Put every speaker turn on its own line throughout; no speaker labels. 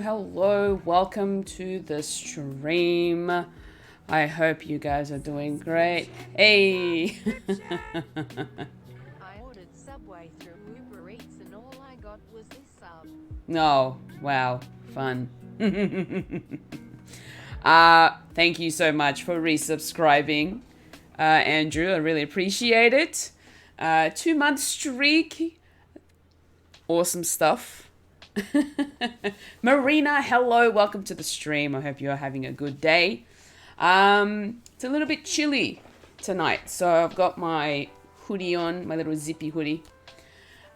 Hello, welcome to the stream. I hope you guys are doing great. Hey!
I ordered Subway through Uber Eats and all I got was this sub.
Oh, wow, fun. Thank you so much for resubscribing, Andrew. I really appreciate it. 2-month streak. Awesome stuff. Marina, hello, welcome to the stream. I hope you are having a good day. It's a little bit chilly tonight. So I've got my hoodie on, my little zippy hoodie.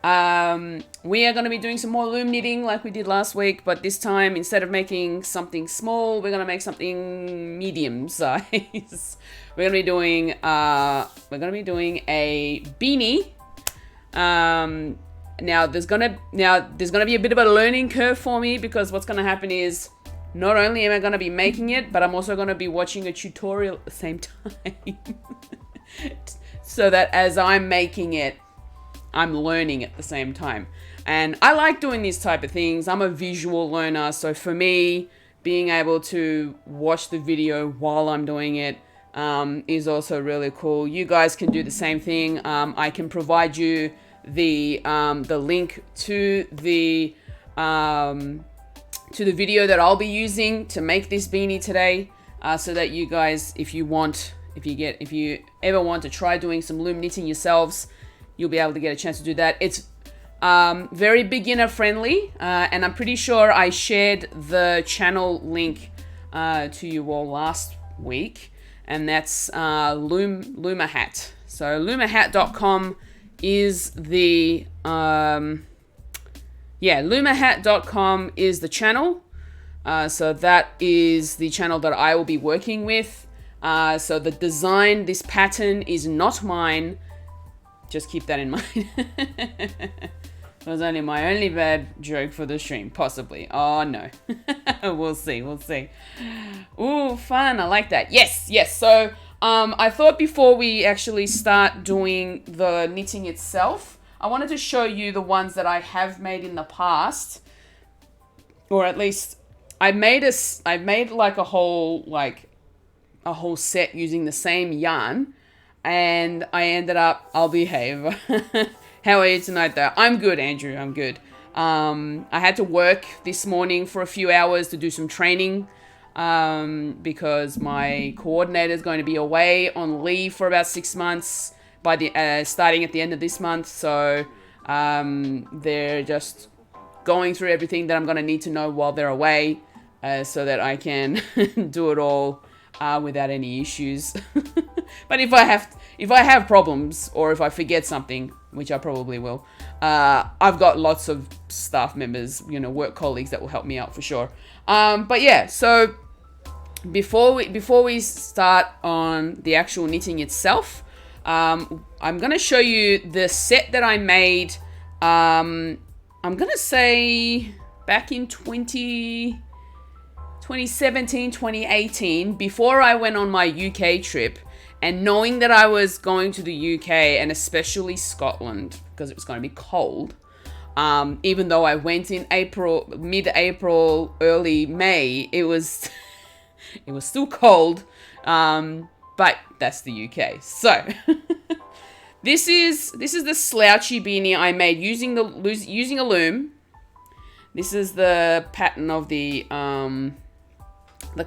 We are going to be doing some more loom knitting like we did last week, but this time instead of making something small, we're going to make something medium size. We're going to be doing a beanie. Now there's gonna be a bit of a learning curve for me, because what's gonna happen is not only am I gonna be making it, but I'm also gonna be watching a tutorial at the same time. So that as I'm making it, I'm learning at the same time. And I like doing these type of things. I'm a visual learner, so for me, being able to watch the video while I'm doing it is also really cool. You guys can do the same thing. I can provide you the link to the video that I'll be using to make this beanie today, so that you guys, if you ever want to try doing some loom knitting yourselves, you'll be able to get a chance to do that. It's very beginner friendly, and I'm pretty sure I shared the channel link to you all last week, and that's Loomahat. So loomahat.com is the Loomahat.com is the channel. So that is the channel that I will be working with. So the design, this pattern is not mine. Just keep that in mind. It was only my only bad joke for the stream, possibly. Oh no. We'll see. Ooh, fun. I like that. Yes. So I thought before we actually start doing the knitting itself, I wanted to show you the ones that I have made in the past, or at least I made like a whole set using the same yarn, and I ended up, I'll behave. How are you tonight though? I'm good, Andrew. I'm good. I had to work this morning for a few hours to do some training, because my coordinator is going to be away on leave for about 6 months by the starting at the end of this month. So they're just going through everything that I'm going to need to know while they're away, so that I can do it all without any issues. But if I have problems, or if I forget something, which I probably will, I've got lots of staff members, work colleagues that will help me out for sure. But yeah, so before we start on the actual knitting itself, I'm going to show you the set that I made, I'm going to say back in 2017, 2018, before I went on my UK trip, and knowing that I was going to the UK and especially Scotland, because it was going to be cold, even though I went in mid-April, early May, it was still cold, but that's the UK. So this is the slouchy beanie I made using a loom. This is the pattern of the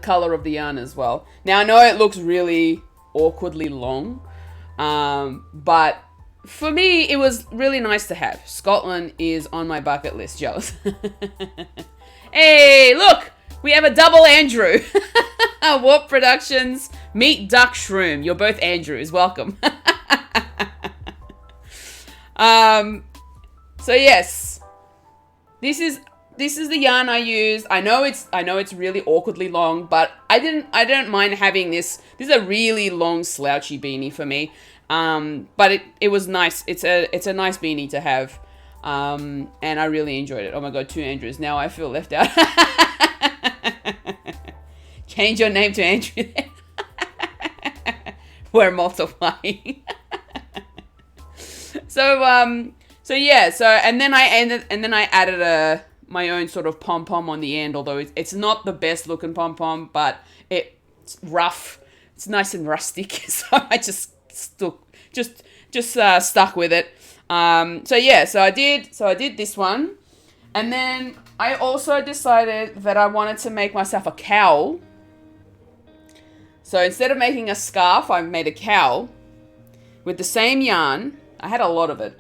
color of the yarn as well. Now I know it looks really awkwardly long, but for me it was really nice to have. Scotland is on my bucket list. Jealous. Hey, look, we have a double Andrew. Warp Productions, meet Duck Shroom. You're both Andrews. Welcome. So yes, this is the yarn I used. I know it's really awkwardly long, but I don't mind having this. This is a really long slouchy beanie for me. But it was nice. It's a nice beanie to have. And I really enjoyed it. Oh my god, 2 Andrews. Now I feel left out. Change your name to Andrew then. We're multiplying. So and then I added my own sort of pom-pom on the end, although it's not the best looking pom-pom, but it's rough. It's nice and rustic. So I just stuck with it. So I did this one. And then I also decided that I wanted to make myself a cowl. So instead of making a scarf, I made a cowl with the same yarn. I had a lot of it.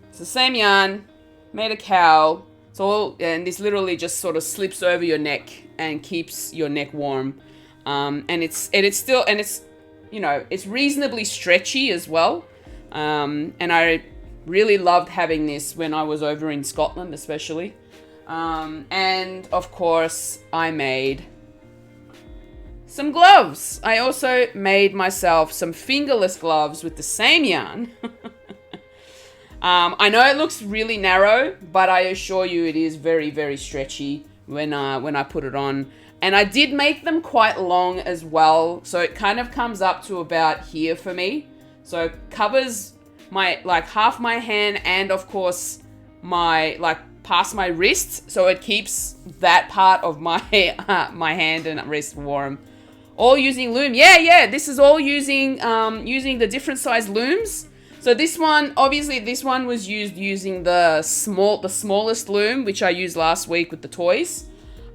It's the same yarn, made a cowl. And this literally just sort of slips over your neck and keeps your neck warm. And it's you know, it's reasonably stretchy as well. And I really loved having this when I was over in Scotland, especially. And of course, I made some gloves. I also made myself some fingerless gloves with the same yarn. I know it looks really narrow, but I assure you it is very, very stretchy when I put it on. And I did make them quite long as well, so it kind of comes up to about here for me. So it covers my, like, half my hand and of course my, like, past my wrist, so it keeps that part of my my hand and wrist warm. All using loom. Yeah, this is all using using the different size looms. So this one, obviously this one was used using the smallest loom, which I used last week with the toys.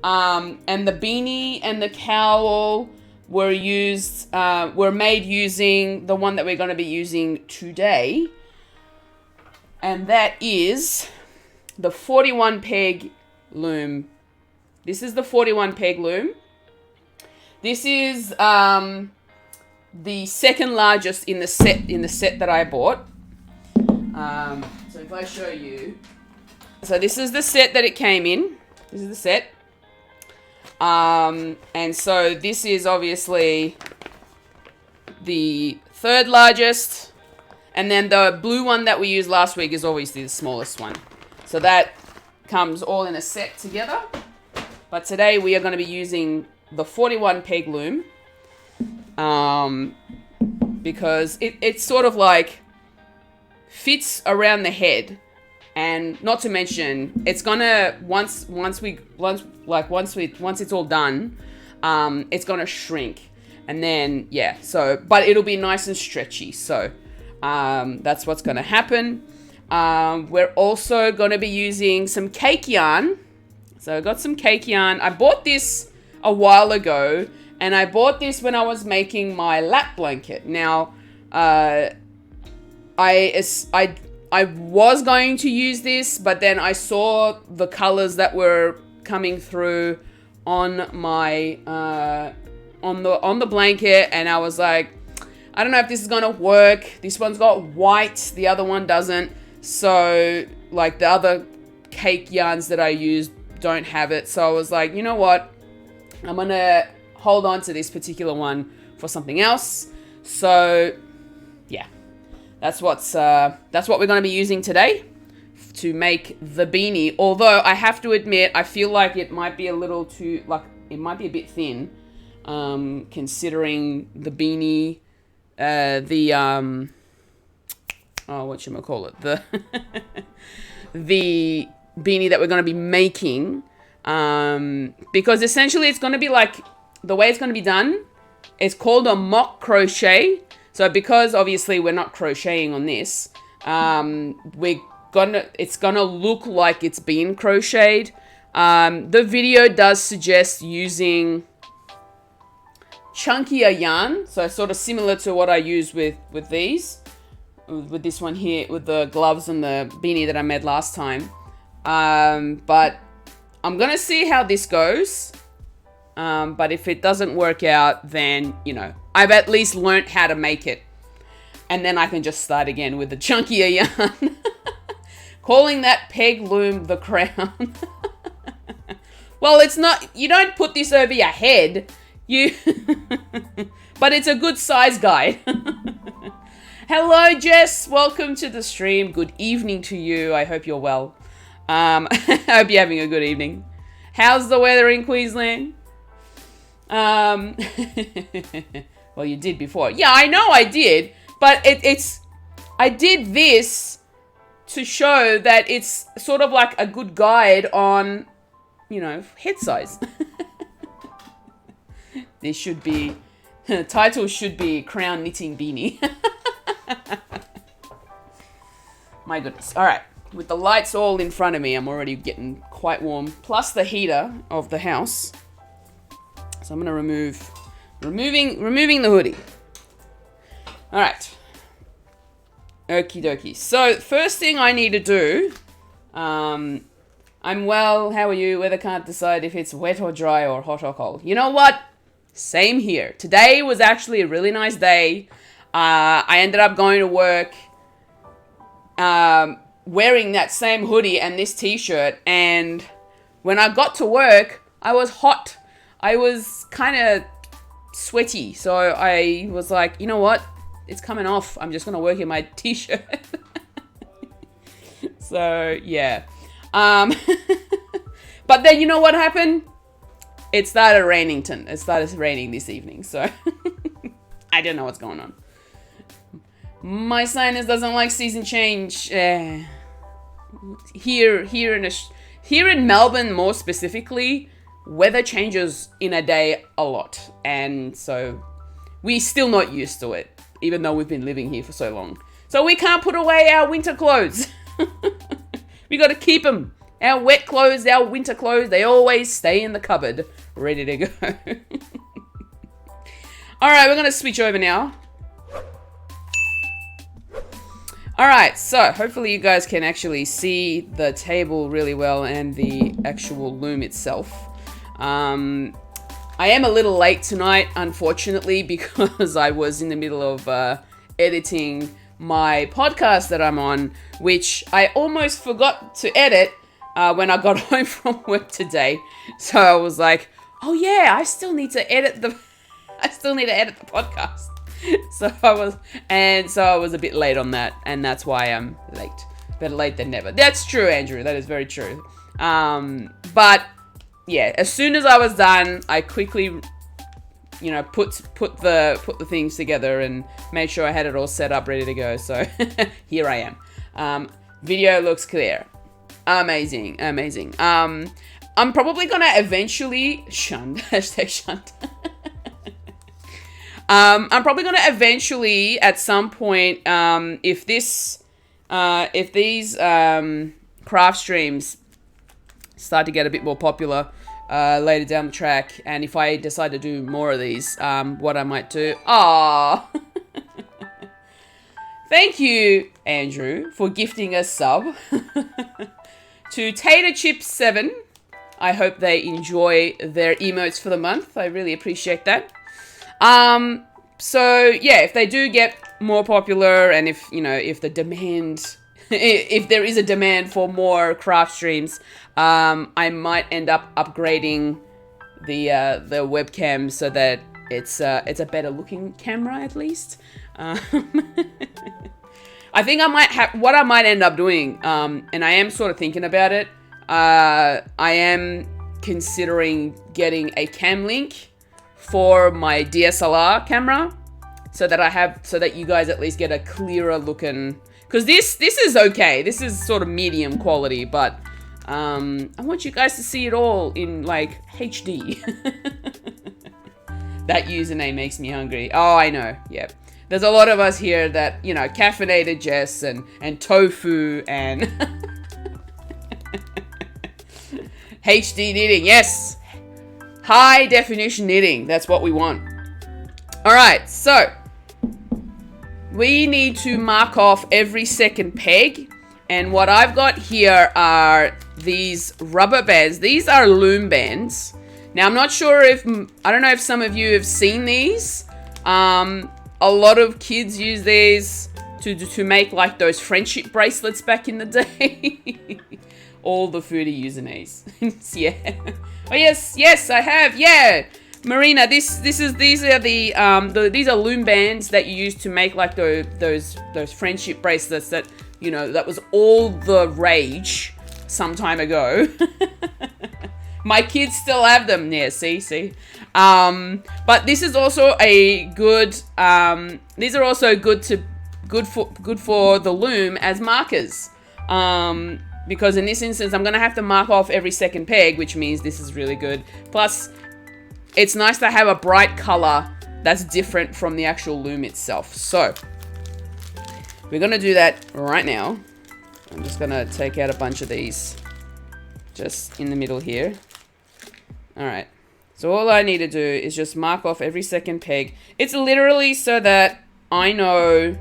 And the beanie and the cowl were made using the one that we're going to be using today. And that is the 41 peg loom. This is the 41 peg loom. This is the second largest in the set that I bought. So if I show you, so this is the set that it came in. This is the set. And so this is obviously the third largest, and then the blue one that we used last week is obviously the smallest one. So that comes all in a set together. But today we are going to be using the 41 peg loom, because it sort of like fits around the head, and not to mention it's gonna once it's all done, it's gonna shrink, and then yeah, so but it'll be nice and stretchy. So that's what's gonna happen. We're also gonna be using some cake yarn. So I got some cake yarn. I bought this a while ago, and I bought this when I was making my lap blanket. Now, I was going to use this, but then I saw the colors that were coming through on my on the blanket, and I was like, I don't know if this is gonna work. This one's got white, the other one doesn't. So like the other cake yarns that I used don't have it. So I was like, you know what? I'm gonna hold on to this particular one for something else. So yeah, that's what we're gonna be using today to make the beanie. Although I have to admit, I feel like it might be a little too, like it might be a bit thin, considering the beanie, the the beanie that we're going to be making, because essentially it's going to be like, the way it's going to be done, it's called a mock crochet. So because obviously we're not crocheting on this, it's gonna look like it's been crocheted. The video does suggest using chunkier yarn, so sort of similar to what I use with this one here, with the gloves and the beanie that I made last time. But I'm gonna see how this goes. But if it doesn't work out, then, you know, I've at least learnt how to make it. And then I can just start again with the chunkier yarn. Calling that peg loom the crown. Well, it's not, you don't put this over your head. But it's a good size guide. Hello, Jess. Welcome to the stream. Good evening to you. I hope you're well. I hope you're having a good evening. How's the weather in Queensland? Well, you did before. Yeah, I know I did. But I did this to show that it's sort of like a good guide on, you know, head size. This should be, title should be Crown Knitting Beanie. My goodness. All right. With the lights all in front of me, I'm already getting quite warm. Plus the heater of the house. So I'm going to removing the hoodie. All right. Okie dokie. So first thing I need to do, I'm well, how are you? Weather can't decide if it's wet or dry or hot or cold. You know what? Same here. Today was actually a really nice day. I ended up going to work wearing that same hoodie and this t-shirt, and when I got to work, I was hot. I was kind of sweaty, so I was like, you know what? It's coming off. I'm just going to work in my t-shirt. So, yeah. But then you know what happened? It started raining. It started raining this evening, so I don't know what's going on. My sinus doesn't like season change. Here in Melbourne, more specifically, weather changes in a day a lot, and so we're still not used to it, even though we've been living here for so long. So we can't put away our winter clothes. We got to keep them. Our wet clothes, our winter clothes, they always stay in the cupboard, ready to go. All right, we're going to switch over now. All right, so hopefully you guys can actually see the table really well and the actual loom itself. I am a little late tonight, unfortunately, because I was in the middle of editing my podcast that I'm on, which I almost forgot to edit when I got home from work today. So I was like, oh yeah, I still need to edit the podcast. So I was a bit late on that, and that's why I'm late. Better late than never. That's true, Andrew. That is very true. But yeah, as soon as I was done, I quickly, you know, put the things together and made sure I had it all set up, ready to go. So here I am. Video looks clear. Amazing. I'm probably gonna eventually shunt. Hashtag shunt. I'm probably gonna eventually, at some point, if these craft streams start to get a bit more popular later down the track, and if I decide to do more of these, what I might do. Ah, thank you, Andrew, for gifting a sub to Tater Chips 7. I hope they enjoy their emotes for the month. I really appreciate that. So yeah, if they do get more popular, and if, you know, if the demand, if there is a demand for more craft streams, I might end up upgrading the webcam so that it's a better looking camera, at least. I think what I might end up doing, and I am sort of thinking about it, I am considering getting a cam link for my DSLR camera, so that you guys at least get a clearer looking, because this is okay. This is sort of medium quality, but I want you guys to see it all in like HD. That username makes me hungry. Oh, I know. Yep. There's a lot of us here that, you know, caffeinated Jess and tofu and HD knitting. Yes. High definition knitting. That's what we want. All right. So we need to mark off every second peg. And what I've got here are these rubber bands. These are loom bands. Now, I'm not sure I don't know if some of you have seen these. A lot of kids use these to make like those friendship bracelets back in the day. All the foodie using these. Yeah. Oh yes, I have. Yeah, Marina. These are these are loom bands that you use to make like those friendship bracelets that, you know, that was all the rage some time ago. My kids still have them. Yeah, see. But this is also a good. These are also good for the loom as markers. Because in this instance, I'm gonna have to mark off every second peg, which means this is really good. Plus, it's nice to have a bright color that's different from the actual loom itself. So we're gonna do that right now. I'm just gonna take out a bunch of these just in the middle here. All right. So all I need to do is just mark off every second peg. It's literally so that I know,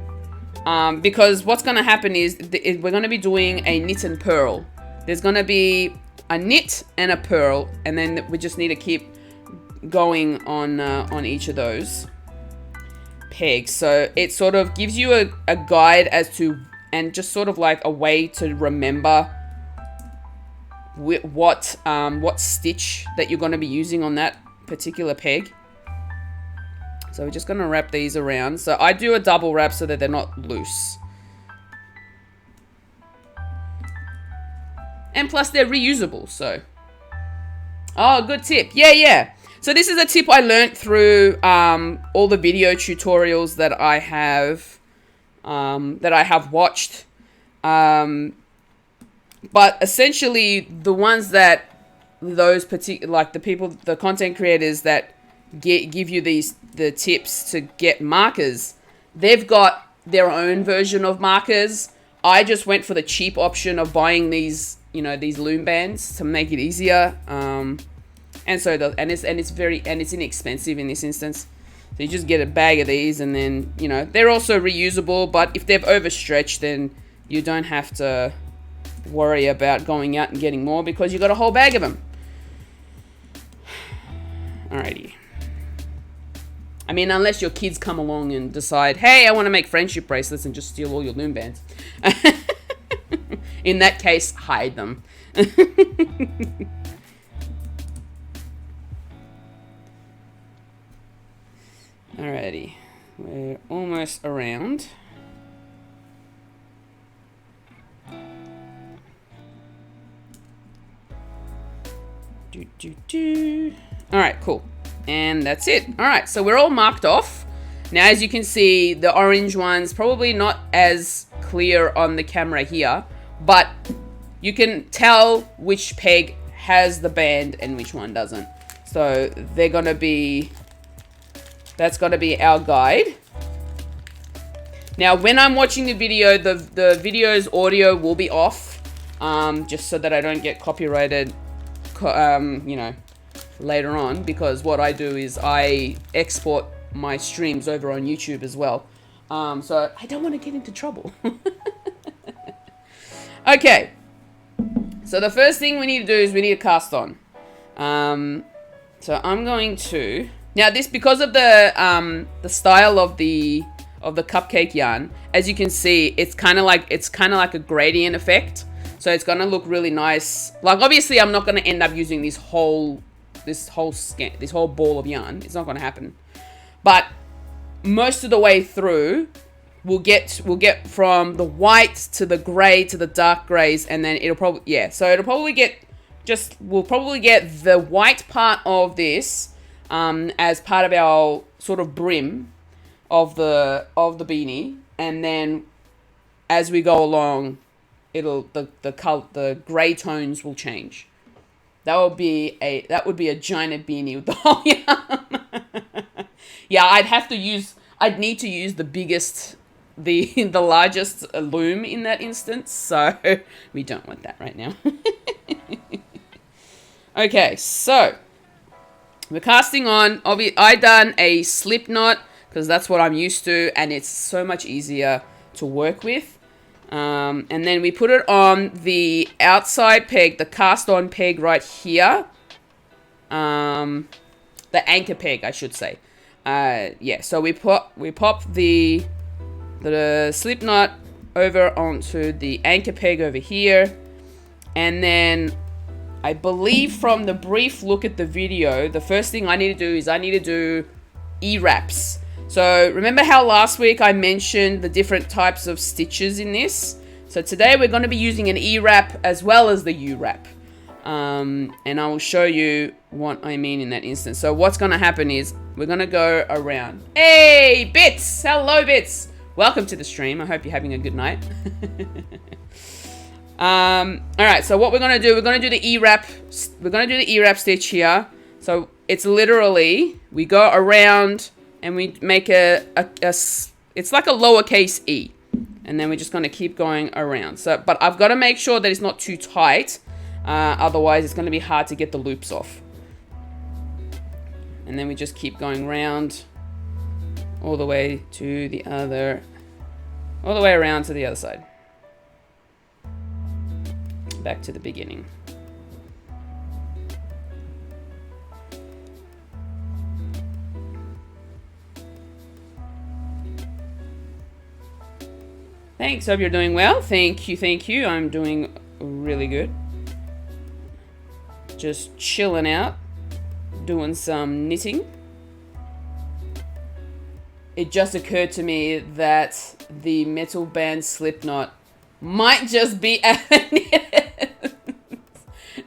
because what's going to happen is we're going to be doing a knit and purl. There's going to be a knit and a purl, and then we just need to keep going on each of those pegs. So it sort of gives you a guide as to, and just sort of like a way to remember what stitch that you're going to be using on that particular peg. So we're just going to wrap these around. So I do a double wrap so that they're not loose. And plus they're reusable, so. Oh, good tip. Yeah. So this is a tip I learned through all the video tutorials that I have watched. But essentially the ones that those particular, like the content creators that give you the tips to get markers, they've got their own version of markers. I just went for the cheap option of buying these, these Loom bands to make it easier. And it's inexpensive in this instance. So you just get a bag of these, and then, they're also reusable, but if they've overstretched, then you don't have to worry about going out and getting more because you got a whole bag of them. Alrighty. I mean, unless your kids come along and decide, hey, I want to make friendship bracelets, and just steal all your Loom bands. In that case, hide them. Alrighty. We're almost around. Alright, cool. And that's it. Alright, so we're all marked off. Now, as you can see, the orange one's probably not as clear on the camera here, but you can tell which peg has the band and which one doesn't. So they're gonna be, that's gonna be our guide. Now, when I'm watching the video, the video's audio will be off, just so that I don't get copyrighted, later on, because what I do is I export my streams over on YouTube as well. So I don't want to get into trouble. Okay. So the first thing we need to do is we need to cast on. So I'm going to, now this, because of the style of the cupcake yarn, as you can see, it's kind of like a gradient effect. So it's going to look really nice. Like, obviously I'm not going to end up using this whole ball of yarn. It's not going to happen. But most of the way through, we'll get from the white to the gray to the dark grays, and then it'll probably, yeah, so it'll probably get, we'll probably get the white part of this as part of our sort of brim of the beanie, and then as we go along, the gray tones will change. That would be a giant beanie with the whole yarn. Yeah, I'd need to use the biggest, the largest loom in that instance, so we don't want that right now. Okay, so we're casting on. I done a slip knot because that's what I'm used to, and it's so much easier to work with. And then we put it on the outside peg, the cast on peg right here. The anchor peg, I should say. Yeah, so we pop the slip knot over onto the anchor peg over here. And then I believe from the brief look at the video, the first thing I need to do is I need to do E-wraps. So remember how last week I mentioned the different types of stitches in this? So today we're going to be using an E-wrap as well as the U-wrap. And I will show you what I mean in that instance. So what's going to happen is we're going to go around. Hey, Bits! Hello, Bits! Welcome to the stream. I hope you're having a good night. Alright, so what we're going to do, we're going to do the E-wrap. We're going to do the E-wrap stitch here. So it's literally, we go around and we make it's like a lowercase e. And then we're just going to keep going around. So, but I've got to make sure that it's not too tight. Otherwise, it's going to be hard to get the loops off. And then we just keep going round all the way to the other, all the way around to the other side. Back to the beginning. Thanks, hope you're doing well. Thank you. I'm doing really good. Just chilling out, doing some knitting. It just occurred to me that the metal band Slipknot might just be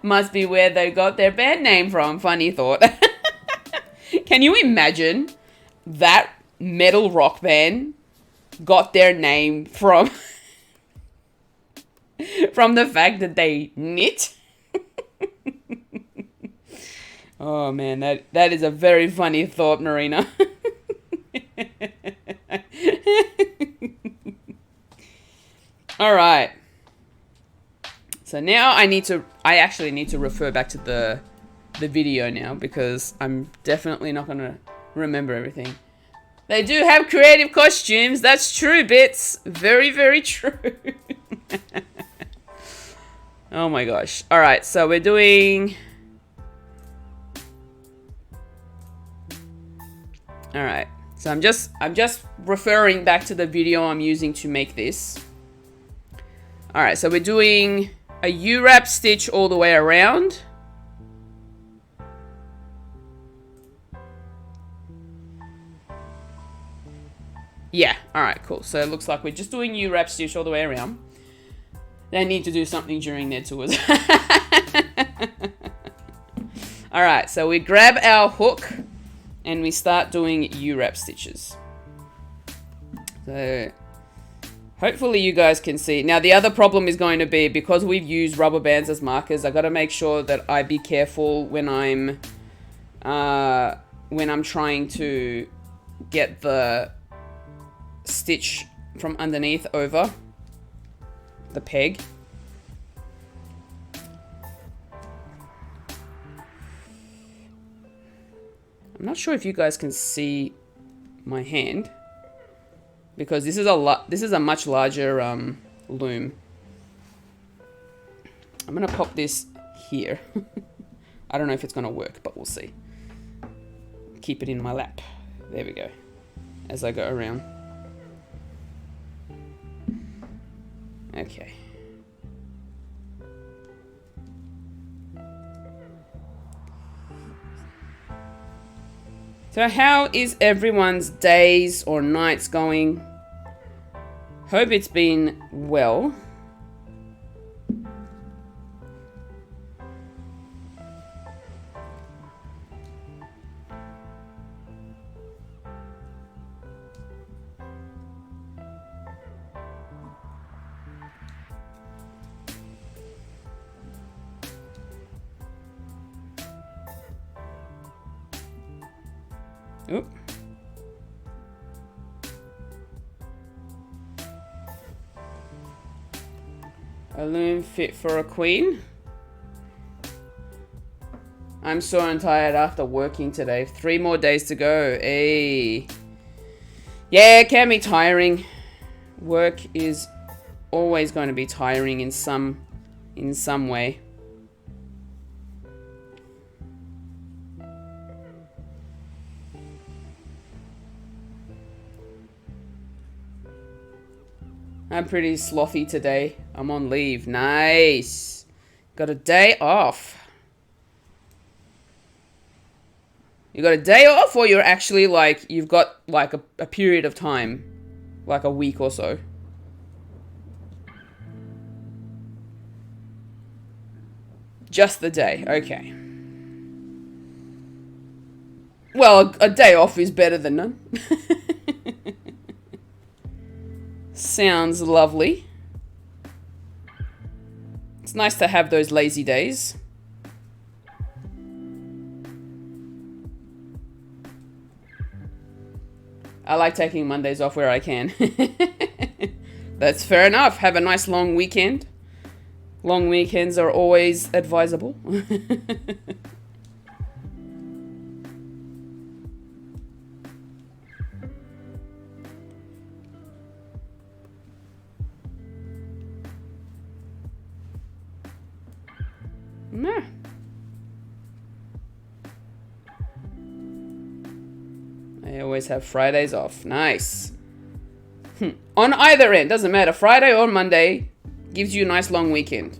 must be where they got their band name from. Funny thought. Can you imagine that metal rock band got their name from the fact that they knit? Oh man, that is a very funny thought, Marina. All right. So now I actually need to refer back to the video now, because I'm definitely not going to remember everything. They do have creative costumes. That's true, Bits. Very, very true. Oh my gosh. All right, so we're doing... All right. So I'm just referring back to the video I'm using to make this. All right, so we're doing a U-wrap stitch all the way around. Yeah, all right, cool. So it looks like we're just doing U-wrap stitch all the way around. They need to do something during their tours. All right, so we grab our hook and we start doing U-wrap stitches. So hopefully you guys can see. Now the other problem is going to be, because we've used rubber bands as markers, I got to make sure that I be careful when I'm trying to get the stitch from underneath over the peg. I'm not sure if you guys can see my hand, because this is a much larger loom. I'm gonna pop this here. I don't know if it's gonna work, but we'll see. Keep it in my lap. There we go. As I go around. Okay. So how is everyone's days or nights going? Hope it's been well. Oop. A loom fit for a queen. I'm sore and tired after working today. 3 more days to go. Hey. Yeah, it can be tiring. Work is always going to be tiring in some way. I'm pretty slothy today. I'm on leave. Nice. Got a day off. You got a day off, or you're actually like, you've got like a period of time, like a week or so? Just the day. Okay. Well, a day off is better than none. Sounds lovely. It's nice to have those lazy days. I like taking Mondays off where I can. That's fair enough. Have a nice long weekend. Long weekends are always advisable. Nah. I always have Fridays off. Nice. On either end, doesn't matter. Friday or Monday gives you a nice long weekend.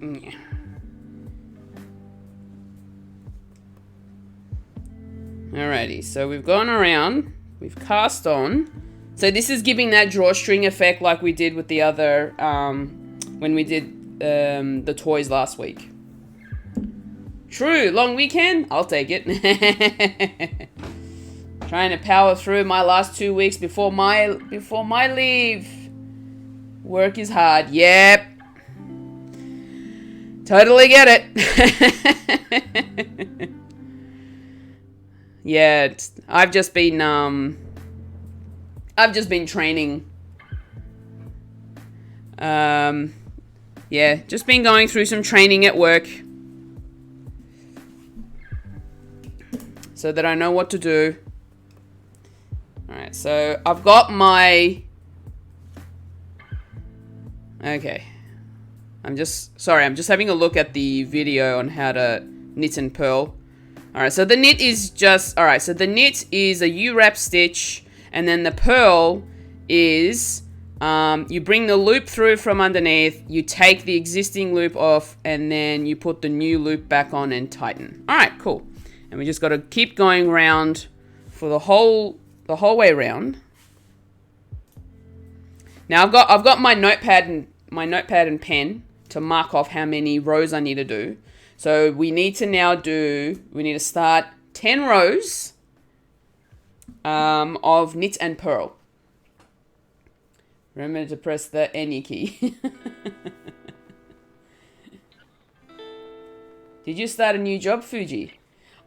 Yeah. Alrighty, so we've gone around, we've cast on. So this is giving that drawstring effect like we did with the other, when we did the toys last week. True, long weekend? I'll take it. Trying to power through my last 2 weeks before my leave. Work is hard. Yep. Totally get it. Yeah, I've just been training. Yeah, just been going through some training at work so that I know what to do. Alright, so I've got my... Okay. I'm just having a look at the video on how to knit and purl. Alright, so the knit is just... Alright, so the knit is a U-wrap stitch, and then the purl is... you bring the loop through from underneath, you take the existing loop off, and then you put the new loop back on and tighten. Alright, cool. And we just got to keep going round for the whole way around. Now I've got my notepad and pen to mark off how many rows I need to do. So we need to start 10 rows of knit and purl. Remember to press the any key. Did you start a new job, Fuji?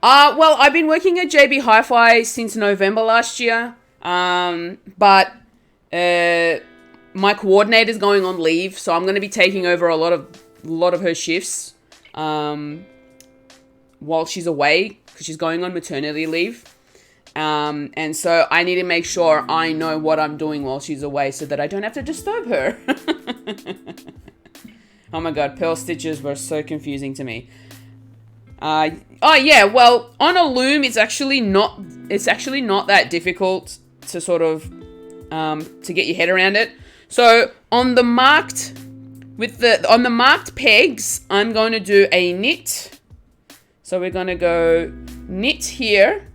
Well, I've been working at JB Hi-Fi since November last year. But my coordinator's going on leave, so I'm going to be taking over a lot of her shifts while she's away, because she's going on maternity leave. And so I need to make sure I know what I'm doing while she's away so that I don't have to disturb her. Oh my god, pearl stitches were so confusing to me. Oh yeah, well, on a loom, it's actually not that difficult to sort of, to get your head around it. So on the marked pegs, I'm going to do a knit. So we're going to go knit here.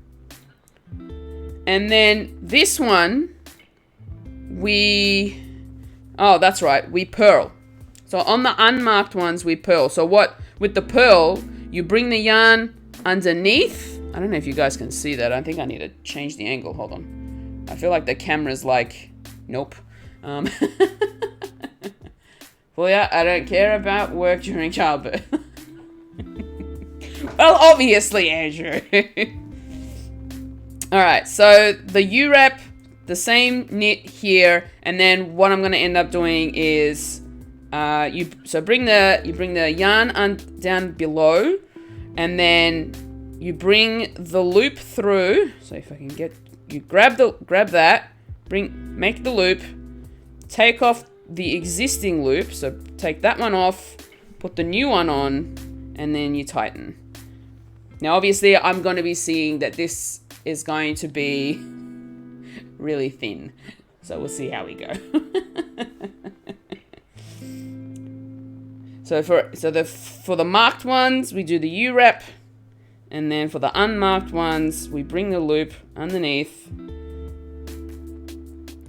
And then this one, that's right, we purl. So on the unmarked ones, we purl. So with the purl, you bring the yarn underneath. I don't know if you guys can see that. I think I need to change the angle. Hold on. I feel like the camera's like, nope. Well, yeah, I don't care about work during childbirth. Well, obviously, Andrew. Alright, so the U-wrap, the same knit here, and then what I'm going to end up doing is you bring the yarn down below, and then you bring the loop through. So if I can grab that, make the loop, take off the existing loop, so take that one off, put the new one on, and then you tighten. Now obviously I'm going to be seeing that this is going to be really thin, so we'll see how we go. So for the marked ones, we do the U-wrap, and then for the unmarked ones, we bring the loop underneath.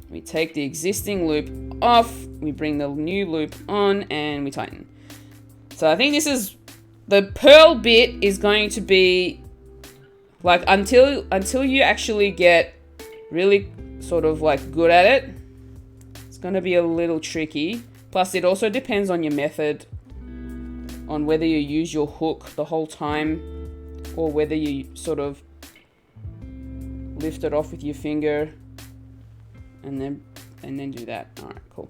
We take the existing loop off, we bring the new loop on, and we tighten. So I think the purl bit is going to be like until you actually get really sort of like good at it, it's going to be a little tricky. Plus it also depends on your method, on whether you use your hook the whole time or whether you sort of lift it off with your finger and then do that. All right, cool.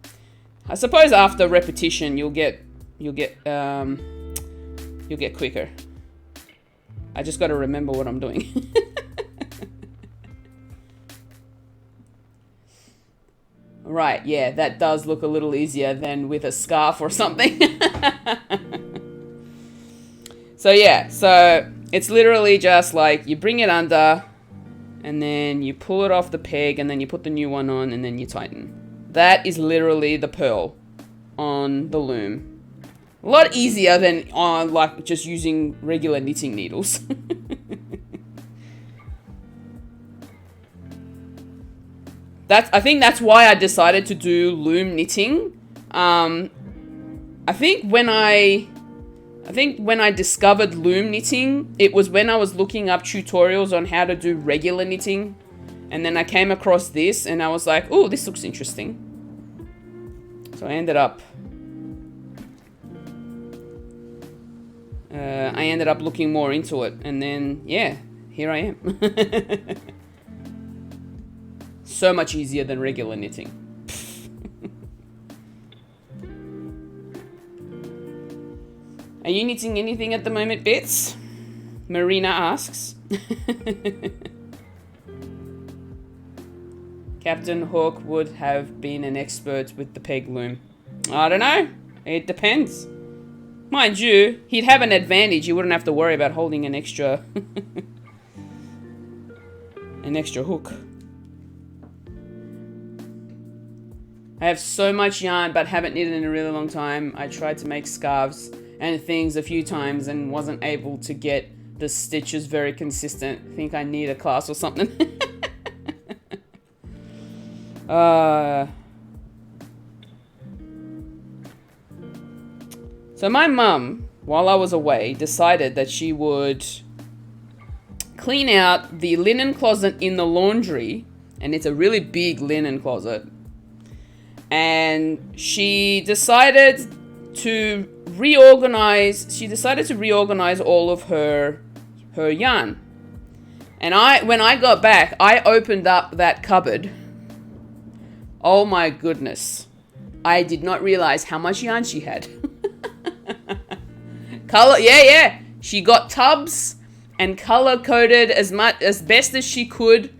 I suppose after repetition you'll get quicker. I just got to remember what I'm doing. Right, yeah, that does look a little easier than with a scarf or something. So yeah, so it's literally just like you bring it under and then you pull it off the peg and then you put the new one on and then you tighten. That is literally the purl on the loom. A lot easier than on like just using regular knitting needles. I think that's why I decided to do loom knitting. I think when I discovered loom knitting, it was when I was looking up tutorials on how to do regular knitting. And then I came across this and I was like, oh, this looks interesting. So I ended up looking more into it. And then, yeah, here I am. So much easier than regular knitting. Are you knitting anything at the moment, Bits? Marina asks. Captain Hawk would have been an expert with the peg loom. I don't know. It depends. Mind you, he'd have an advantage. He wouldn't have to worry about holding an extra an extra hook. I have so much yarn but haven't knitted in a really long time. I tried to make scarves and things a few times and wasn't able to get the stitches very consistent. I think I need a class or something. So my mum, while I was away, decided that she would clean out the linen closet in the laundry, and it's a really big linen closet. And she decided to reorganize all of her yarn. And when I got back, I opened up that cupboard. Oh my goodness. I did not realize how much yarn she had. Yeah. She got tubs and color coded as best as she could.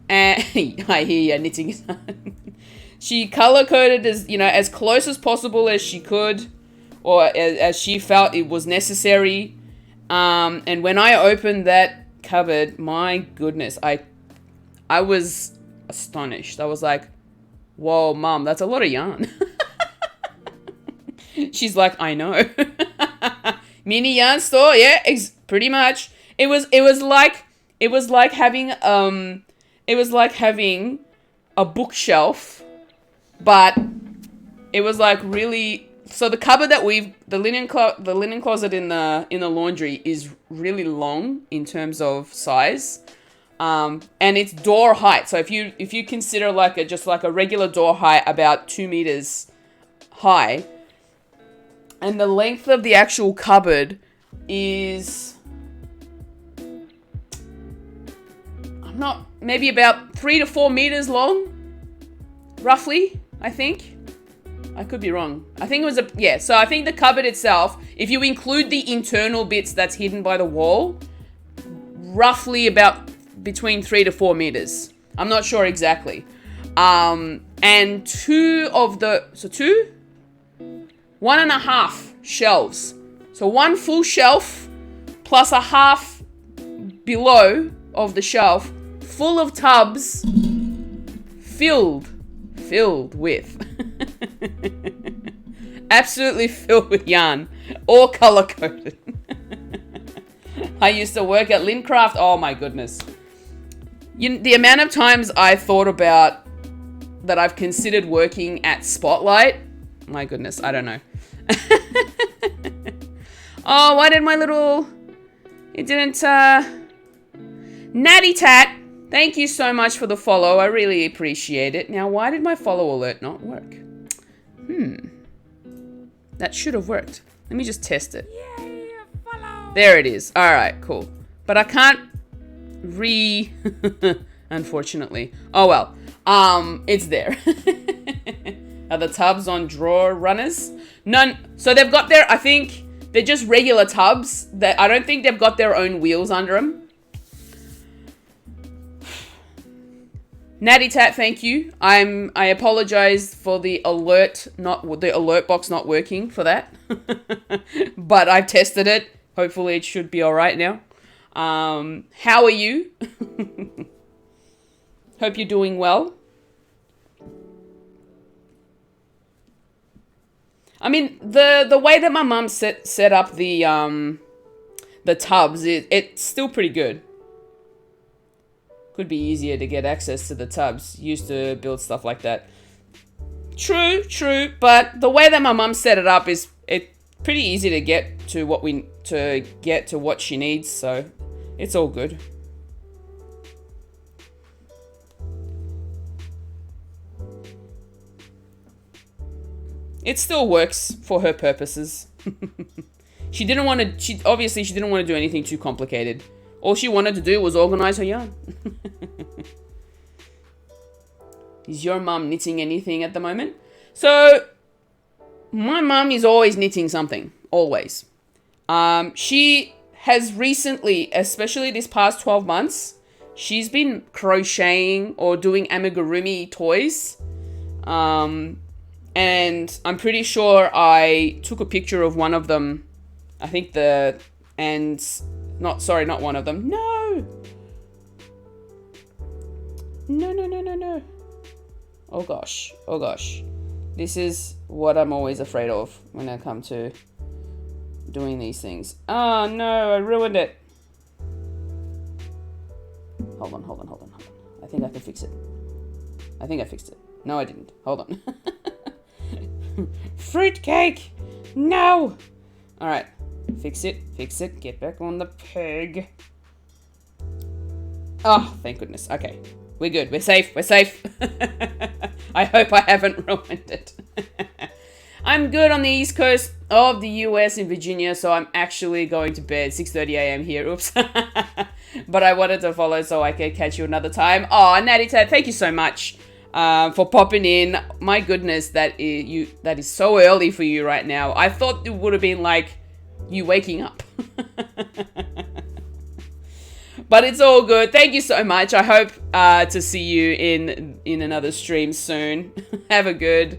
And I hear you knitting. She color coded as close as possible as she could, or as she felt it was necessary. And when I opened that cupboard, my goodness, I was astonished. I was like, whoa, Mom, that's a lot of yarn. She's like, I know. Mini yarn store, yeah, pretty much. It was like having a bookshelf, but it was like really. So the cupboard that the linen closet in the laundry is really long in terms of size, and it's door height. So if you consider just a regular door height, about 2 meters high, and the length of the actual cupboard is maybe about 3 to 4 meters long, roughly. I think. I could be wrong. I think it was so I think the cupboard itself, if you include the internal bits that's hidden by the wall, roughly about between 3 to 4 meters. I'm not sure exactly. And 1.5 shelves. So one full shelf plus a half below of the shelf full of tubs filled with absolutely filled with yarn, all color coded. I used to work at Lincraft. Oh my goodness. The amount of times I thought about that I've considered working at Spotlight. My goodness, I don't know. Oh, why did it didn't, Natty Tat, thank you so much for the follow. I really appreciate it. Now, why did my follow alert not work? That should have worked. Let me just test it.
Yay, follow.
There it is. All right, cool. But I can't unfortunately. Oh, well. It's there. Are the tubs on drawer runners? None. So they've got I think they're just regular tubs. I don't think they've got their own wheels under them. Natty Tat, thank you. I apologize for the alert box not working for that. But I've tested it. Hopefully it should be all right now. How are you? Hope you're doing well. I mean, the way that my mum set up the tubs, it's still pretty good. Could be easier to get access to the tubs. Used to build stuff like that. True, but the way that my mum set it up is pretty easy to get to what she needs, so it's all good. It still works for her purposes. She obviously didn't want to do anything too complicated. All she wanted to do was organize her yarn. Is your mum knitting anything at the moment? So, my mum is always knitting something. Always. She has recently, especially this past 12 months, she's been crocheting or doing amigurumi toys. And I'm pretty sure I took a picture of one of them. I think not one of them. No. Oh gosh. This is what I'm always afraid of when I come to doing these things. Oh no, I ruined it. Hold on. I think I can fix it. I think I fixed it. No, I didn't. Hold on. Fruitcake! No! Alright. Fix it. Get back on the peg. Oh, thank goodness. Okay. We're good. We're safe. I hope I haven't ruined it. I'm good on the east coast of the US in Virginia, so I'm actually going to bed 6:30 a.m. here. Oops. But I wanted to follow so I could catch you another time. Oh, Natty Tat, thank you so much for popping in. My goodness, that is so early for you right now. I thought it would have been like you waking up. But it's all good. Thank you so much. I hope to see you in another stream soon. Have a good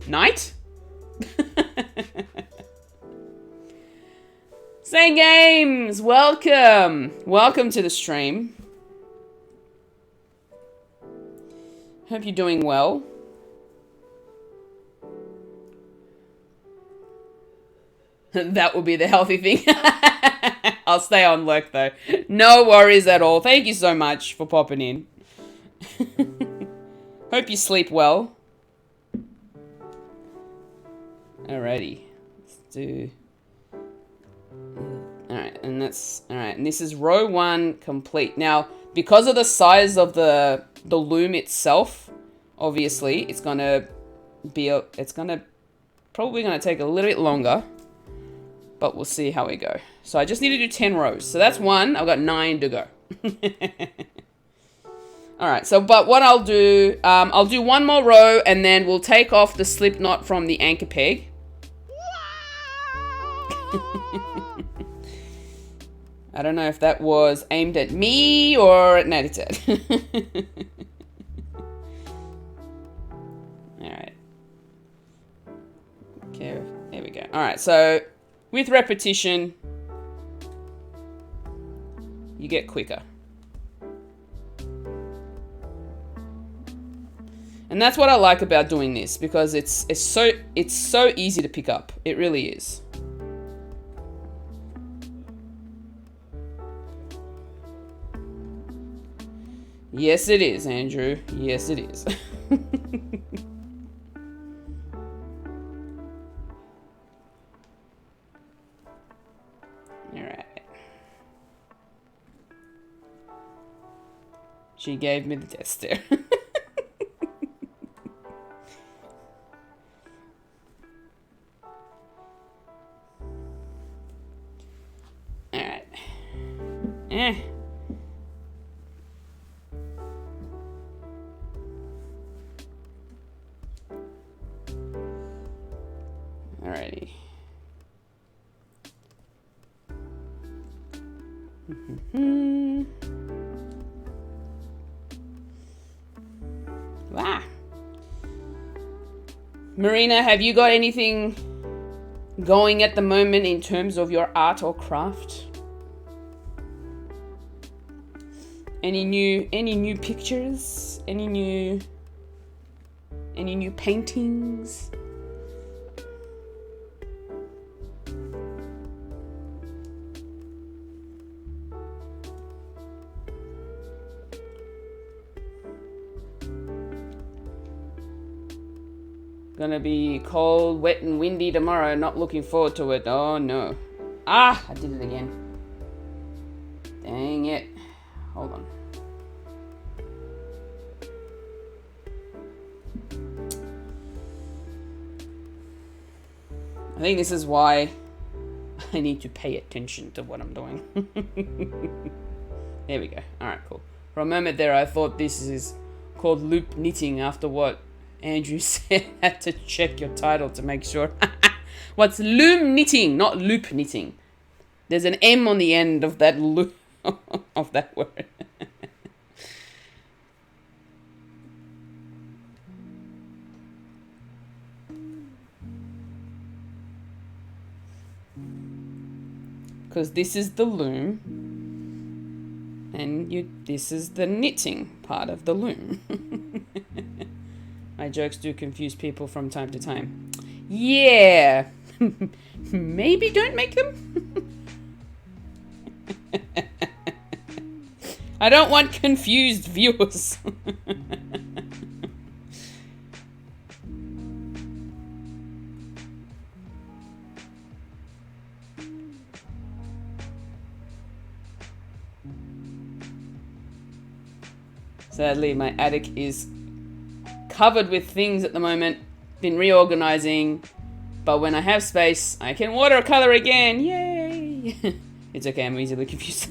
night. Saying Games, welcome to the stream. Hope you're doing well. That would be the healthy thing. I'll stay on lurk though. No worries at all. Thank you so much for popping in. Hope you sleep well. Alrighty. Let's do... Alright, and that's... Alright, and this is row 1 complete. Now, because of the size of the loom itself, obviously, it's gonna probably gonna take a little bit longer. But we'll see how we go. So I just need to do 10 rows. So that's 1. I've got 9 to go. Alright, so but what I'll do 1 more row and then we'll take off the slip knot from the anchor peg. I don't know if that was aimed at me or at Naditat. Alright. Okay, there we go. Alright, so with repetition, you get quicker. And that's what I like about doing this, because it's so easy to pick up. It really is. Yes, it is, Andrew. Yes, it is. Alright. She gave me the death stare. Alright. Alrighty. Wow. Marina, have you got anything going at the moment in terms of your art or craft? Any new pictures? Any new paintings? Gonna be cold, wet, and windy tomorrow. Not looking forward to it. Oh no. Ah, I did it again. Dang it. Hold on. I think this is why I need to pay attention to what I'm doing. There we go. Alright, cool. For a moment there, I thought this is called loop knitting after what Andrew said. Had to check your title to make sure. What's loom knitting, not loop knitting. There's an M on the end of that loop of that word. Because this is the loom, and this is the knitting part of the loom. My jokes do confuse people from time to time. Yeah, maybe don't make them. I don't want confused viewers. Sadly, my attic is covered with things at the moment. Been reorganizing, but when I have space, I can watercolor again. Yay! It's okay, I'm easily confused.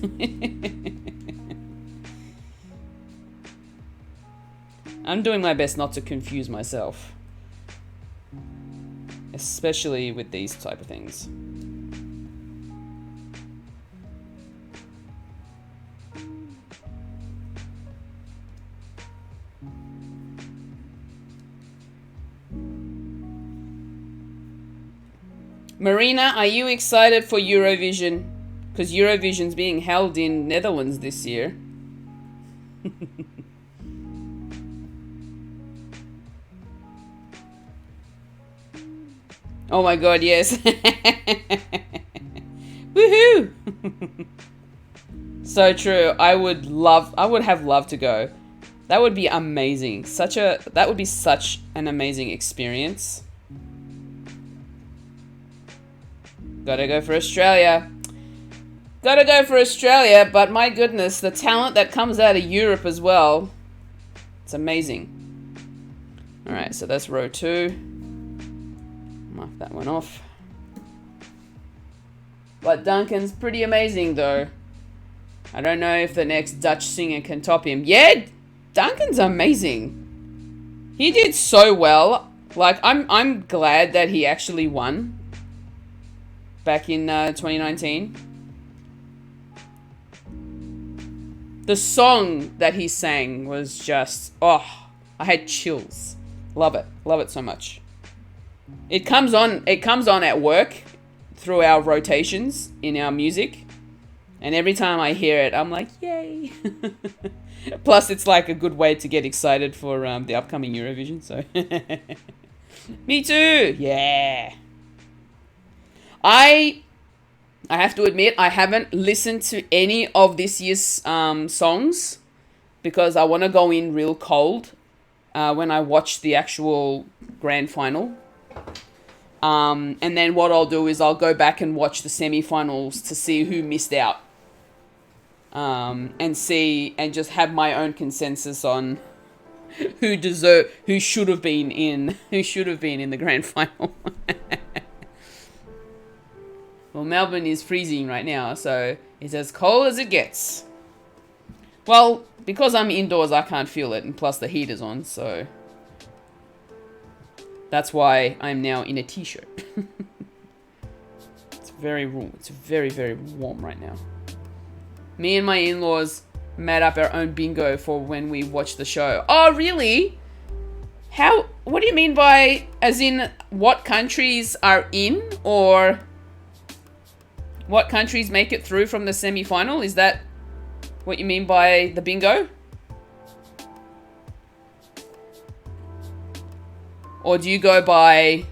I'm doing my best not to confuse myself, especially with these type of things. Marina, are you excited for Eurovision? Because Eurovision's being held in Netherlands this year. Oh my god, yes. Woohoo! So true. I would have loved to go. That would be amazing. That would be such an amazing experience. Gotta go for Australia. Gotta go for Australia, but my goodness, the talent that comes out of Europe as well. It's amazing. Alright, so that's row 2. Mark that one off. But Duncan's pretty amazing though. I don't know if the next Dutch singer can top him. Yeah, Duncan's amazing. He did so well. Like, I'm glad that he actually won. Back in 2019. The song that he sang was just, oh, I had chills. Love it. Love it so much. It comes on at work through our rotations in our music. And every time I hear it, I'm like, yay. Plus, it's like a good way to get excited for the upcoming Eurovision. So, me too. Yeah. I have to admit, I haven't listened to any of this year's songs because I want to go in real cold when I watch the actual grand final. And then what I'll do is I'll go back and watch the semi-finals to see who missed out. And just have my own consensus on who should have been in the grand final. Well, Melbourne is freezing right now, so it's as cold as it gets. Well, because I'm indoors, I can't feel it, and plus the heat is on, so that's why I'm now in a t-shirt. It's very warm. It's very, very warm right now. Me and my in-laws made up our own bingo for when we watch the show. Oh, really? How, what do you mean by, as in what countries are in, or what countries make it through from the semi-final? Is that what you mean by the bingo? Or do you go by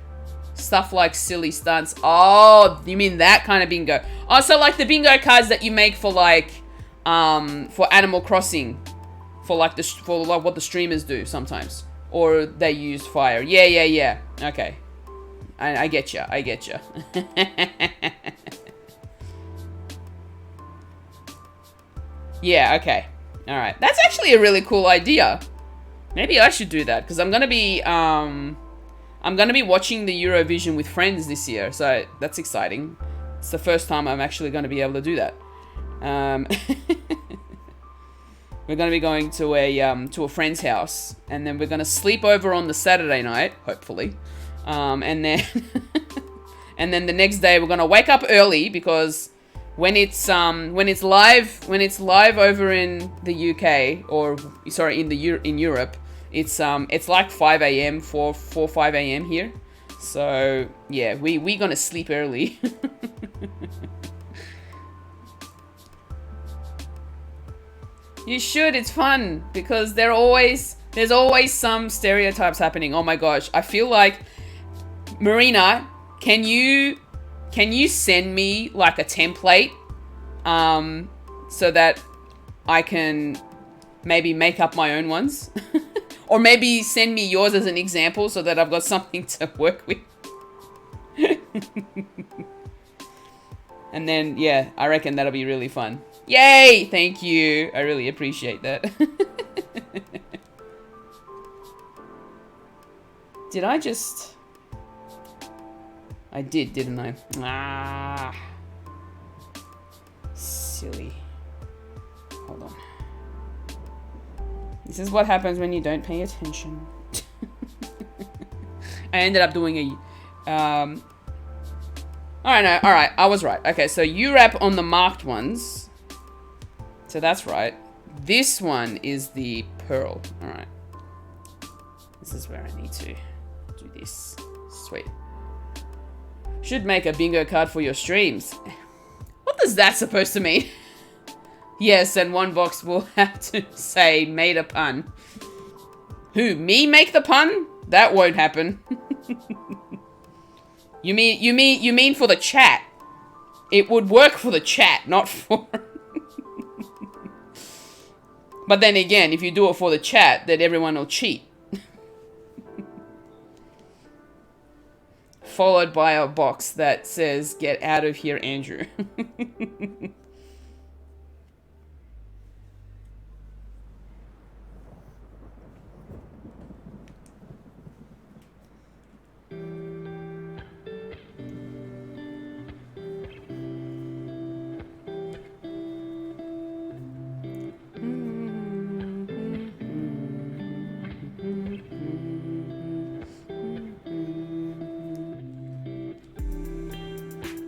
stuff like silly stunts? Oh, you mean that kind of bingo. Oh, so like the bingo cards that you make for like, for Animal Crossing. For like what the streamers do sometimes. Or they use fire. Yeah. Okay. I get you. I get you. Yeah, okay. Alright. That's actually a really cool idea. Maybe I should do that, because I'm gonna be watching the Eurovision with friends this year, so that's exciting. It's the first time I'm actually gonna be able to do that. We're gonna be going to a friend's house, and then we're gonna sleep over on the Saturday night, hopefully. And then and then the next day we're gonna wake up early, because when it's live over in the UK, or sorry, in Europe, it's like 5 a.m. 5 a.m. here. So yeah, we gonna sleep early. You should, it's fun, because there's always some stereotypes happening. Oh my gosh, I feel like, Marina, can you send me like a template, so that I can maybe make up my own ones? Or maybe send me yours as an example, so that I've got something to work with. And then, yeah, I reckon that'll be really fun. Yay! Thank you. I really appreciate that. Did I just... I did, didn't I? Ah. Silly. Hold on. This is what happens when you don't pay attention. I ended up doing a... Alright, I was right. Okay, so you wrap on the marked ones. So that's right. This one is the pearl. Alright. This is where I need to do this. Sweet. Should make a bingo card for your streams. What does that supposed to mean? Yes, and one box will have to say made a pun. Who, me make the pun? That won't happen. You mean for the chat? It would work for the chat, not for... But then again, if you do it for the chat, then everyone will cheat. Followed by a box that says, "Get out of here, Andrew."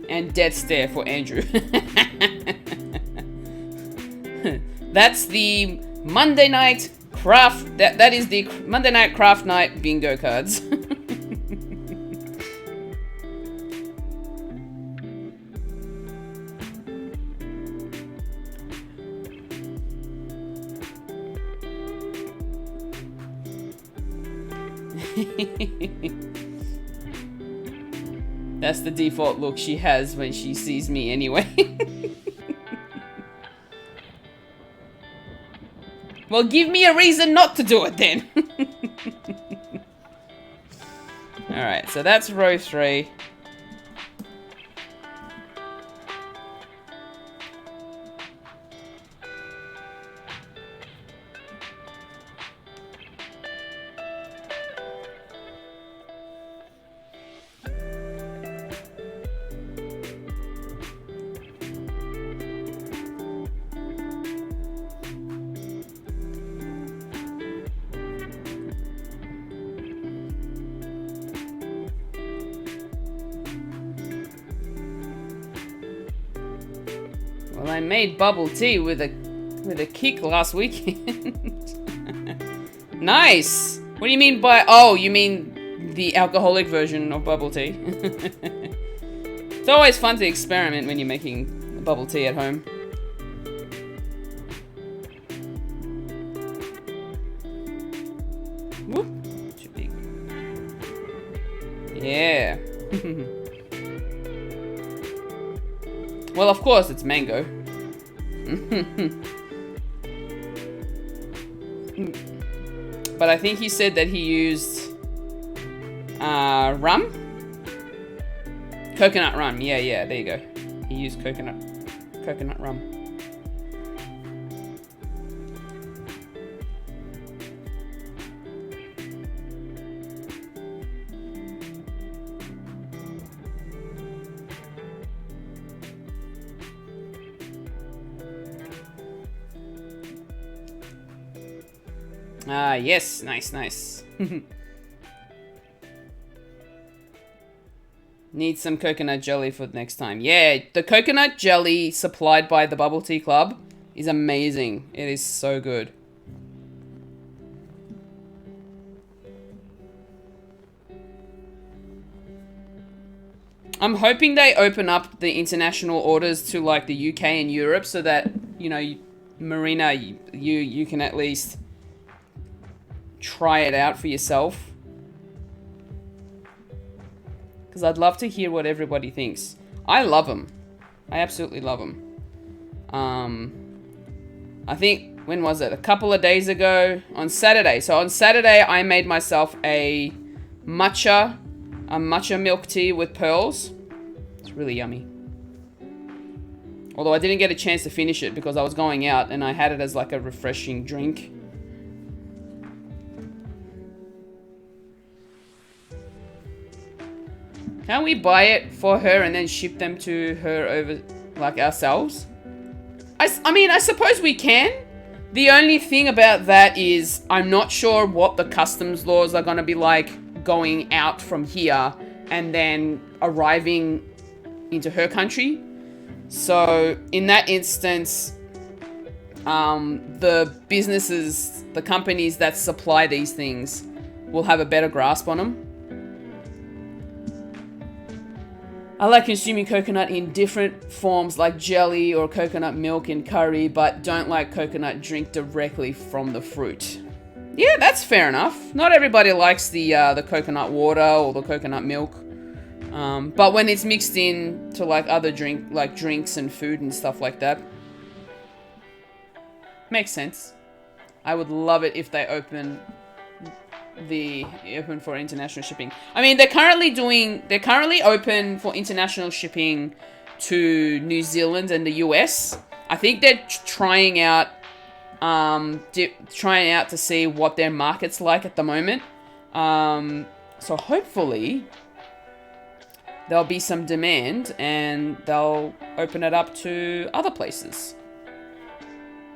And dead stare for Andrew. That's the Monday night craft. That is the Monday night craft night bingo cards. That's the default look she has when she sees me anyway. Well, give me a reason not to do it then. Alright, so that's row 3. Well, I made bubble tea with a kick last weekend. Nice! What do you mean by... Oh, you mean the alcoholic version of bubble tea. It's always fun to experiment when you're making bubble tea at home. Whoop. Should be... Yeah. Well, of course, it's mango. But I think he said that he used rum? Coconut rum. Yeah, there you go. He used coconut rum. Yes, nice. Need some coconut jelly for next time. Yeah, the coconut jelly supplied by the Bubble Tea Club is amazing. It is so good. I'm hoping they open up the international orders to like the UK and Europe so that, you know, Marina, you can at least try it out for yourself. Because I'd love to hear what everybody thinks. I love them. I absolutely love them. I think, when was it? A couple of days ago on Saturday. So on Saturday, I made myself a matcha milk tea with pearls. It's really yummy. Although I didn't get a chance to finish it because I was going out and I had it as like a refreshing drink. Can't we buy it for her and then ship them to her over, like, ourselves? I mean, I suppose we can. The only thing about that is I'm not sure what the customs laws are going to be like going out from here and then arriving into her country. So in that instance, the businesses, the companies that supply these things will have a better grasp on them. I like consuming coconut in different forms like jelly or coconut milk in curry, but don't like coconut drink directly from the fruit. Yeah, that's fair enough. Not everybody likes the coconut water or the coconut milk. But when it's mixed in to like other drinks and food and stuff like that, makes sense. I would love it if they open for international shipping. I mean, they're currently open for international shipping to New Zealand and the US. I think they're trying out to see what their market's like at the moment. So hopefully there'll be some demand and they'll open it up to other places.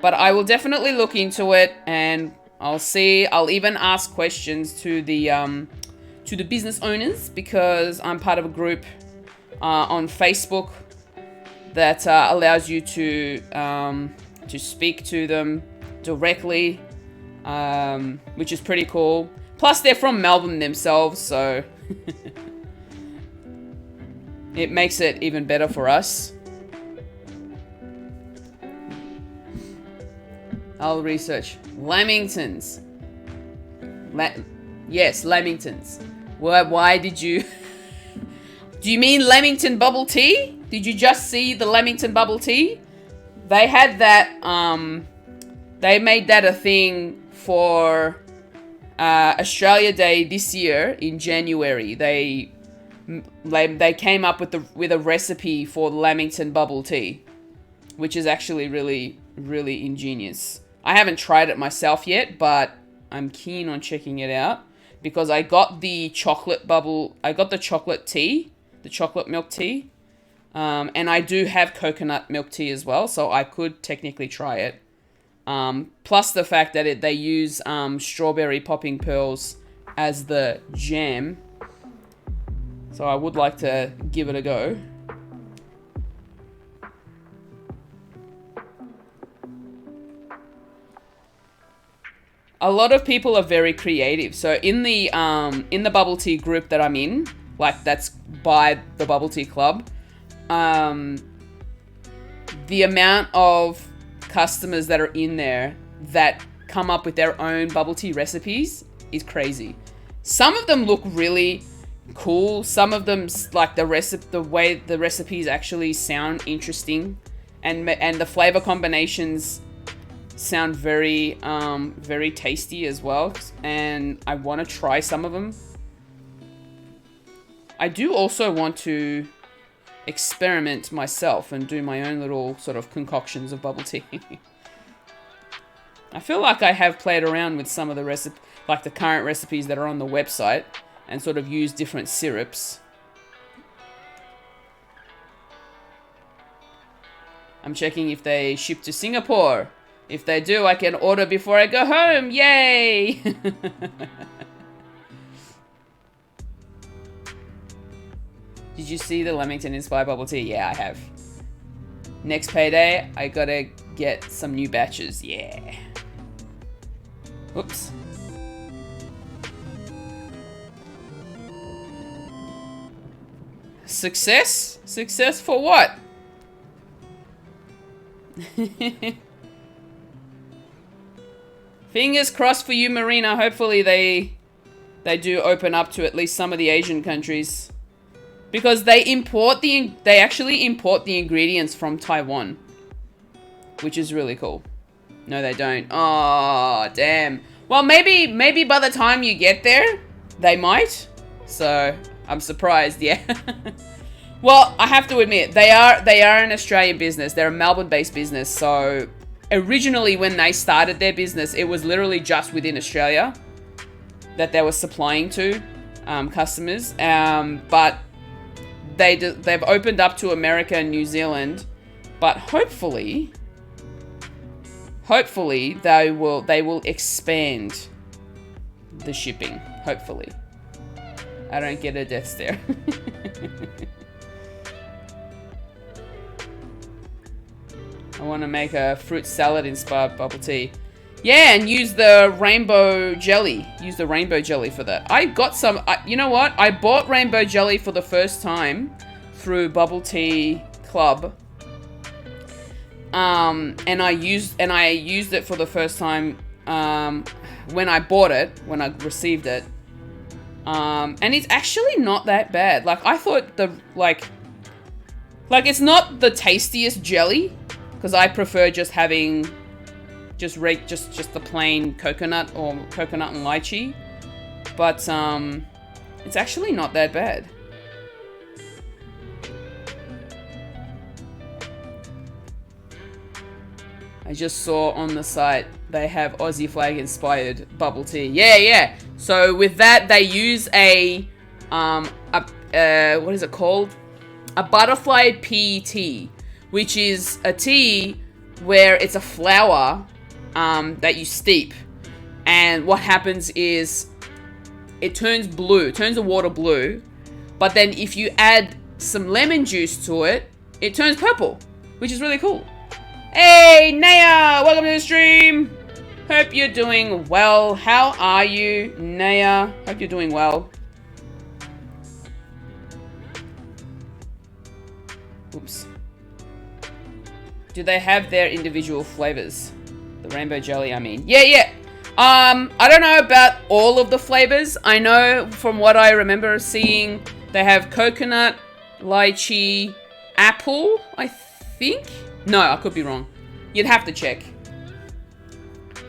But I will definitely look into it and I'll see. I'll even ask questions to the business owners because I'm part of a group on Facebook that allows you to speak to them directly, which is pretty cool. Plus, they're from Melbourne themselves, so it makes it even better for us. I'll research. Lamingtons. Yes, Lamingtons. Why did you... Do you mean Lamington bubble tea? Did you just see the Lamington bubble tea? They had that, they made that a thing for Australia Day this year in January. They came up with a recipe for Lamington bubble tea, which is actually really, really ingenious. I haven't tried it myself yet, but I'm keen on checking it out because I got the chocolate tea, the chocolate milk tea, and I do have coconut milk tea as well, so I could technically try it. Plus the fact that they use strawberry popping pearls as the jam, so I would like to give it a go. a lot of people are very creative. So in the bubble tea group that I'm in, like that's by the bubble tea club, the amount of customers that are in there that come up with their own bubble tea recipes is crazy. Some of them look really cool. Some of them, like the way the recipes actually sound interesting, and the flavor combinations sound very very tasty as well. And I want to try some of them. I do also want to experiment myself and do my own little sort of concoctions of bubble tea. I feel like I have played around with some of the like the current recipes that are on the website, and sort of use different syrups. I'm checking if they ship to Singapore. If they do, I can order before I go home. Yay! Did you see the Leamington inspired bubble tea? Yeah, I have. Next payday, I gotta get some new batches. Yeah. Oops. Success? Success for what? Fingers crossed for you, Marina. Hopefully they do open up to at least some of the Asian countries. Because they actually import the ingredients from Taiwan. Which is really cool. No, they don't. Oh, damn. Well, maybe by the time you get there, they might. So, I'm surprised, yeah. Well, I have to admit, they are an Australian business. They're a Melbourne-based business. So, originally when they started their business, it was literally just within Australia that they were supplying to customers. But they've opened up to America and New Zealand. But hopefully they will expand the shipping. Hopefully. I don't get a death stare. I want to make a fruit salad inspired bubble tea. Yeah, and use the rainbow jelly. Use the rainbow jelly for that. I got some, you know what? I bought rainbow jelly for the first time through Bubble Tea Club. And I used it for the first time when I bought it, when I received it. And it's actually not that bad. Like, I thought like it's not the tastiest jelly, because I prefer just having just the plain coconut or coconut and lychee. But it's actually not that bad. I just saw on the site they have Aussie flag inspired bubble tea. Yeah. So with that, they use a what is it called? A butterfly pea tea, which is a tea where it's a flower that you steep, and what happens is it turns blue, turns the water blue, but then if you add some lemon juice to it, it turns purple, which is really cool. Hey, Naya! Welcome to the stream! Hope you're doing well. How are you, Naya? Hope you're doing well. Oops. Do they have their individual flavors? The rainbow jelly, I mean. Yeah. I don't know about all of the flavors. I know from what I remember seeing, they have coconut, lychee, apple, I think? No, I could be wrong. You'd have to check.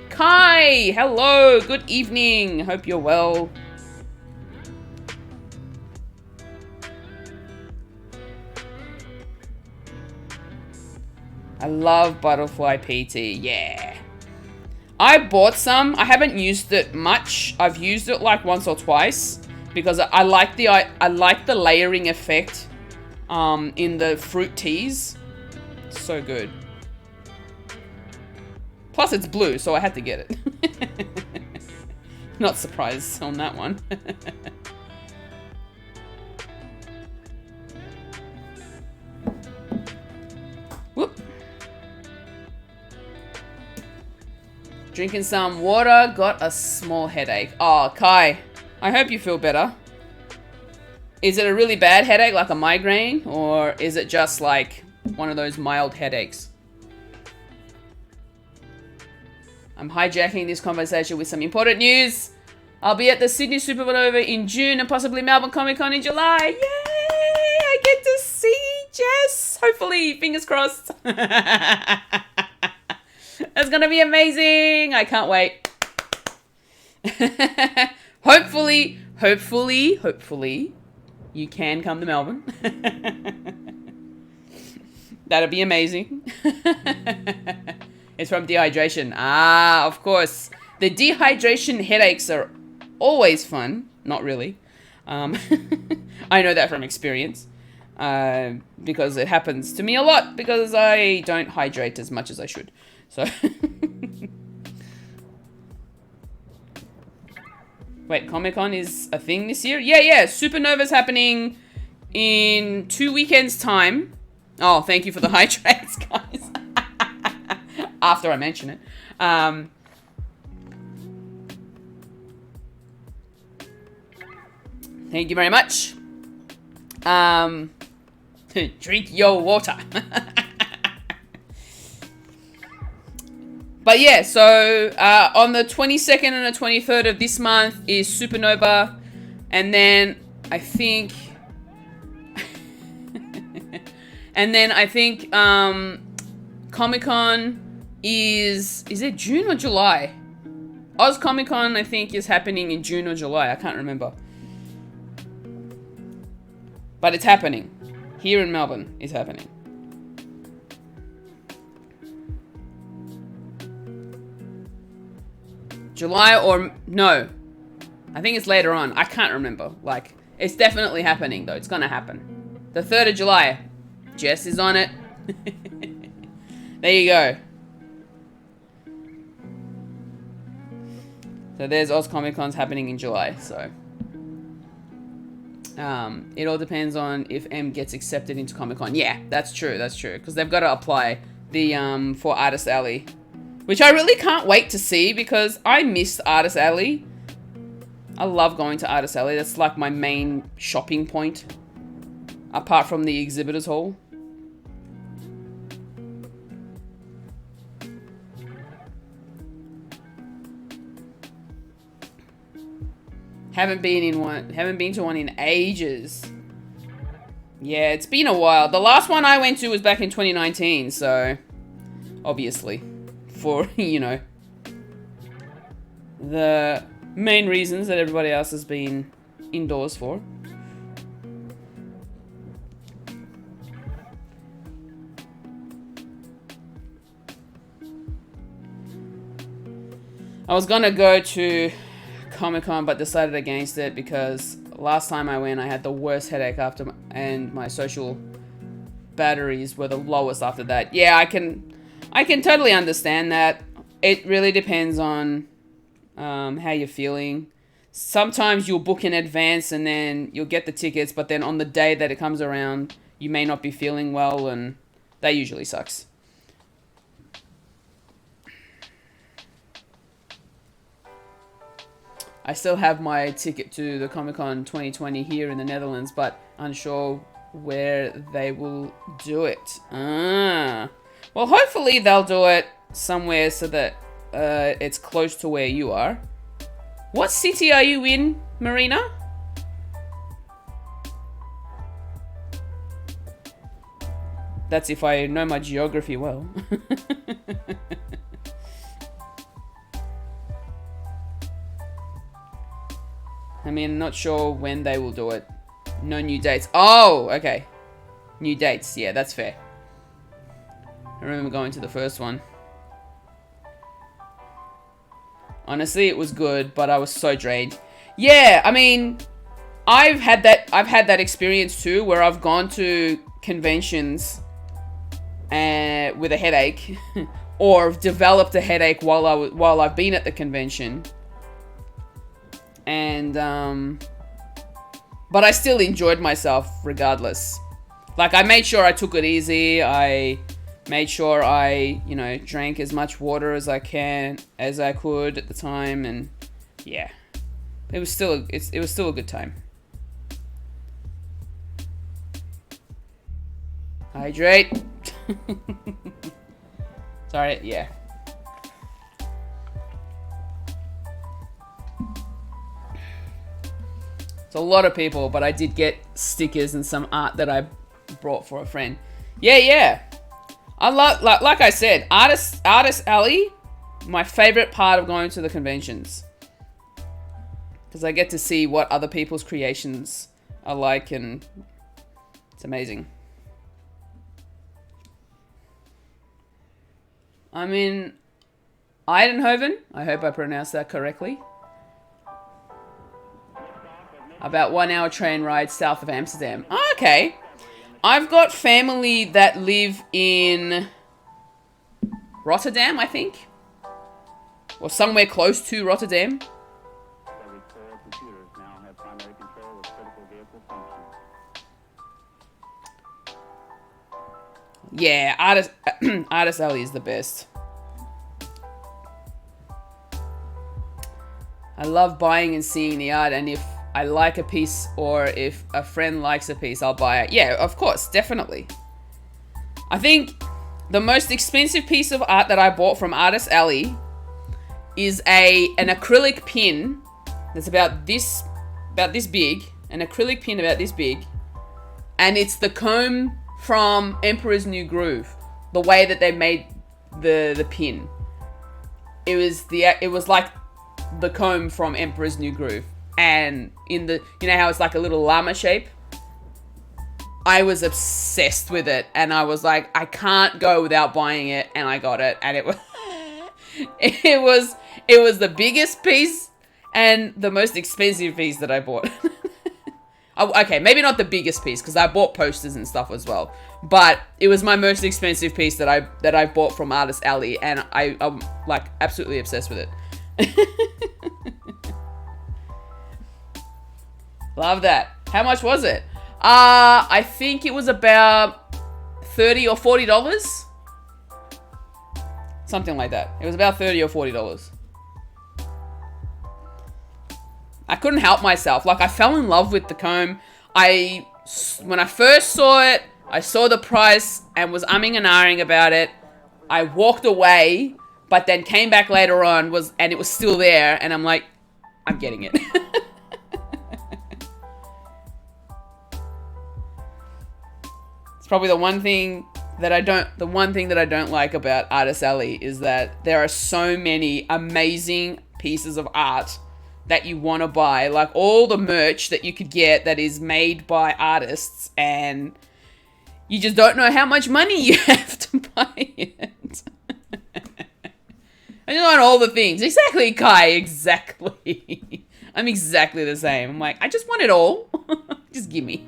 Kai! Hello! Good evening! Hope you're well. I love butterfly PT. Yeah. I bought some. I haven't used it much. I've used it like once or twice because I like the layering effect in the fruit teas. It's so good. Plus it's blue, so I had to get it. Not surprised on that one. Whoop. Drinking some water, got a small headache. Oh, Kai, I hope you feel better. Is it a really bad headache, like a migraine? Or is it just like one of those mild headaches? I'm hijacking this conversation with some important news. I'll be at the Sydney Supernova in June and possibly Melbourne Comic Con in July. Yay! I get to see Jess. Hopefully, fingers crossed. That's gonna be amazing. I can't wait. Hopefully, you can come to Melbourne. That'd be amazing. It's from dehydration. Ah, of course. The dehydration headaches are always fun. Not really. I know that from experience. Because it happens to me a lot because I don't hydrate as much as I should. So. Wait, Comic-Con is a thing this year? Yeah. Supernova's happening in 2 weekends' time. Oh, thank you for the hydrates, guys. After I mention it. Thank you very much. Drink your water. But yeah, so on the 22nd and the 23rd of this month is Supernova. And then I think... Comic-Con is it June or July? Oz Comic Con, I think, is happening in June or July. I can't remember. But it's happening. Here in Melbourne, it's happening. July or... No. I think it's later on. I can't remember. Like, it's definitely happening, though. It's gonna happen. The 3rd of July. Jess is on it. There you go. So there's Oz Comic Con's happening in July, so. It all depends on if M gets accepted into Comic Con. Yeah, that's true, because they've got to apply the, for Artist Alley. Which I really can't wait to see, because I miss Artist Alley. I love going to Artist Alley. That's like my main shopping point. Apart from the exhibitors hall. Haven't been to one in ages. Yeah, it's been a while. The last one I went to was back in 2019, so obviously for, you know, the main reasons that everybody else has been indoors for. I was gonna go to Comic-Con but decided against it because last time I went I had the worst headache after and my social batteries were the lowest after that. Yeah, I can totally understand that. It really depends on how you're feeling. Sometimes you'll book in advance and then you'll get the tickets, but then on the day that it comes around you may not be feeling well, and that usually sucks. I still have my ticket to the Comic-Con 2020 here in the Netherlands, but unsure where they will do it. Well, hopefully they'll do it somewhere so that it's close to where you are. What city are you in, Marina? That's if I know my geography well. I mean, not sure when they will do it. No new dates. Oh, okay. New dates. Yeah, that's fair. I remember going to the first one. Honestly, it was good, but I was so drained. Yeah, I mean, I've had that experience too, where I've gone to conventions with a headache, or developed a headache while I've been at the convention. And, but I still enjoyed myself regardless. Like, I made sure I took it easy. I Made sure I, you know, drank as much water as I could at the time, and yeah, it was still a good time. Hydrate. Sorry, yeah. It's a lot of people, but I did get stickers and some art that I brought for a friend. Yeah. I love, like I said, Artist Alley, my favorite part of going to the conventions. Because I get to see what other people's creations are like, and it's amazing. I'm in Eindhoven. I hope I pronounced that correctly. About 1 hour train ride south of Amsterdam. Oh, okay. I've got family that live in Rotterdam, I think. Or somewhere close to Rotterdam. Yeah, Artist Alley is the best. I love buying and seeing the art, and if I like a piece or if a friend likes a piece, I'll buy it. Yeah, of course, definitely. I think the most expensive piece of art that I bought from Artist Alley is an acrylic pin that's about this big, an acrylic pin about this big, and it's the comb from Emperor's New Groove. The way that they made the pin, it was like the comb from Emperor's New Groove. And in the, you know how it's like a little llama shape? I was obsessed with it, and I was like, I can't go without buying it, and I got it, and it was it was the biggest piece and the most expensive piece that I bought. Okay, maybe not the biggest piece, because I bought posters and stuff as well, but it was my most expensive piece that I bought from Artist Alley, and I'm like absolutely obsessed with it. Love that. How much was it? I think it was about $30 or $40. Something like that. It was about $30 or $40. I couldn't help myself. Like, I fell in love with the comb. When I first saw it, I saw the price and was umming and ahhing about it. I walked away, but then came back later on, and it was still there, and I'm like, I'm getting it. Probably the one thing that I don't like about Artist Alley is that there are so many amazing pieces of art that you want to buy, like all the merch that you could get that is made by artists, and you just don't know how much money you have to buy it. I just want all the things. Exactly, Kai, exactly. I'm exactly the same. I'm like, I just want it all. Just give me.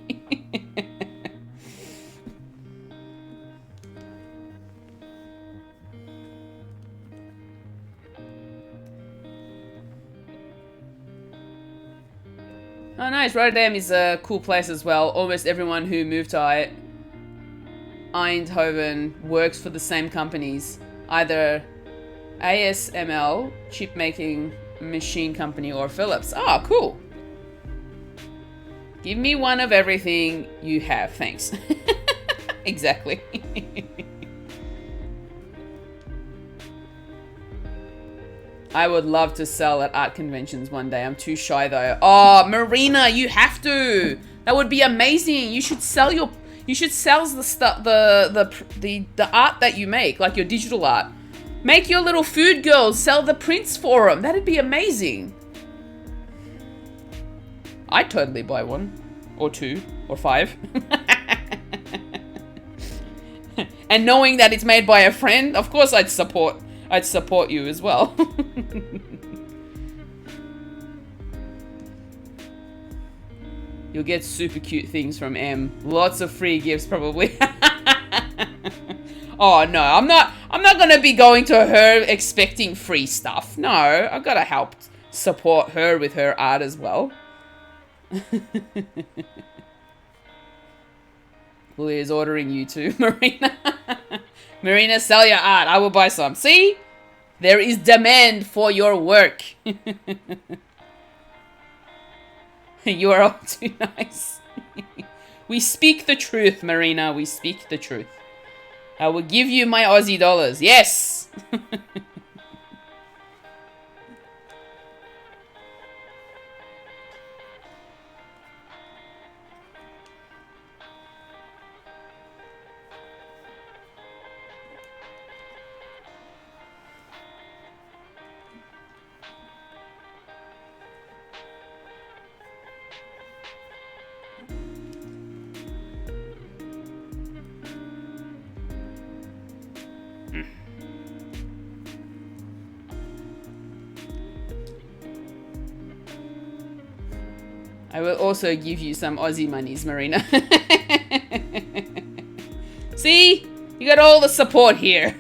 Oh, nice. Rotterdam is a cool place as well. Almost everyone who moved to Eindhoven works for the same companies. Either ASML, chip making machine company, or Philips. Oh, cool. Give me one of everything you have. Thanks. Exactly. I would love to sell at art conventions one day. I'm too shy though. Oh, Marina, you have to. That would be amazing. You should sell the stuff, the art that you make, like your digital art. Make your little food girls sell the prints for them. That'd be amazing. I'd totally buy one, or two, or five. And knowing that it's made by a friend, of course I'd support you as well. You'll get super cute things from M. Lots of free gifts probably. Oh no, I'm not gonna be going to her expecting free stuff. No, I've gotta help support her with her art as well. Julia's ordering you too, Marina. Marina, sell your art. I will buy some. See? There is demand for your work. You are all too nice. We speak the truth, Marina. We speak the truth. I will give you my Aussie dollars. Yes! I will also give you some Aussie monies, Marina. See? You got all the support here.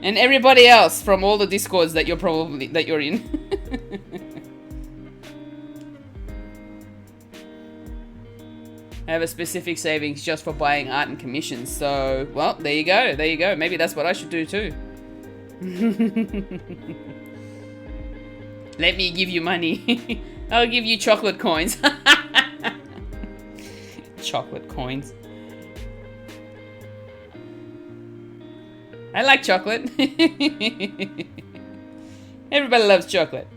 And everybody else from all the Discords that you're in. I have a specific savings just for buying art and commissions. So, well, there you go. There you go. Maybe that's what I should do too. Let me give you money. I'll give you chocolate coins. Chocolate coins. I like chocolate. Everybody loves chocolate.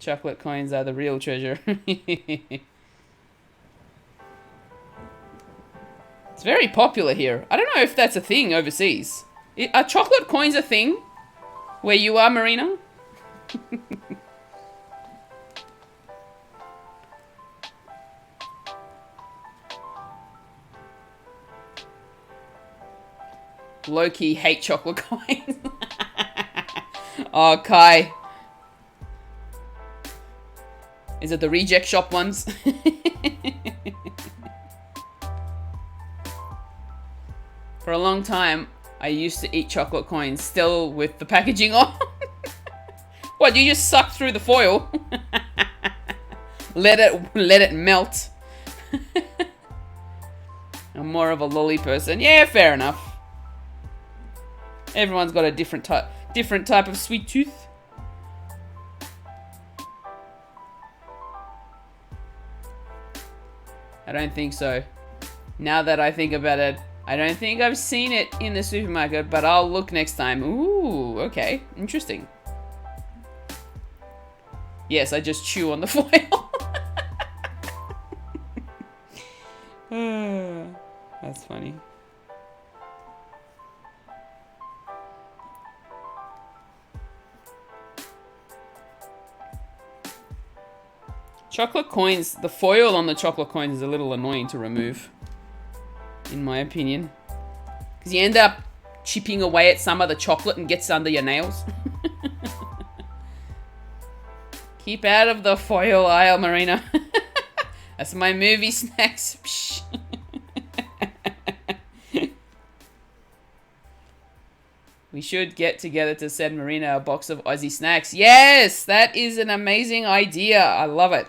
Chocolate coins are the real treasure. It's very popular here. I don't know if that's a thing overseas. Are chocolate coins a thing where you are, Marina? Low-key hate chocolate coins. Oh, Kai. Is it the reject shop ones? For a long time, I used to eat chocolate coins still with the packaging on. What, you just suck through the foil? let it melt. I'm more of a lolly person. Yeah, fair enough. Everyone's got a different type of sweet tooth. I don't think so. Now that I think about it, I don't think I've seen it in the supermarket, but I'll look next time. Ooh, okay. Interesting. Yes, I just chew on the foil. That's funny. Chocolate coins, the foil on the chocolate coins is a little annoying to remove, in my opinion. Because you end up chipping away at some of the chocolate and gets under your nails. Keep out of the foil aisle, Marina. That's my movie snacks. We should get together to send Marina a box of Aussie snacks. Yes, that is an amazing idea. I love it.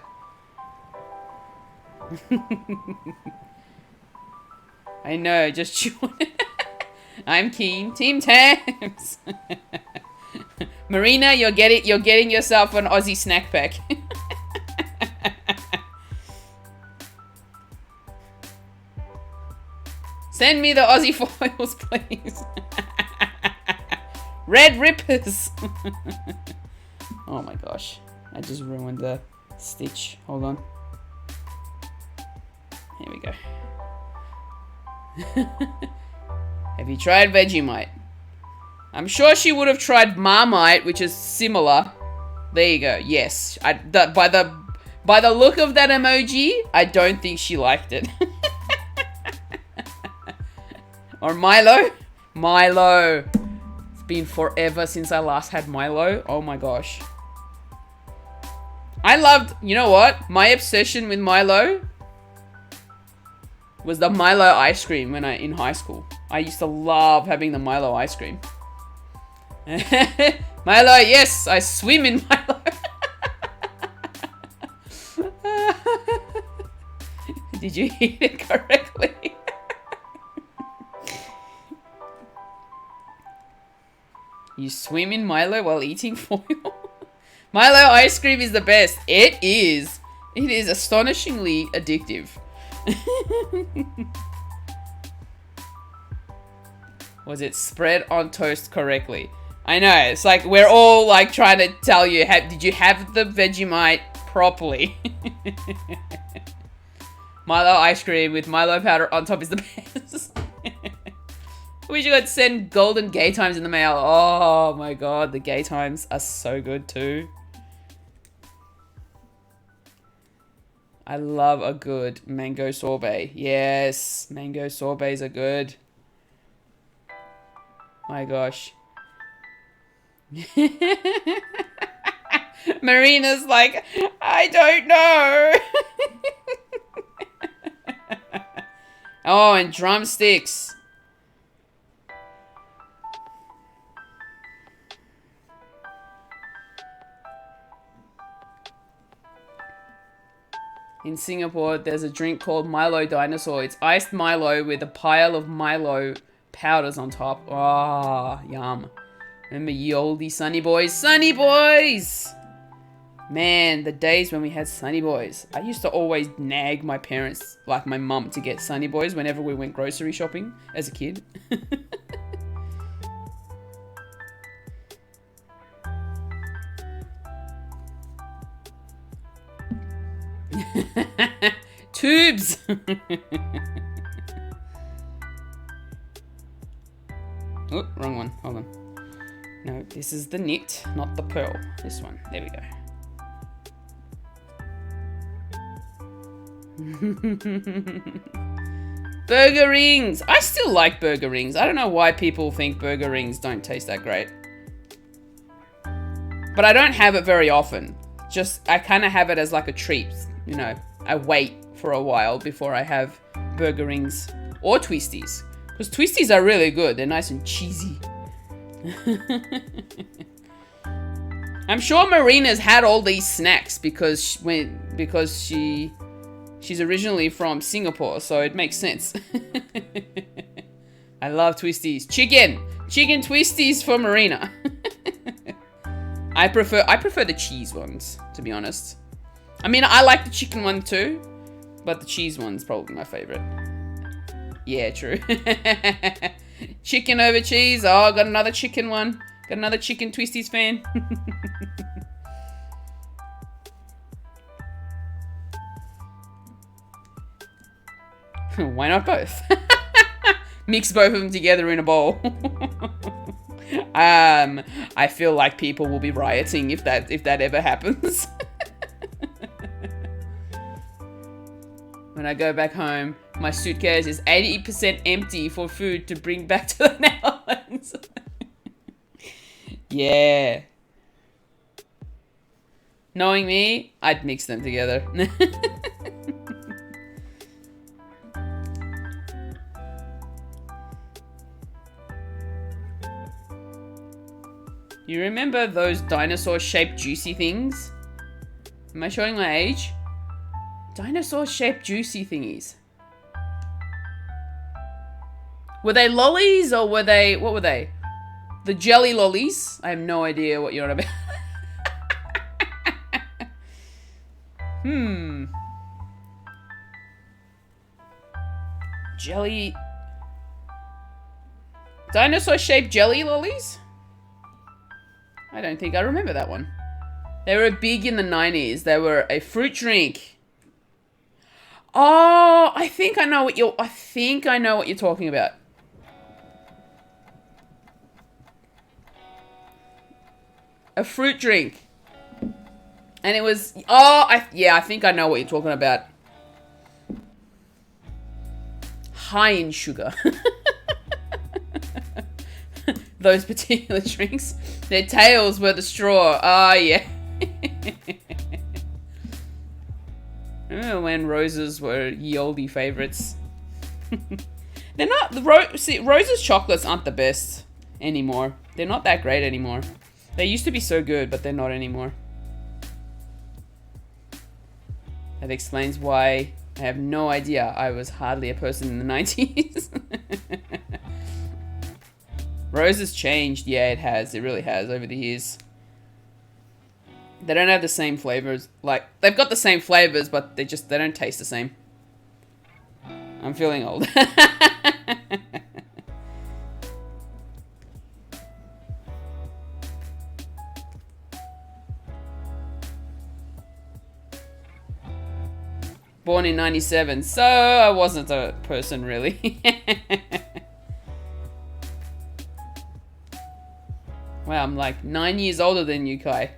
I know, just chew on it. I'm keen. Team Tams. Marina, you're getting yourself an Aussie snack pack. Send me the Aussie foils, please. Red Rippers. Oh my gosh. I just ruined the stitch. Hold on. Here we go. Have you tried Vegemite? I'm sure she would have tried Marmite, which is similar. There you go. Yes. By the look of that emoji, I don't think she liked it. Or Milo? Milo. It's been forever since I last had Milo. Oh my gosh. I loved, you know what? My obsession with Milo was the Milo ice cream in high school. I used to love having the Milo ice cream. Milo, yes, I swim in Milo. Did you eat it correctly? You swim in Milo while eating foil? Milo ice cream is the best. It is. It is astonishingly addictive. Was it spread on toast correctly? I know, it's like we're all like trying to tell you, did you have the Vegemite properly? Milo ice cream with Milo powder on top is the best. We should go send golden gay times in the mail. Oh my god, the gay times are so good too. I love a good mango sorbet. Yes, mango sorbets are good. My gosh. Marina's like, I don't know. Oh, and drumsticks. In Singapore, there's a drink called Milo Dinosaur. It's iced Milo with a pile of Milo powders on top. Ah, oh, yum. Remember ye olde Sunny Boys? Sunny Boys! Man, the days when we had Sunny Boys. I used to always nag my parents, like my mum, to get Sunny Boys whenever we went grocery shopping as a kid. Tubes! Oh, wrong one. Hold on. No, this is the knit, not the pearl. This one. There we go. Burger rings! I still like burger rings. I don't know why people think burger rings don't taste that great. But I don't have it very often. Just, I kind of have it as like a treat. You know, I wait for a while before I have burger rings or twisties. Because twisties are really good. They're nice and cheesy. I'm sure Marina's had all these snacks because she's originally from Singapore, so it makes sense. I love twisties. Chicken twisties for Marina. I prefer the cheese ones, to be honest. I mean, I like the chicken one too, but the cheese one's probably my favorite. Yeah, true. Chicken over cheese. Oh, got another chicken one. Got another chicken twisties fan. Why not both? Mix both of them together in a bowl. I feel like people will be rioting if that ever happens. When I go back home, my suitcase is 80% empty for food to bring back to the Netherlands. Yeah. Knowing me, I'd mix them together. You remember those dinosaur-shaped juicy things? Am I showing my age? Dinosaur-shaped juicy thingies. Were they lollies or were they... What were they? The jelly lollies? I have no idea what you're on about. Jelly... Dinosaur-shaped jelly lollies? I don't think I remember that one. They were big in the 90s. They were a fruit drink. Oh, I think I know what you're talking about. A fruit drink. And it was, I think I know what you're talking about. High in sugar. Those particular drinks. Their tails were the straw. Oh, yeah. Remember when roses were ye olde favorites? They're not, see, Rose's chocolates aren't the best anymore. They're not that great anymore. They used to be so good, but they're not anymore. That explains why I have no idea I was hardly a person in the 90s. Rose has changed. Yeah, it has. It really has over the years. They don't have the same flavors. Like, they've got the same flavors, but they don't taste the same. I'm feeling old. Born in 97, so I wasn't a person really. Wow, I'm like 9 years older than you, Kai.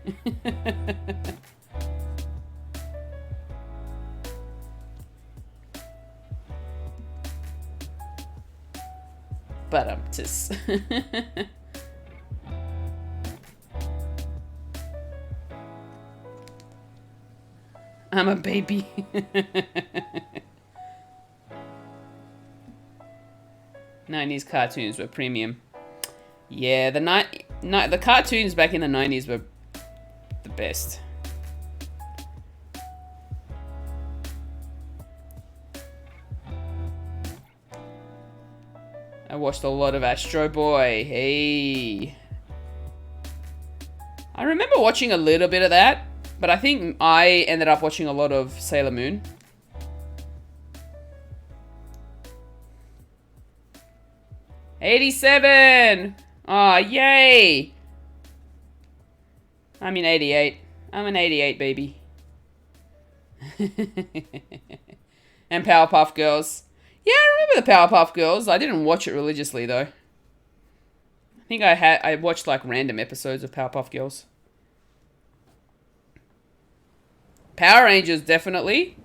But I'm just... I'm a baby. 90s cartoons were premium. Yeah, the cartoons back in the 90s were the best. I watched a lot of Astro Boy. Hey. I remember watching a little bit of that. But I think I ended up watching a lot of Sailor Moon. '87! Oh, yay! I'm in 88. I'm an 88 baby. And Powerpuff Girls. Yeah, I remember the Powerpuff Girls. I didn't watch it religiously, though. I think I watched, like, random episodes of Powerpuff Girls. Power Rangers, definitely.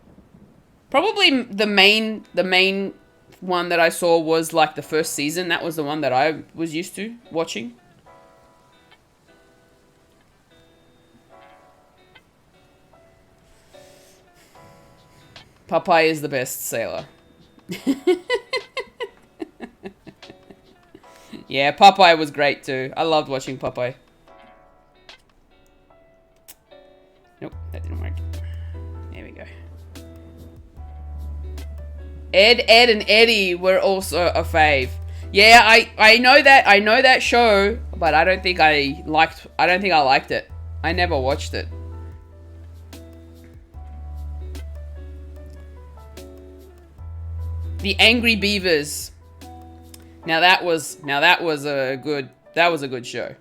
Probably the main one that I saw was like the first season. That was the one that I was used to watching. Popeye is the best sailor. Yeah, Popeye was great too. I loved watching Popeye. Nope, that didn't work. There we go. Ed, and Eddie were also a fave. Yeah, I know that show, but I don't think I liked it. I never watched it. The Angry Beavers. Now that was a good show.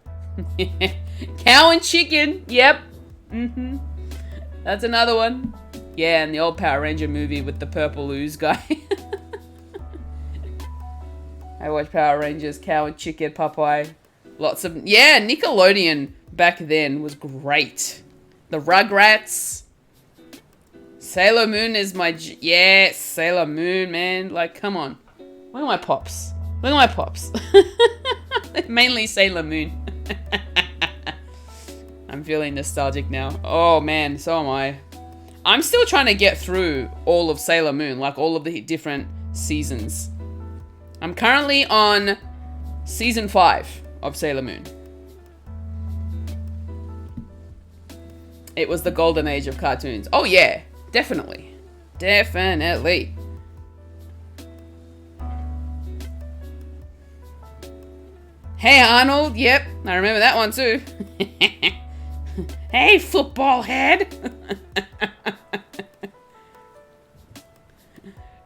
Cow and Chicken. Yep. That's another one. Yeah, and the old Power Ranger movie with the purple ooze guy. I watched Power Rangers, Cow and Chicken, Popeye. Lots of... Yeah, Nickelodeon back then was great. The Rugrats. Sailor Moon is my... Yes, Sailor Moon, man. Like, come on. Look at my pops. Look at my pops. Mainly Sailor Moon. I'm feeling nostalgic now. Oh, man, so am I. I'm still trying to get through all of Sailor Moon, like all of the different seasons. I'm currently on season 5 of Sailor Moon. It was the golden age of cartoons. Oh yeah, definitely. Definitely. Hey Arnold, yep, I remember that one too. Hey football head.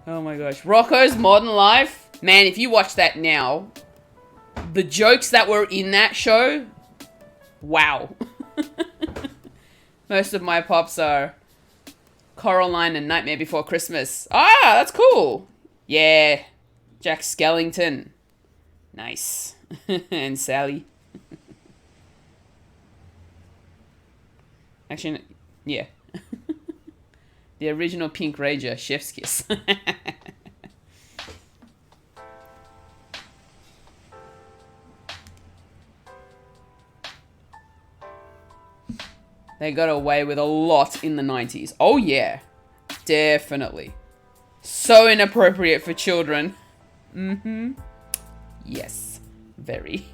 Oh my gosh. Rocko's Modern Life. Man, if you watch that now, the jokes that were in that show, wow. Most of my pops are Coraline and Nightmare Before Christmas. Ah, that's cool. Yeah. Jack Skellington. Nice. And Sally. Actually, yeah. The original Pink Ranger, Chef's Kiss. They got away with a lot in the 90s. Oh yeah, definitely. So inappropriate for children. Yes, very.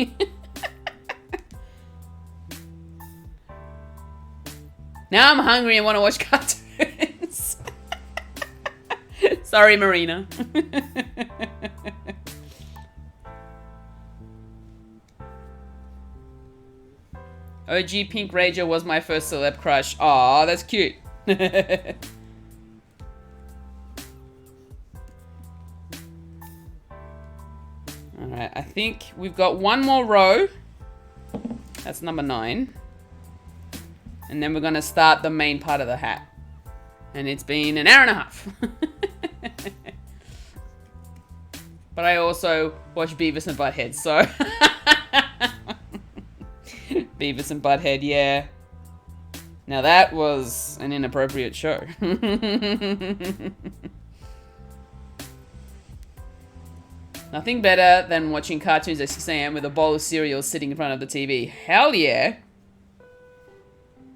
Now I'm hungry and want to watch cartoons. Sorry, Marina. OG Pink Ranger was my first celeb crush. Aw, that's cute. Alright, I think we've got one more row. That's number 9. And then we're going to start the main part of the hat. And it's been an hour and a half. But I also watch Beavis and Butthead, so... Beavis and Butthead, yeah. Now that was an inappropriate show. Nothing better than watching cartoons at 6 AM with a bowl of cereal sitting in front of the TV. Hell yeah.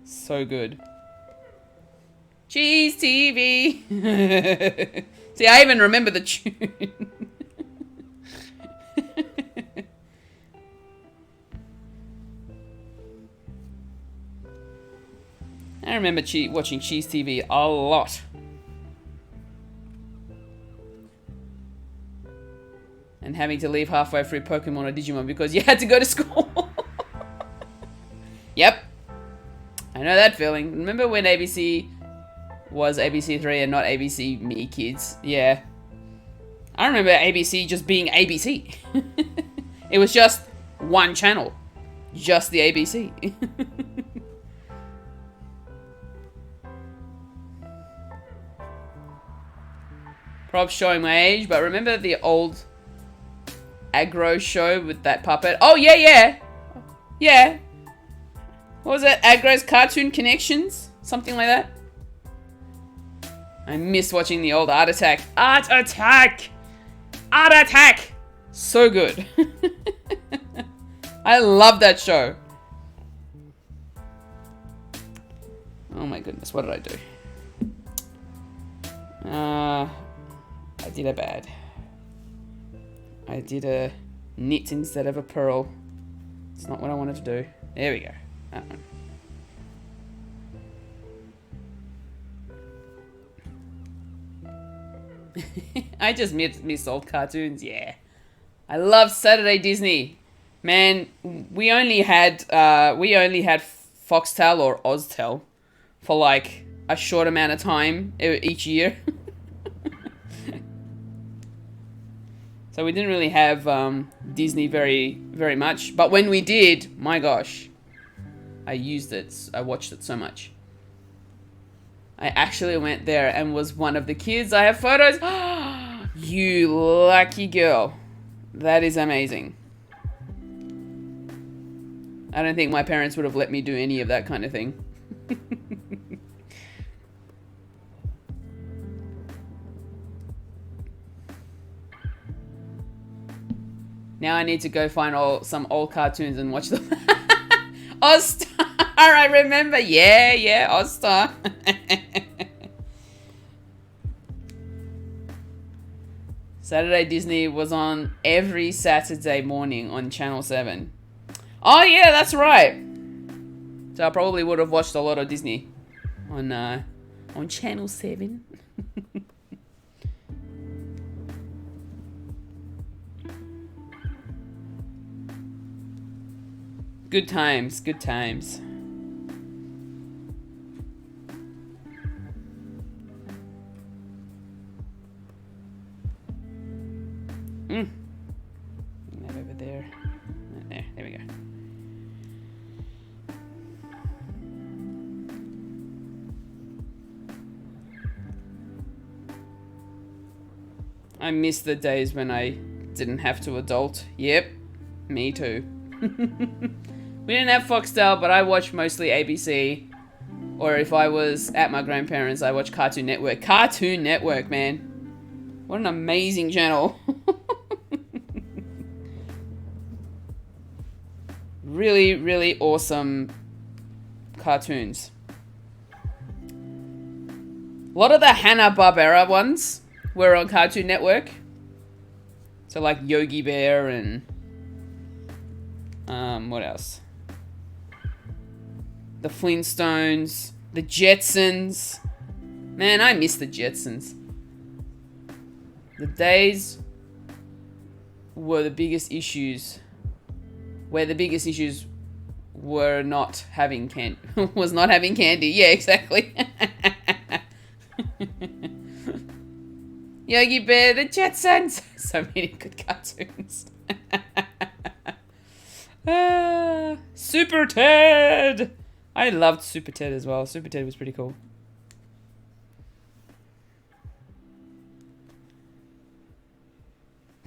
So good. Cheese TV. See, I even remember the tune. I remember watching Cheese TV a lot. And having to leave halfway through Pokemon or Digimon because you had to go to school. Yep. I know that feeling. Remember when ABC was ABC3 and not ABC Me Kids? Yeah. I remember ABC just being ABC. It was just one channel. Just the ABC. Props showing my age, but remember the old Aggro show with that puppet? Oh, yeah, yeah. Yeah. What was it? Aggro's Cartoon Connections? Something like that? I miss watching the old Art Attack. Art Attack! Art Attack! So good. I love that show. Oh my goodness, what did I do? I did a bad. I did a knit instead of a purl. It's not what I wanted to do. There we go. That one. I just miss old cartoons, yeah. I love Saturday Disney. Man, we only had Foxtel or Oztel for like a short amount of time each year. So we didn't really have Disney very much. But when we did, my gosh, I used it. I watched it so much. I actually went there and was one of the kids. I have photos. You lucky girl. That is amazing. I don't think my parents would have let me do any of that kind of thing. Now I need to go find some old cartoons and watch them. Ozstar, I remember. Yeah, Ozstar. Saturday Disney was on every Saturday morning on Channel 7. Oh yeah, that's right. So I probably would have watched a lot of Disney on Channel 7. Good times, good times. That over there. There we go. I miss the days when I didn't have to adult. Yep, me too. We didn't have Foxtel, but I watched mostly ABC. Or if I was at my grandparents', I watched Cartoon Network. Cartoon Network, man. What an amazing channel. Really, really awesome cartoons. A lot of the Hanna-Barbera ones were on Cartoon Network. So like Yogi Bear and... what else? The Flintstones, The Jetsons. Man, I miss the Jetsons. The days were the biggest issues. Where the biggest issues were not having candy. Was not having candy. Yeah, exactly. Yogi Bear, the Jetsons. So many good cartoons. Super Ted. I loved Super Ted as well. Super Ted was pretty cool.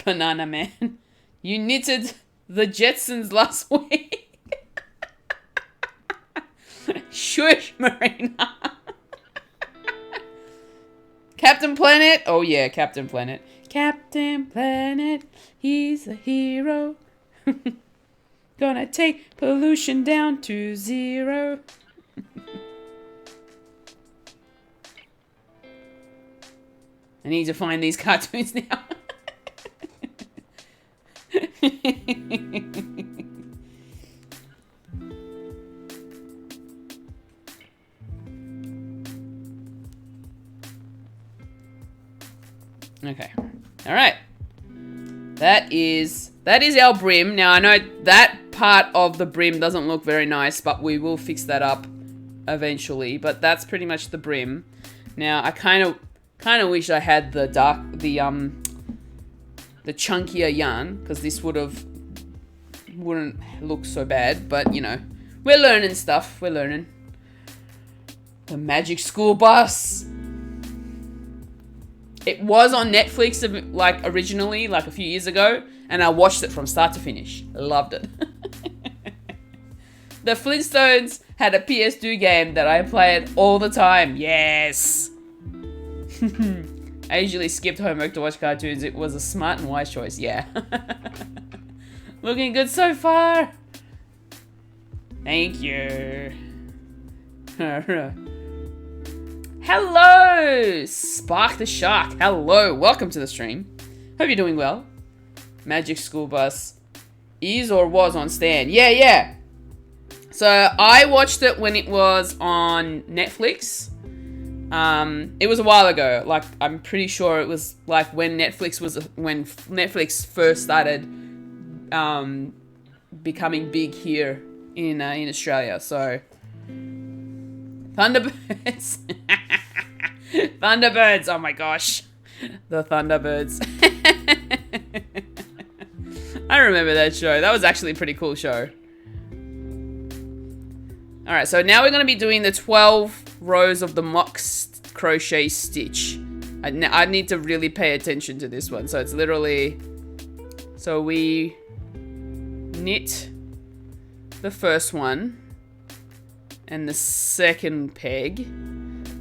Banana Man. You knitted the Jetsons last week. Shush, Marina. Captain Planet. Oh yeah, Captain Planet. Captain Planet. He's a hero. Gonna take pollution down to 0. I need to find these cartoons now. Okay. All right. That is our brim. Now I know that part of the brim doesn't look very nice, but we will fix that up eventually. But that's pretty much the brim. Now I kind of wish I had the chunkier yarn, because this wouldn't look so bad. But you know, we're learning stuff. We're learning. The Magic School Bus. It was on Netflix, like, originally, like, a few years ago, and I watched it from start to finish. Loved it. The Flintstones had a PS2 game that I played all the time. Yes! I usually skipped homework to watch cartoons. It was a smart and wise choice, yeah. Looking good so far. Thank you. Hello, Spark the Shark. Hello, welcome to the stream. Hope you're doing well. Magic School Bus is or was on Stan. Yeah. So I watched it when it was on Netflix. It was a while ago. Like, I'm pretty sure it was like when Netflix first started becoming big here in Australia. So Thunderbirds. Thunderbirds, oh my gosh. The Thunderbirds. I remember that show. That was actually a pretty cool show. Alright, so now we're going to be doing the 12 rows of the mock crochet stitch. I need to really pay attention to this one. So it's literally... So we knit the first one and the second peg.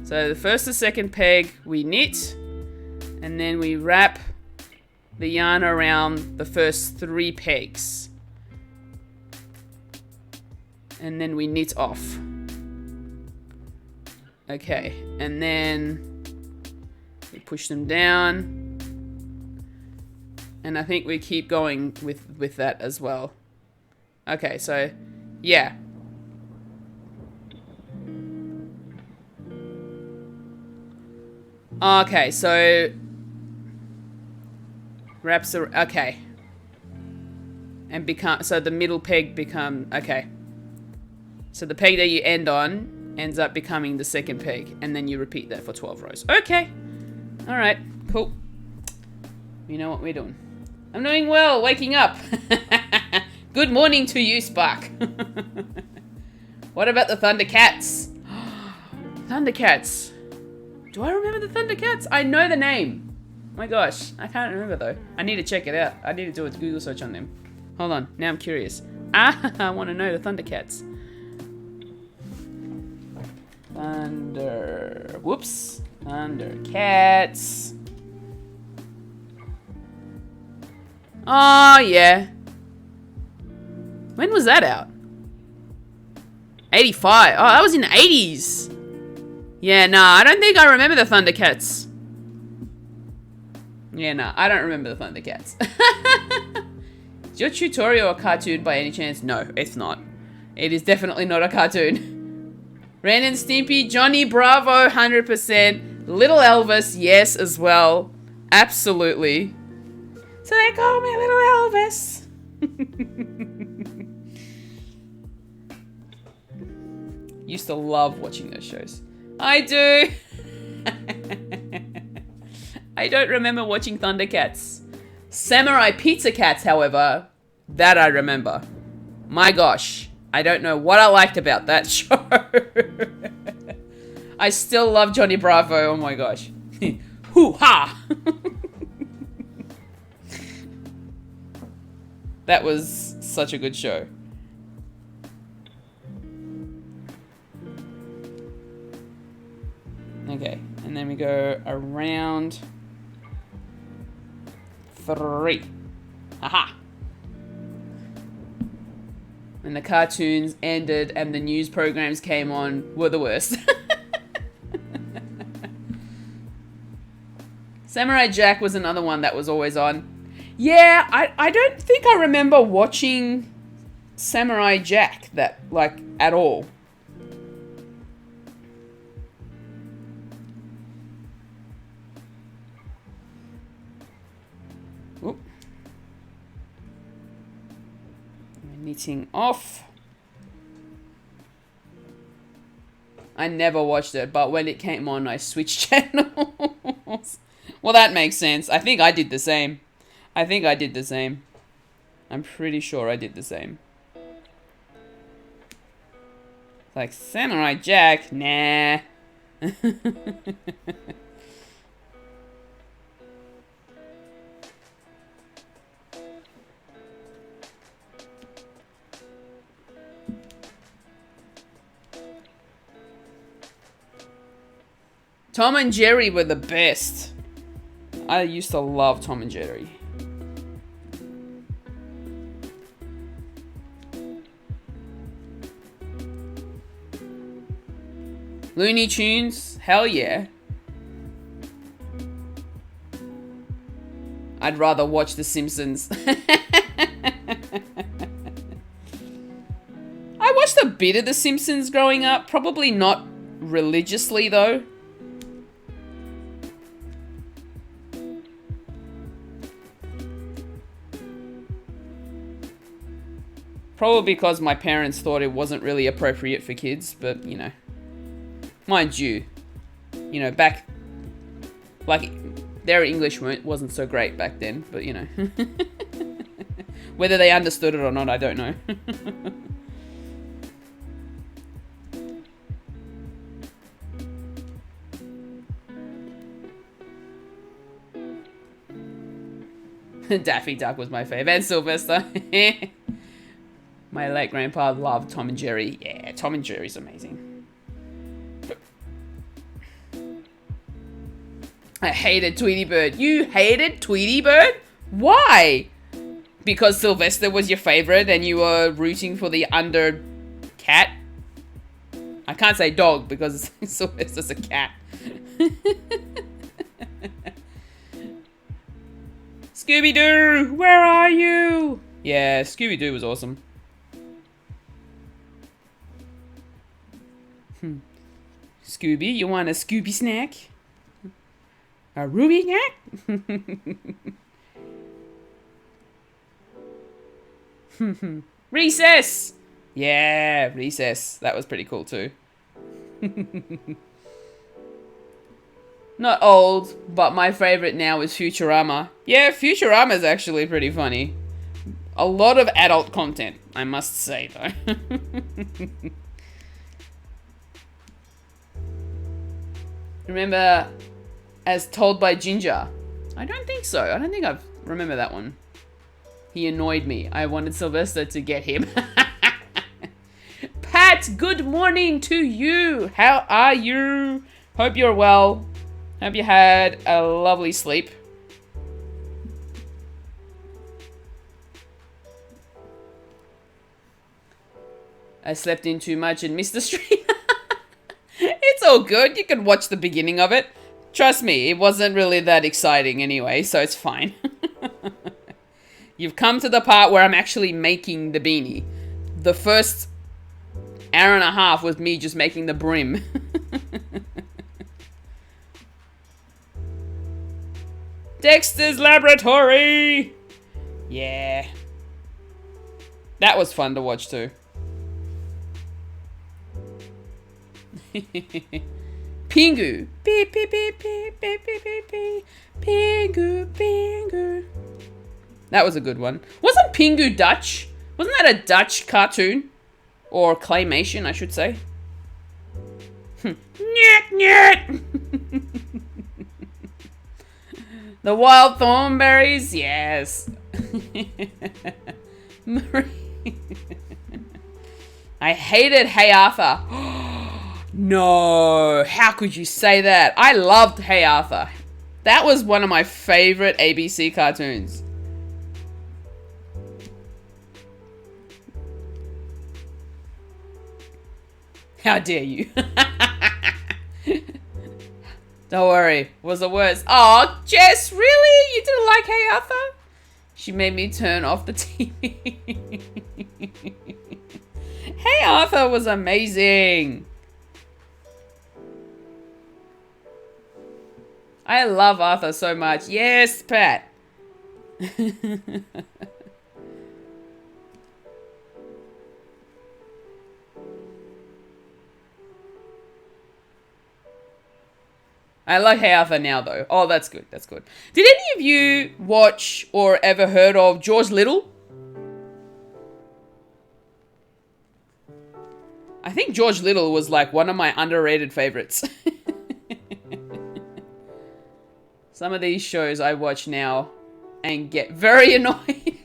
So the first and second peg we knit, and then we wrap the yarn around the first 3 pegs. And then we knit off. Okay, and then we push them down. And I think we keep going with that as well. Okay, so yeah. Okay, so wraps are okay. And so the middle peg okay. So the peg that you end on ends up becoming the second peg, and then you repeat that for 12 rows. Okay. All right. Cool. We know what we're doing. I'm doing well, waking up. Good morning to you, Spark. What about the Thundercats? Thundercats. Do I remember the Thundercats? I know the name. My gosh, I can't remember though. I need to check it out. I need to do a Google search on them. Hold on, now I'm curious. I want to know the Thundercats. Thundercats. Oh, yeah. When was that out? 85. Oh, that was in the 80s. Yeah, nah, I don't think I remember the Thundercats. Yeah, nah, I don't remember the Thundercats. Is your tutorial a cartoon by any chance? No, it's not. It is definitely not a cartoon. Ren and Stimpy, Johnny Bravo, 100%. Little Elvis, yes, as well. Absolutely. So they call me Little Elvis. Used to love watching those shows. I do. I don't remember watching Thundercats. Samurai Pizza Cats, however, that I remember. My gosh, I don't know what I liked about that show. I still love Johnny Bravo, oh my gosh. Hoo-ha! That was such a good show. Okay, and then we go around 3. Aha! When the cartoons ended and the news programs came on, were the worst. Samurai Jack was another one that was always on. Yeah, I don't think I remember watching Samurai Jack that, like, at all. Oop. Knitting off. I never watched it, but when it came on, I switched channels. Well, that makes sense. I think I did the same. I'm pretty sure I did the same. Like, Samurai Jack? Nah. Tom and Jerry were the best. I used to love Tom and Jerry. Looney Tunes? Hell yeah. I'd rather watch The Simpsons. I watched a bit of The Simpsons growing up. Probably not religiously, though. Probably because my parents thought it wasn't really appropriate for kids, but, you know. Mind you, back, like, their English wasn't so great back then, but, you know. Whether they understood it or not, I don't know. Daffy Duck was my fave, and Sylvester. My late grandpa loved Tom and Jerry. Yeah, Tom and Jerry's amazing. I hated Tweety Bird. You hated Tweety Bird? Why? Because Sylvester was your favorite and you were rooting for the under cat? I can't say dog because Sylvester's a cat. Scooby-Doo, where are you? Yeah, Scooby-Doo was awesome. Scooby, you want a Scooby snack? A Ruby snack? Recess! Yeah, Recess. That was pretty cool too. Not old, but my favorite now is Futurama. Yeah, Futurama is actually pretty funny. A lot of adult content, I must say though. Remember As Told by Ginger? I don't think so. I don't think I remember that one. He annoyed me. I wanted Sylvester to get him. Pat, good morning to you. How are you? Hope you're well. Hope you had a lovely sleep. I slept in too much and missed the stream. It's all good. You can watch the beginning of it. Trust me, it wasn't really that exciting anyway, so it's fine. You've come to the part where I'm actually making the beanie. The first hour and a half with me just making the brim. Dexter's Laboratory! Yeah. That was fun to watch too. Pingu. Beep, beep, beep, beep, beep, beep, beep, beep. Pingu, Pingu. That was a good one. Wasn't Pingu Dutch? Wasn't that a Dutch cartoon? Or claymation, I should say. Nyet, nyet. The wild thornberries, yes. I hated Hey Arthur. No, how could you say that? I loved Hey Arthur. That was one of my favorite ABC cartoons. How dare you? Don't worry, was the worst. Oh, Jess, really? You didn't like Hey Arthur? She made me turn off the TV. Hey Arthur was amazing. I love Arthur so much. Yes, Pat. I like Hey Arthur now, though. Oh, that's good. That's good. Did any of you watch or ever heard of George Little? I think George Little was like one of my underrated favorites. Some of these shows I watch now and get very annoyed.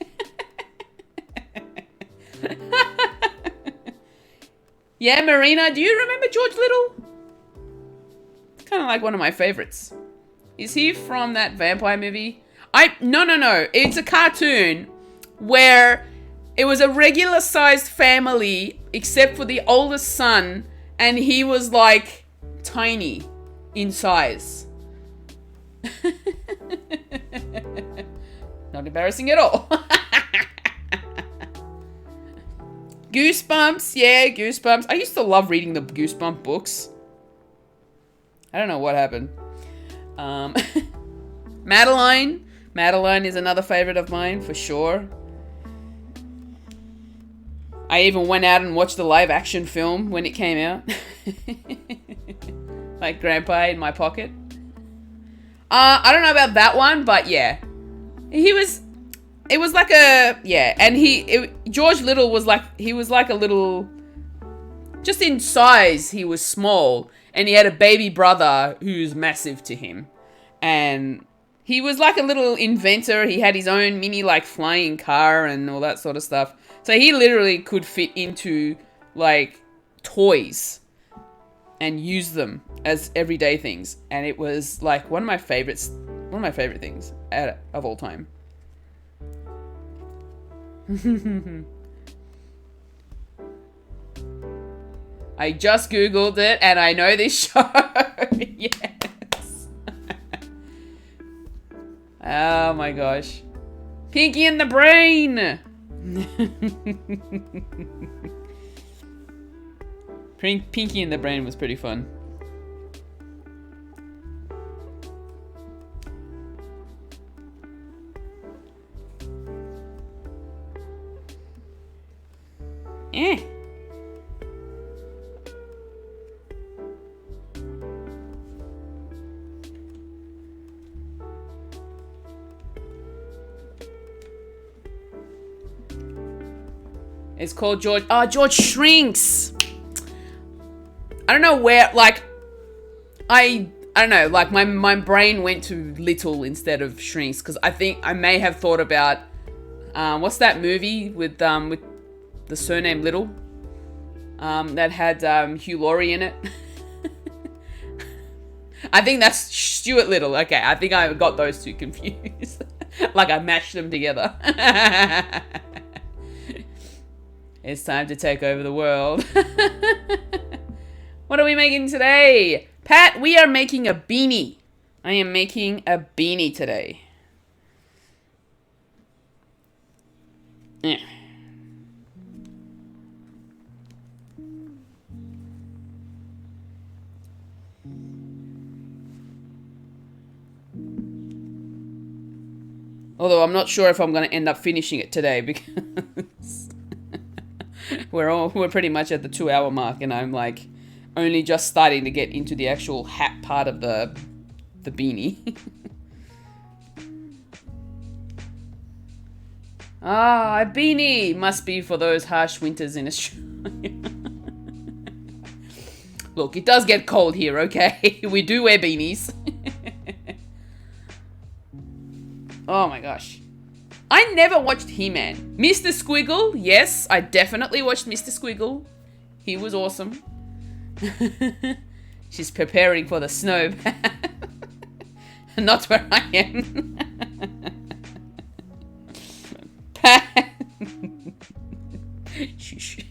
Yeah, Marina, do you remember George Little? Kind of like one of my favorites. Is he from that vampire movie? No. It's a cartoon where it was a regular sized family except for the oldest son, and he was like tiny in size. Not embarrassing at all. Goosebumps, yeah, Goosebumps. I used to love reading the Goosebump books. I don't know what happened. Madeline. Madeline is another favorite of mine, for sure. I even went out and watched the live action film when it came out. Like Grandpa in my pocket. I don't know about that one, but yeah. It was like a, yeah. And George Little was like, he was like a little, just in size, he was small. And he had a baby brother who's massive to him. And he was like a little inventor. He had his own mini like flying car and all that sort of stuff. So he literally could fit into like toys and use them as everyday things. And it was like one of my favorite things of all time. I just Googled it and I know this show. Yes. Oh my gosh. Pinky in the Brain. Pinky in the Brain was pretty fun. Eh. It's called George. Oh, George Shrinks. I don't know where, like, I don't know, like my brain went to Little instead of Shrinks because I think I may have thought about what's that movie with the surname Little that had Hugh Laurie in it. I think that's Stuart Little. Okay, I think I got those two confused. Like I mashed them together. It's time to take over the world. What are we making today? Pat, we are making a beanie. I am making a beanie today. Although I'm not sure if I'm going to end up finishing it today because we're pretty much at the 2-hour mark, and I'm like only just starting to get into the actual hat part of the beanie. Ah, a beanie must be for those harsh winters in Australia. Look, it does get cold here, okay? We do wear beanies. Oh my gosh. I never watched He-Man. Mr. Squiggle, yes, I definitely watched Mr. Squiggle. He was awesome. She's preparing for the snow. Not where I am. Shush.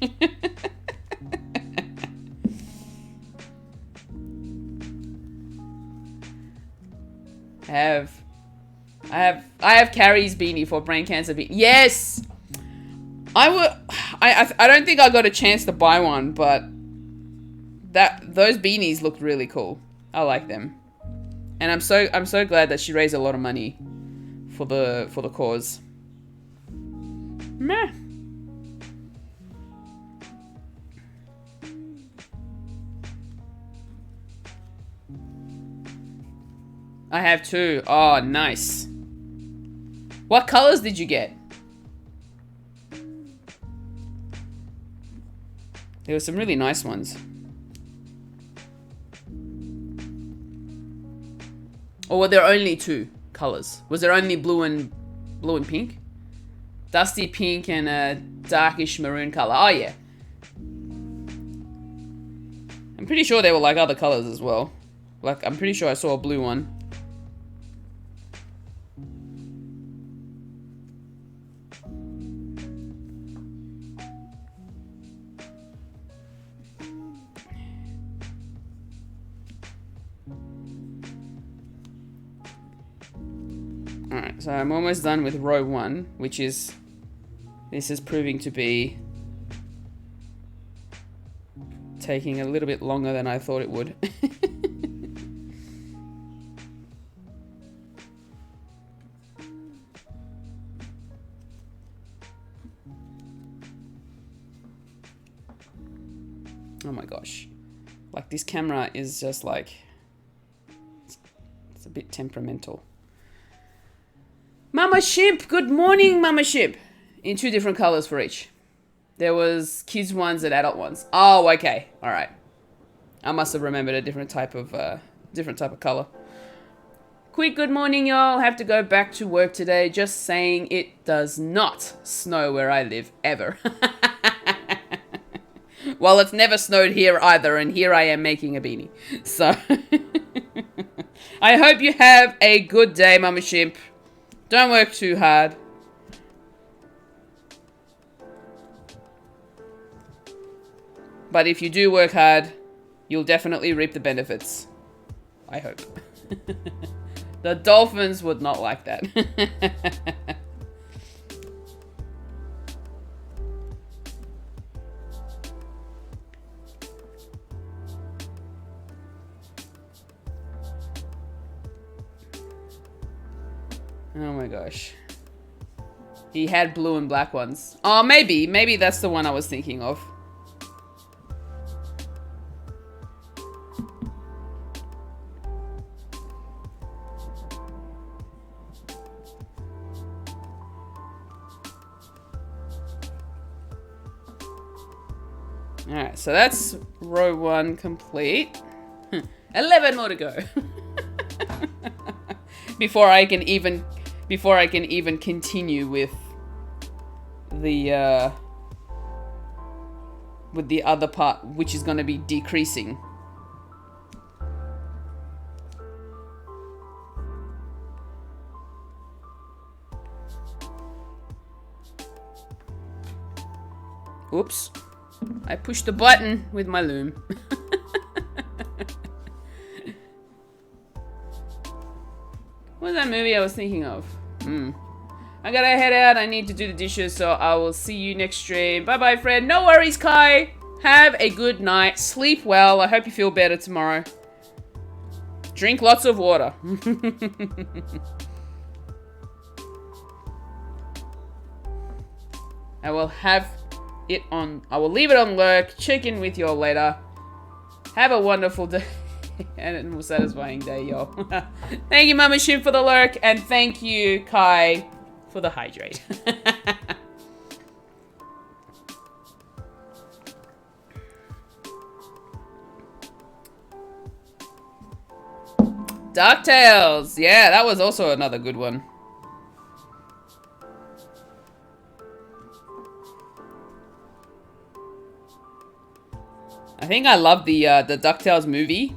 I have Carrie's beanie for brain cancer beanie. Yes! I don't think I got a chance to buy one, but those beanies looked really cool. I like them. And I'm so glad that she raised a lot of money for the cause. Meh. I have 2. Oh, nice. What colors did you get? There were some really nice ones. Or were there only 2 colors? Was there only blue and pink? Dusty pink and a darkish maroon color. Oh yeah. I'm pretty sure there were like other colors as well. Like I'm pretty sure I saw a blue one. Alright, so I'm almost done with row 1, which is... This is proving to be... taking a little bit longer than I thought it would. Oh my gosh. Like, this camera is just like... It's a bit temperamental. Mama Ship! Good morning, Mama Ship! In 2 different colors for each. There was kids ones and adult ones. Oh, okay. Alright. I must have remembered a different type of color. Quick good morning, y'all. Have to go back to work today. Just saying it does not snow where I live, ever. Well, it's never snowed here either, and here I am making a beanie. So, I hope you have a good day, Mama Ship. Don't work too hard. But if you do work hard, you'll definitely reap the benefits. I hope. The dolphins would not like that. Oh my gosh. He had blue and black ones. Oh, maybe that's the one I was thinking of. Alright, so that's row 1 complete. 11 more to go. Before I can even continue with the other part, which is going to be decreasing. Oops. I pushed the button with my loom. What was that movie I was thinking of? I gotta head out. I need to do the dishes, so I will see you next stream. Bye-bye, Fred. No worries, Kai. Have a good night. Sleep well. I hope you feel better tomorrow. Drink lots of water. I will have it on. I will leave it on lurk. Check in with y'all later. Have a wonderful day. And a more satisfying day, y'all. Thank you, Mama Shin, for the lurk. And thank you, Kai, for the hydrate. DuckTales. Yeah, that was also another good one. I think I love the DuckTales movie.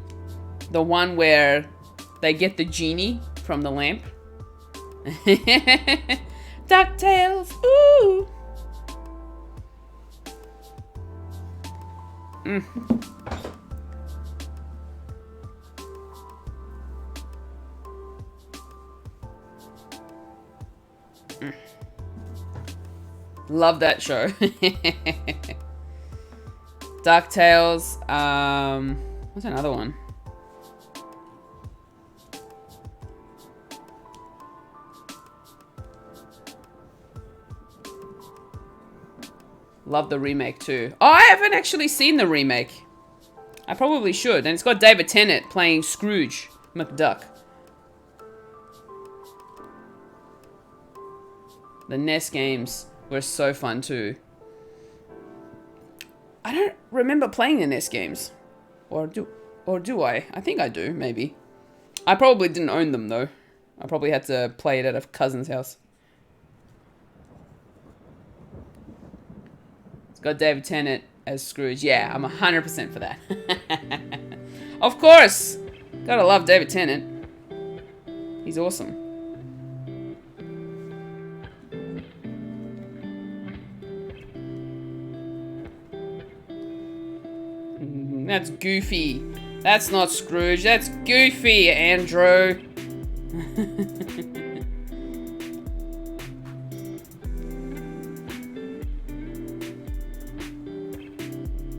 The one where they get the genie from the lamp. DuckTales, ooh! Love that show. DuckTales, what's another one? Love the remake too. Oh, I haven't actually seen the remake. I probably should. And it's got David Tennant playing Scrooge McDuck. The NES games were so fun too. I don't remember playing the NES games. Or do I? I think I do, maybe. I probably didn't own them though. I probably had to play it at a cousin's house. Got David Tennant as Scrooge. Yeah, I'm 100% for that. Of course! Gotta love David Tennant. He's awesome. That's Goofy. That's not Scrooge. That's Goofy, Andrew.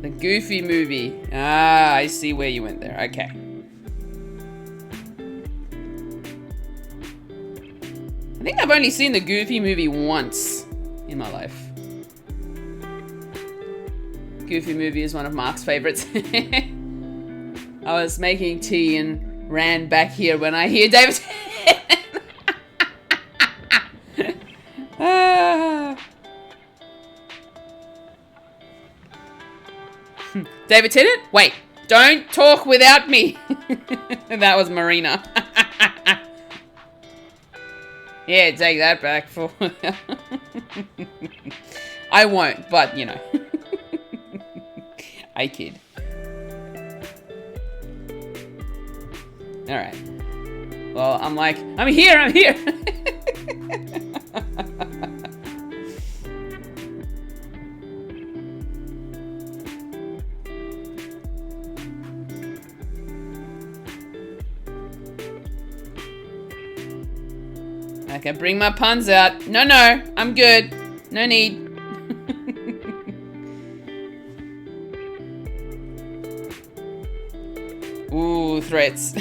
The Goofy movie. Ah, I see where you went there. Okay. I think I've only seen the Goofy movie once in my life. Goofy movie is one of Mark's favorites. I was making tea and ran back here when I hear David. David Tennant? Wait, don't talk without me. That was Marina. Yeah, take that back. For I won't, but you know. I kid. Alright. Well, I'm like, I'm here, I'm here. I can bring my puns out. No, I'm good. No need. Ooh, threats.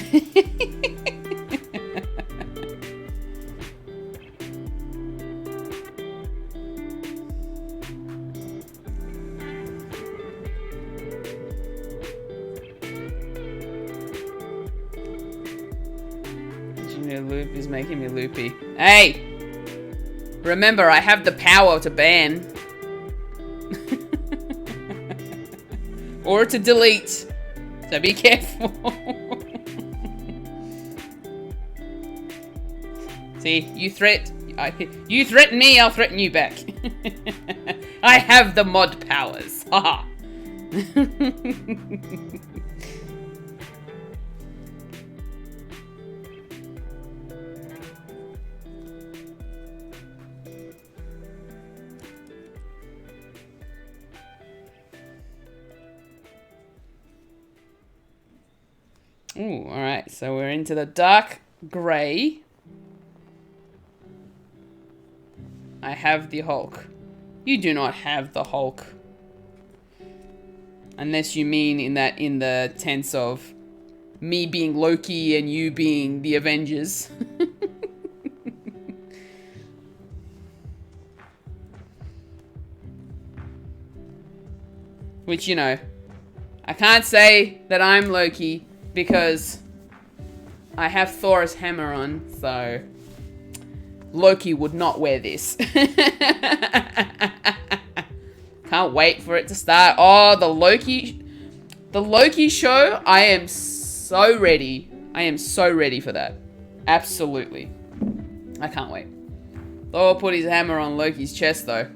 Loop is making me loopy. Hey! Remember, I have the power to ban. Or to delete. So be careful. See, you threaten me, I'll threaten you back. I have the mod powers. Haha. Ooh, alright, so we're into the dark grey. I have the Hulk. You do not have the Hulk. Unless you mean in the tense of me being Loki and you being the Avengers. Which, you know, I can't say that I'm Loki because I have Thor's hammer on, so Loki would not wear this. Can't wait for it to start. Oh, the Loki show, I am so ready. I am so ready for that. Absolutely. I can't wait. Thor put his hammer on Loki's chest, though.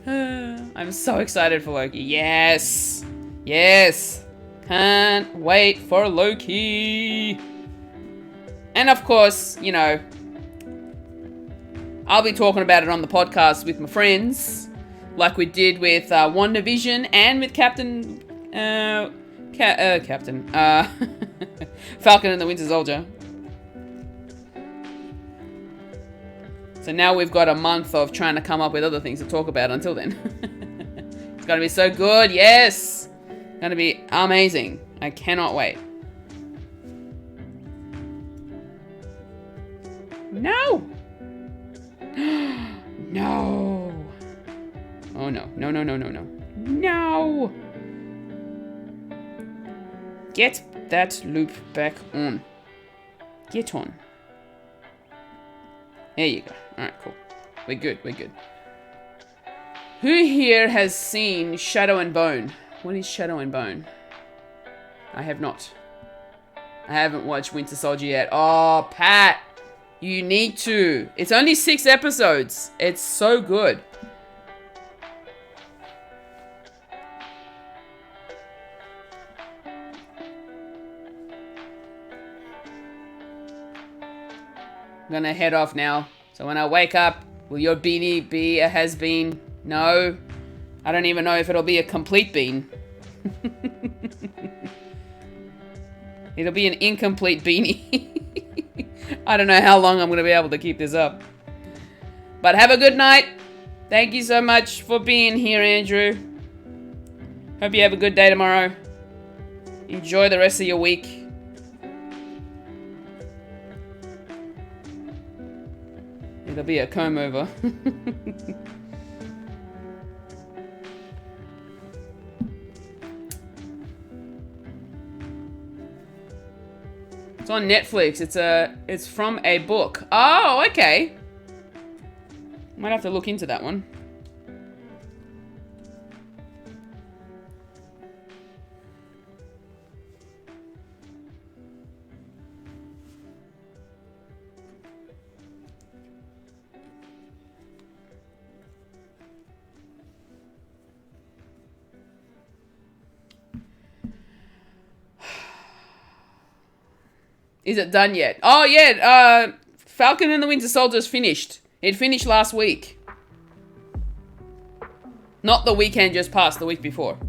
I'm so excited for Loki. Yes. Yes. Can't wait for Loki. And of course, you know, I'll be talking about it on the podcast with my friends, like we did with WandaVision and with Captain Falcon and the Winter Soldier. So now we've got a month of trying to come up with other things to talk about until then. It's gonna be so good, yes! Gonna be amazing. I cannot wait. No! No! Oh no. No, no, no, no, no. No! Get that loop back on. Get on. There you go. Alright, cool. We're good, we're good. Who here has seen Shadow and Bone? What is Shadow and Bone? I have not. I haven't watched Winter Soldier yet. Oh, Pat! You need to. It's only 6 episodes. It's so good. I'm gonna head off now. So when I wake up, will your beanie be a has-been? No. I don't even know if it'll be a complete bean. It'll be an incomplete beanie. I don't know how long I'm gonna be able to keep this up. But have a good night. Thank you so much for being here, Andrew. Hope you have a good day tomorrow. Enjoy the rest of your week. It'll be a comb over. It's on Netflix. It's from a book. Oh, okay. Might have to look into that one. Is it done yet? Oh, yeah. Falcon and the Winter Soldier's finished. It finished last week. Not the weekend just passed, the week before.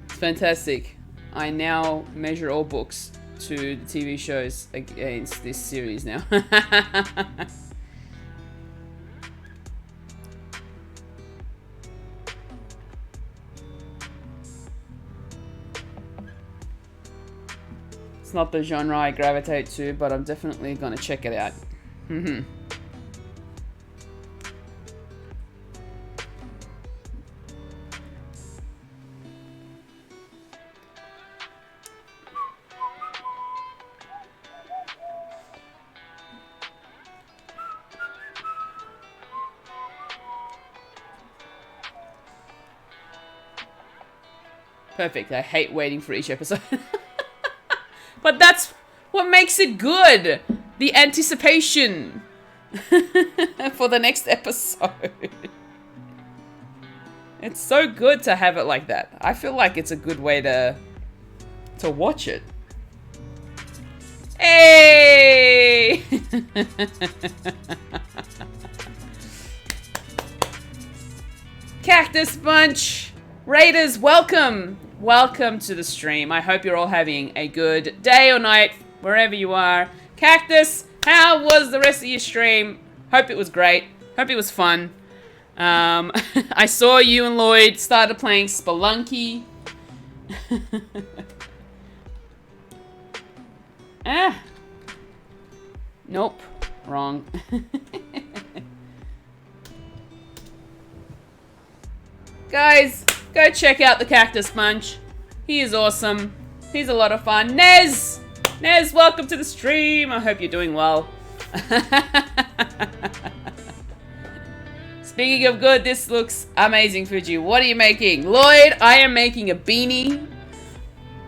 It's fantastic. I now measure all books to the TV shows against this series now. It's not the genre I gravitate to, but I'm definitely gonna check it out. Perfect. I hate waiting for each episode. But that's what makes it good. The anticipation for the next episode. It's so good to have it like that. I feel like it's a good way to watch it. Hey! Cactus Bunch! Raiders, welcome! Welcome to the stream. I hope you're all having a good day or night, wherever you are. Cactus, how was the rest of your stream? Hope it was great. Hope it was fun. I saw you and Lloyd started playing Spelunky. Ah! Nope. Wrong. Guys, go check out the Cactus Bunch. He is awesome. He's a lot of fun. Nez! Nez, welcome to the stream. I hope you're doing well. Speaking of good, this looks amazing, Fuji. What are you making? Lloyd, I am making a beanie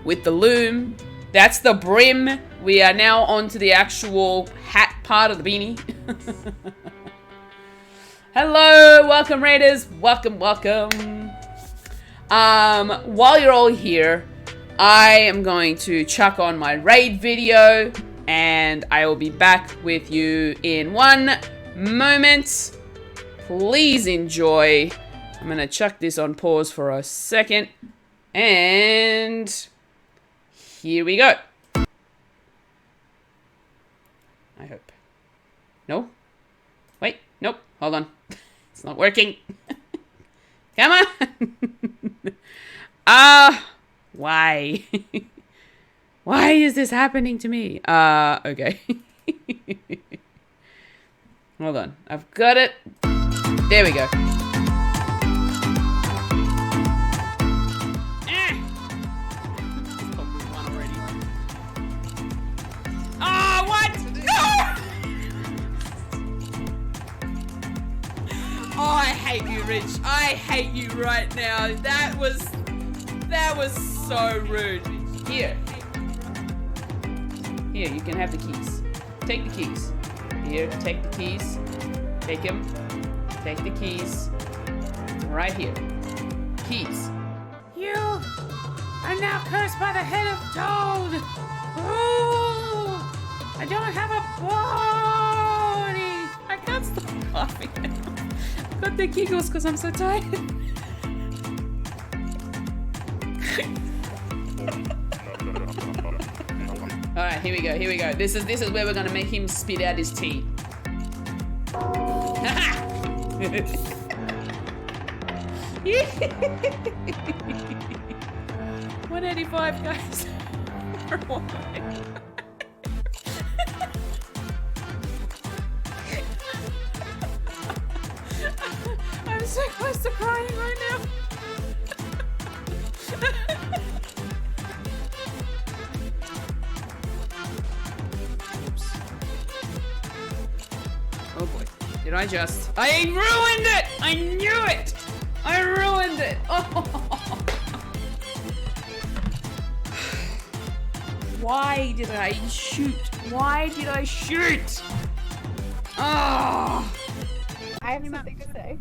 with the loom. That's the brim. We are now on to the actual hat part of the beanie. Hello, welcome Raiders. Welcome, welcome. While you're all here, I am going to chuck on my raid video and I will be back with you in one moment. Please enjoy. I'm gonna chuck this on pause for a second. And here we go. I hope. No? Wait, nope, hold on. It's not working. Come on. Why? Why is this happening to me? Okay. Hold on. I've got it. There we go. Oh, what? No! Oh, I hate you, Rich. I hate you right now. That was so rude. Here. Here, you can have the keys. Take the keys. Here, take the keys. Take them. Take the keys. Right here. Keys. You are now cursed by the head of Toad. Ooh, I don't have a body. I can't stop laughing now. I've got the giggles because I'm so tired. Alright, here we go, here we go. This is where we're gonna make him spit out his tea. 185 guys. I'm so close to crying right now. Oops. Oh boy. Did I just... I ruined it! I knew it! I ruined it! Oh. Why did I shoot? Why did I shoot? Oh.
I have something to say.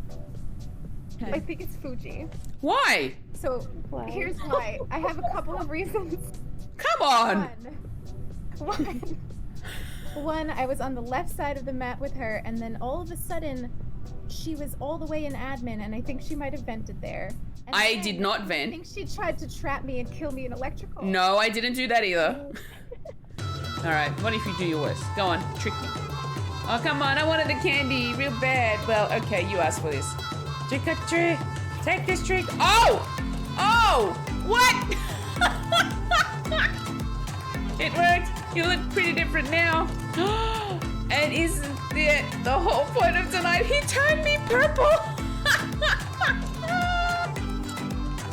Okay.
I think it's Fuji.
Why?
So, here's why. I have a couple of reasons.
Come on!
One, I was on the left side of the map with her, and then all of a sudden, she was all the way in admin, and I think she might have vented there. And
I
then
did not
I
vent.
think she tried to trap me and kill me in electrical.
No, I didn't do that either. Alright, what if you do your worst? Go on, trick me. Oh, come on, I wanted the candy real bad. Well, okay, you asked for this. Trick or treat. Take this trick. Oh! Oh! What? It worked. You look pretty different now. And isn't it the whole point of tonight? He turned me purple.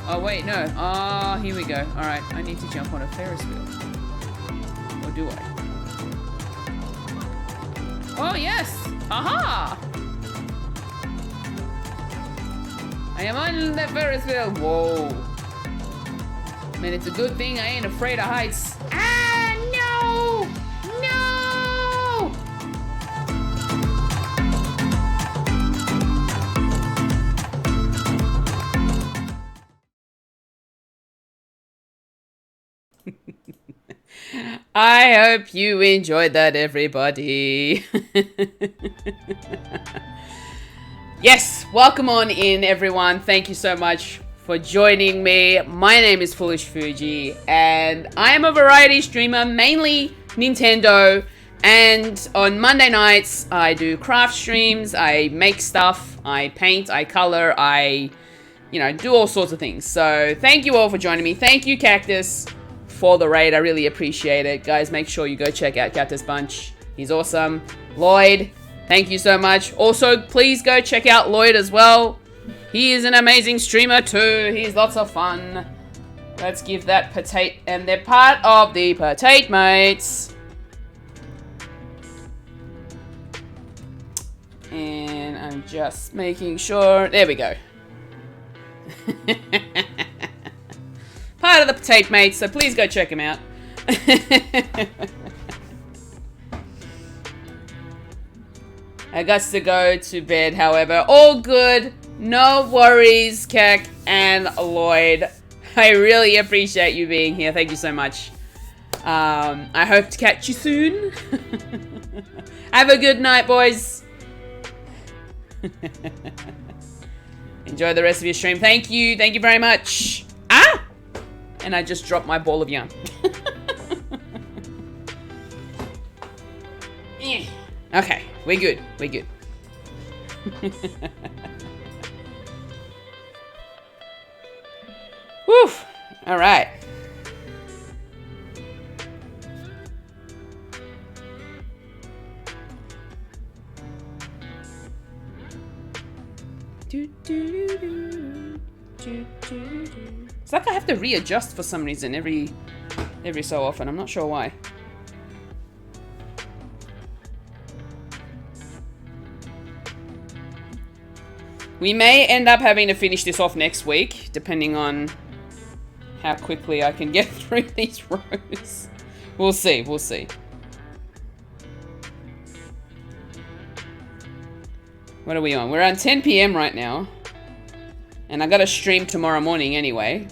Oh, wait, no. Oh, here we go. All right, I need to jump on a Ferris wheel. Or do I? Oh, yes. Aha! I am on the Ferris wheel. Whoa. Man, it's a good thing I ain't afraid of heights. Ah, no! No! I hope you enjoyed that, everybody. Yes, welcome on in, everyone. Thank you so much for joining me. My name is Foolish Fuji, and I am a variety streamer, mainly Nintendo. And on Monday nights, I do craft streams, I make stuff, I paint, I color, I you know, do all sorts of things. So thank you all for joining me. Thank you, Cactus, for the raid. I really appreciate it. Guys, make sure you go check out Cactus Bunch. He's awesome. Lloyd, thank you so much. Also, please go check out Lloyd as well. He is an amazing streamer too. He's lots of fun. Let's give that potato, and they're part of the Potato Mates. And I'm just making sure, there we go. Part of the Potato Mates, so please go check him out. I got to go to bed, however. All good. No worries, Keck and Lloyd. I really appreciate you being here. Thank you so much. I hope to catch you soon. Have a good night, boys. Enjoy the rest of your stream. Thank you. Thank you very much. Ah! And I just dropped my ball of yarn. Okay, we're good. We're good. Whew. All right. It's like I have to readjust for some reason every so often. I'm not sure why. We may end up having to finish this off next week, depending on how quickly I can get through these rows. We'll see, we'll see. What are we on? We're on 10 PM right now. And I gotta stream tomorrow morning anyway.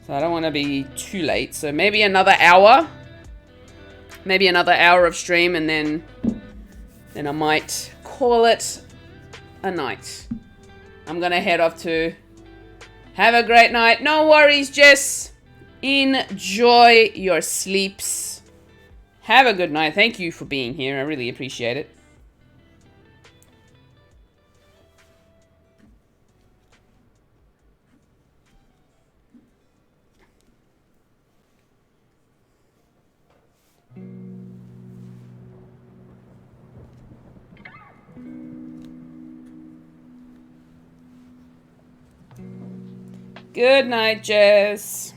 So I don't want to be too late. So maybe another hour. Maybe another hour of stream, and then I might call it a night. I'm gonna head off to have a great night. No worries, Jess. Enjoy your sleeps. Have a good night. Thank you for being here. I really appreciate it. Good night, Jess.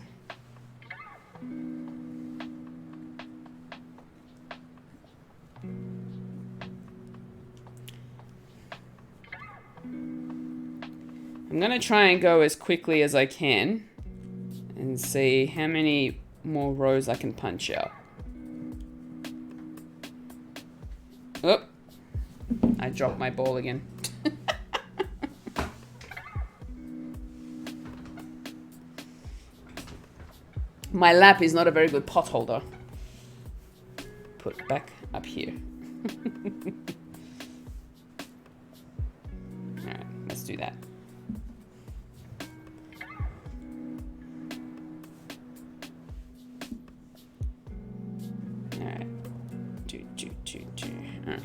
I'm gonna try and go as quickly as I can and see how many more rows I can punch out. Oh, I dropped my ball again. My lap is not a very good pot holder. Put it back up here. Alright, let's do that. Alright. Alright.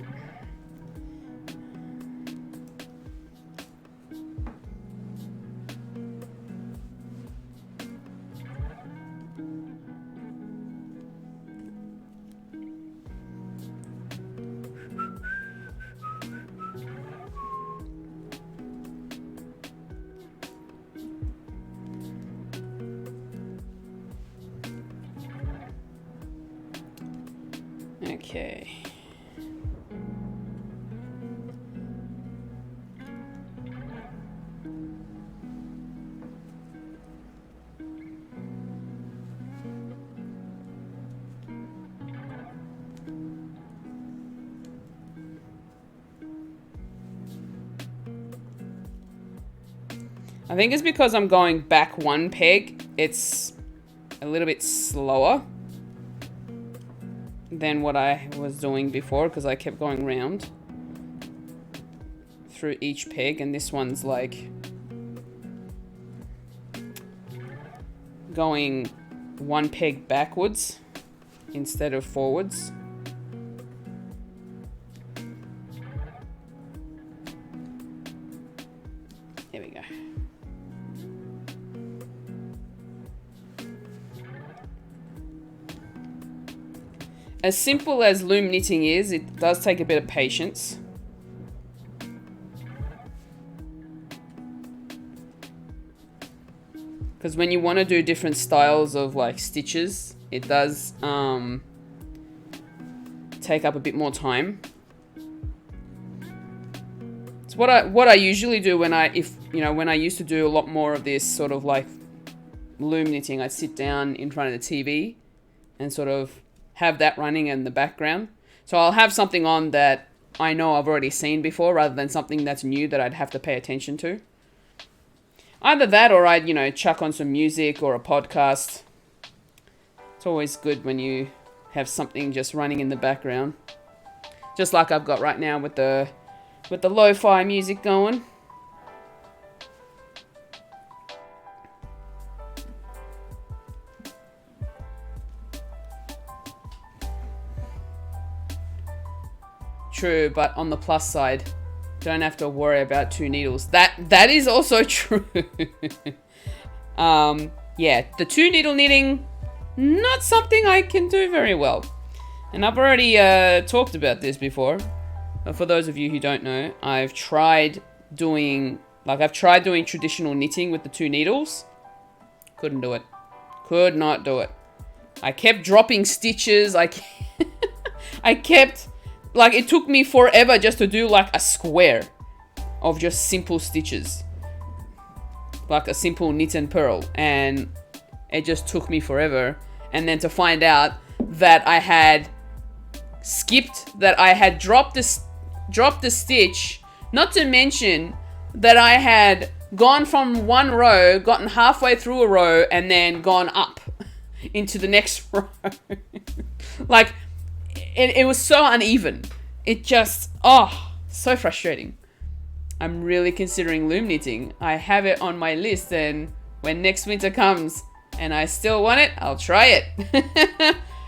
Okay. I think it's because I'm going back one peg. It's a little bit slower than what I was doing before, because I kept going round through each peg, and this one's like going one peg backwards instead of forwards. as simple as loom knitting is, it does take a bit of patience. Because when you want to do different styles of like stitches, it does take up a bit more time. It's what I usually do when I used to do a lot more of this sort of like loom knitting. I'd sit down in front of the TV and sort of have that running in the background. So I'll have something on that I know I've already seen before rather than something that's new that I'd have to pay attention to. Either that or I'd, chuck on some music or a podcast. It's always good when you have something just running in the background. Just like I've got right now with the lo-fi music going. True, but on the plus side, don't have to worry about 2 needles. That is also true. Yeah, the 2 needle knitting, not something I can do very well. And I've already talked about this before. But for those of you who don't know, I've tried doing traditional knitting with the 2 needles. Couldn't do it. Could not do it. I kept dropping stitches. I kept... Like, it took me forever just to do, like, a square of just simple stitches. Like a simple knit and purl. And it just took me forever. And then to find out that I had skipped, that I had dropped the stitch. Not to mention that I had gone from one row, gotten halfway through a row, and then gone up into the next row. Like... It was so uneven. It just, so frustrating. I'm really considering loom knitting. I have it on my list, and when next winter comes and I still want it, I'll try it.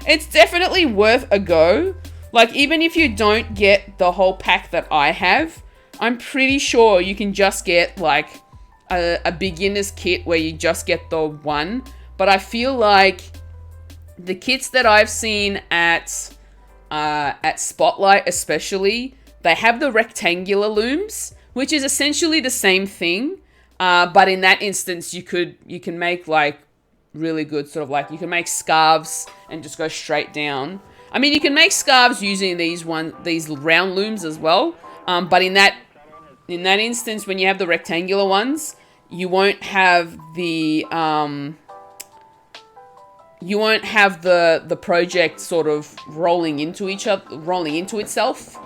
It's definitely worth a go. Like, even if you don't get the whole pack that I have, I'm pretty sure you can just get like a beginner's kit where you just get the one. But I feel like the kits that I've seen at Spotlight especially, they have the rectangular looms, which is essentially the same thing, but in that instance you can make like really good sort of like, you can make scarves and just go straight down. I mean, you can make scarves using these round looms as well, but in that instance, when you have the rectangular ones, you won't have the project sort of rolling into itself.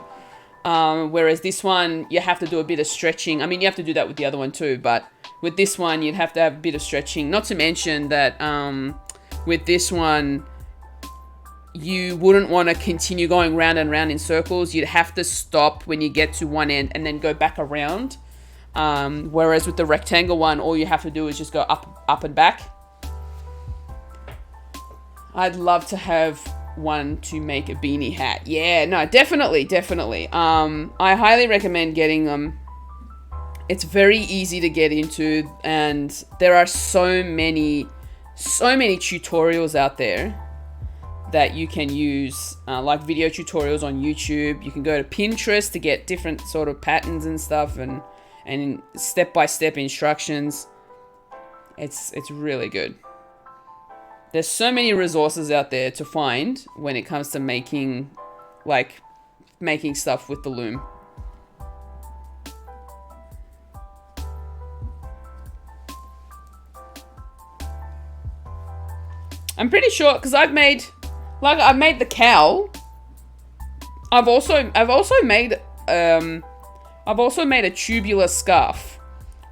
Whereas this one, you have to do a bit of stretching. I mean, you have to do that with the other one too, but with this one, you'd have to have a bit of stretching. Not to mention that with this one, you wouldn't want to continue going round and round in circles. You'd have to stop when you get to one end and then go back around. Whereas with the rectangle one, all you have to do is just go up and back. I'd love to have one to make a beanie hat. Yeah, no, definitely. I highly recommend getting them. It's very easy to get into, and there are so many tutorials out there that you can use, like video tutorials on YouTube. You can go to Pinterest to get different sort of patterns and stuff, and step-by-step instructions. It's really good. There's so many resources out there to find when it comes to making stuff with the loom. I'm pretty sure, because I've made the cowl. I've also made a tubular scarf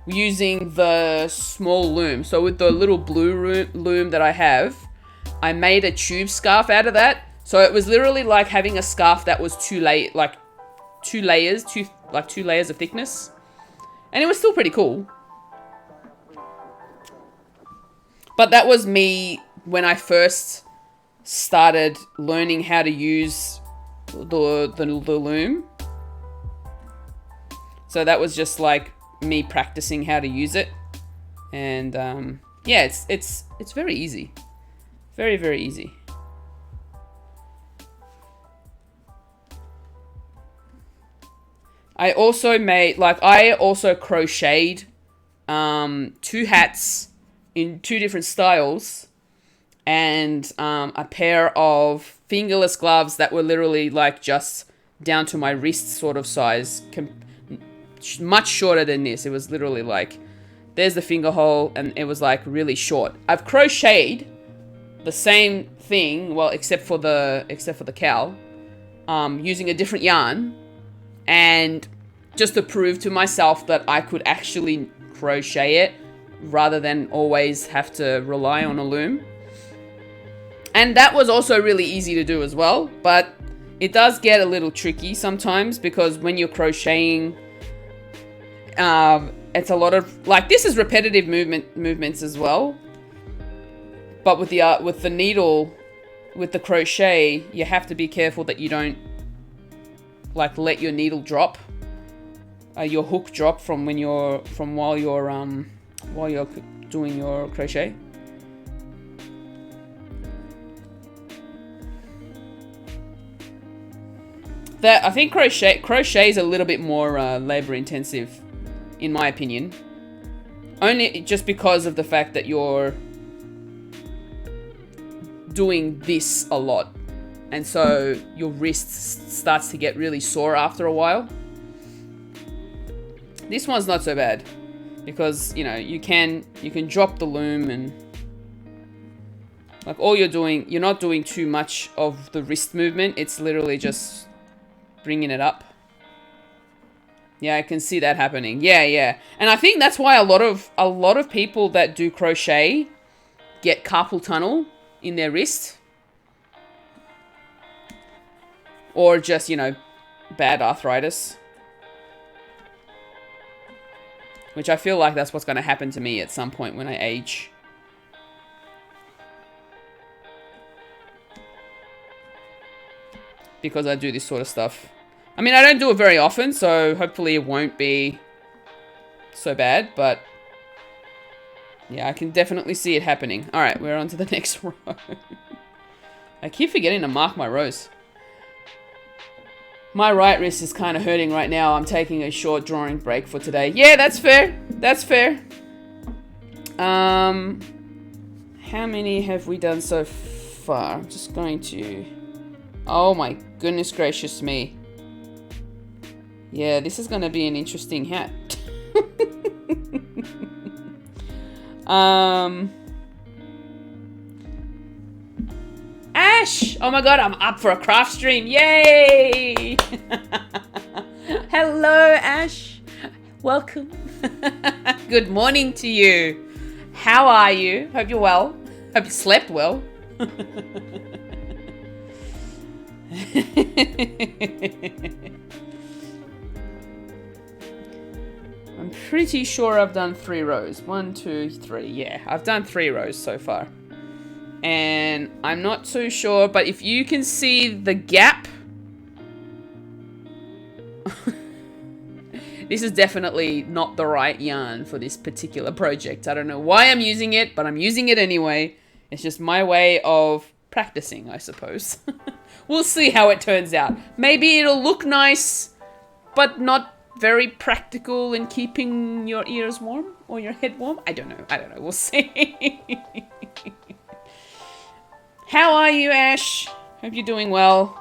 using the small loom. So with the little blue loom that I have, I made a tube scarf out of that. So it was literally like having a scarf that was two layers of thickness. And it was still pretty cool. But that was me when I first started learning how to use the loom. So that was just like me practicing how to use it. And yeah, it's very easy. Very, very easy. I also made, like, I also crocheted 2 hats in 2 different styles and a pair of fingerless gloves that were literally like just down to my wrist sort of size, much shorter than this. It was literally like, there's the finger hole, and it was like really short. I've crocheted the same thing, well, except for the cowl, using a different yarn, and just to prove to myself that I could actually crochet it rather than always have to rely on a loom. And that was also really easy to do as well, but it does get a little tricky sometimes because when you're crocheting, it's a lot of, like, this is repetitive movements as well. But with the needle, with the crochet, you have to be careful that you don't, like, let your needle drop, your hook drop from while you're doing your crochet. I think crochet is a little bit more labor intensive, in my opinion. Only just because of the fact that you're doing this a lot, and so your wrist starts to get really sore after a while. This one's not so bad because, you know, you can drop the loom and, like, all you're not doing too much of the wrist movement. It's literally just bringing it up. Yeah, I can see that happening. Yeah. And I think that's why a lot of people that do crochet get carpal tunnel in their wrist. Or just, you know, bad arthritis. Which I feel like that's what's going to happen to me at some point when I age. Because I do this sort of stuff. I mean, I don't do it very often, so hopefully it won't be so bad, but yeah, I can definitely see it happening. Alright, we're on to the next row. I keep forgetting to mark my rows. My right wrist is kind of hurting right now. I'm taking a short drawing break for today. Yeah, that's fair. That's fair. How many have we done so far? I'm just going to... Oh my goodness gracious me. Yeah, this is going to be an interesting hat. Ash! Oh my god, I'm up for a craft stream. Yay! Hello, Ash. Welcome. Good morning to you. How are you? Hope you're well. Hope you slept well. I'm pretty sure I've done 3 rows. 1, 2, 3. Yeah, I've done 3 rows so far. And I'm not too sure, but if you can see the gap, this is definitely not the right yarn for this particular project. I don't know why I'm using it, but I'm using it anyway. It's just my way of practicing, I suppose. We'll see how it turns out. Maybe it'll look nice, but not very practical in keeping your ears warm or your head warm. I don't know. We'll see. How are you, Ash? Hope you're doing well.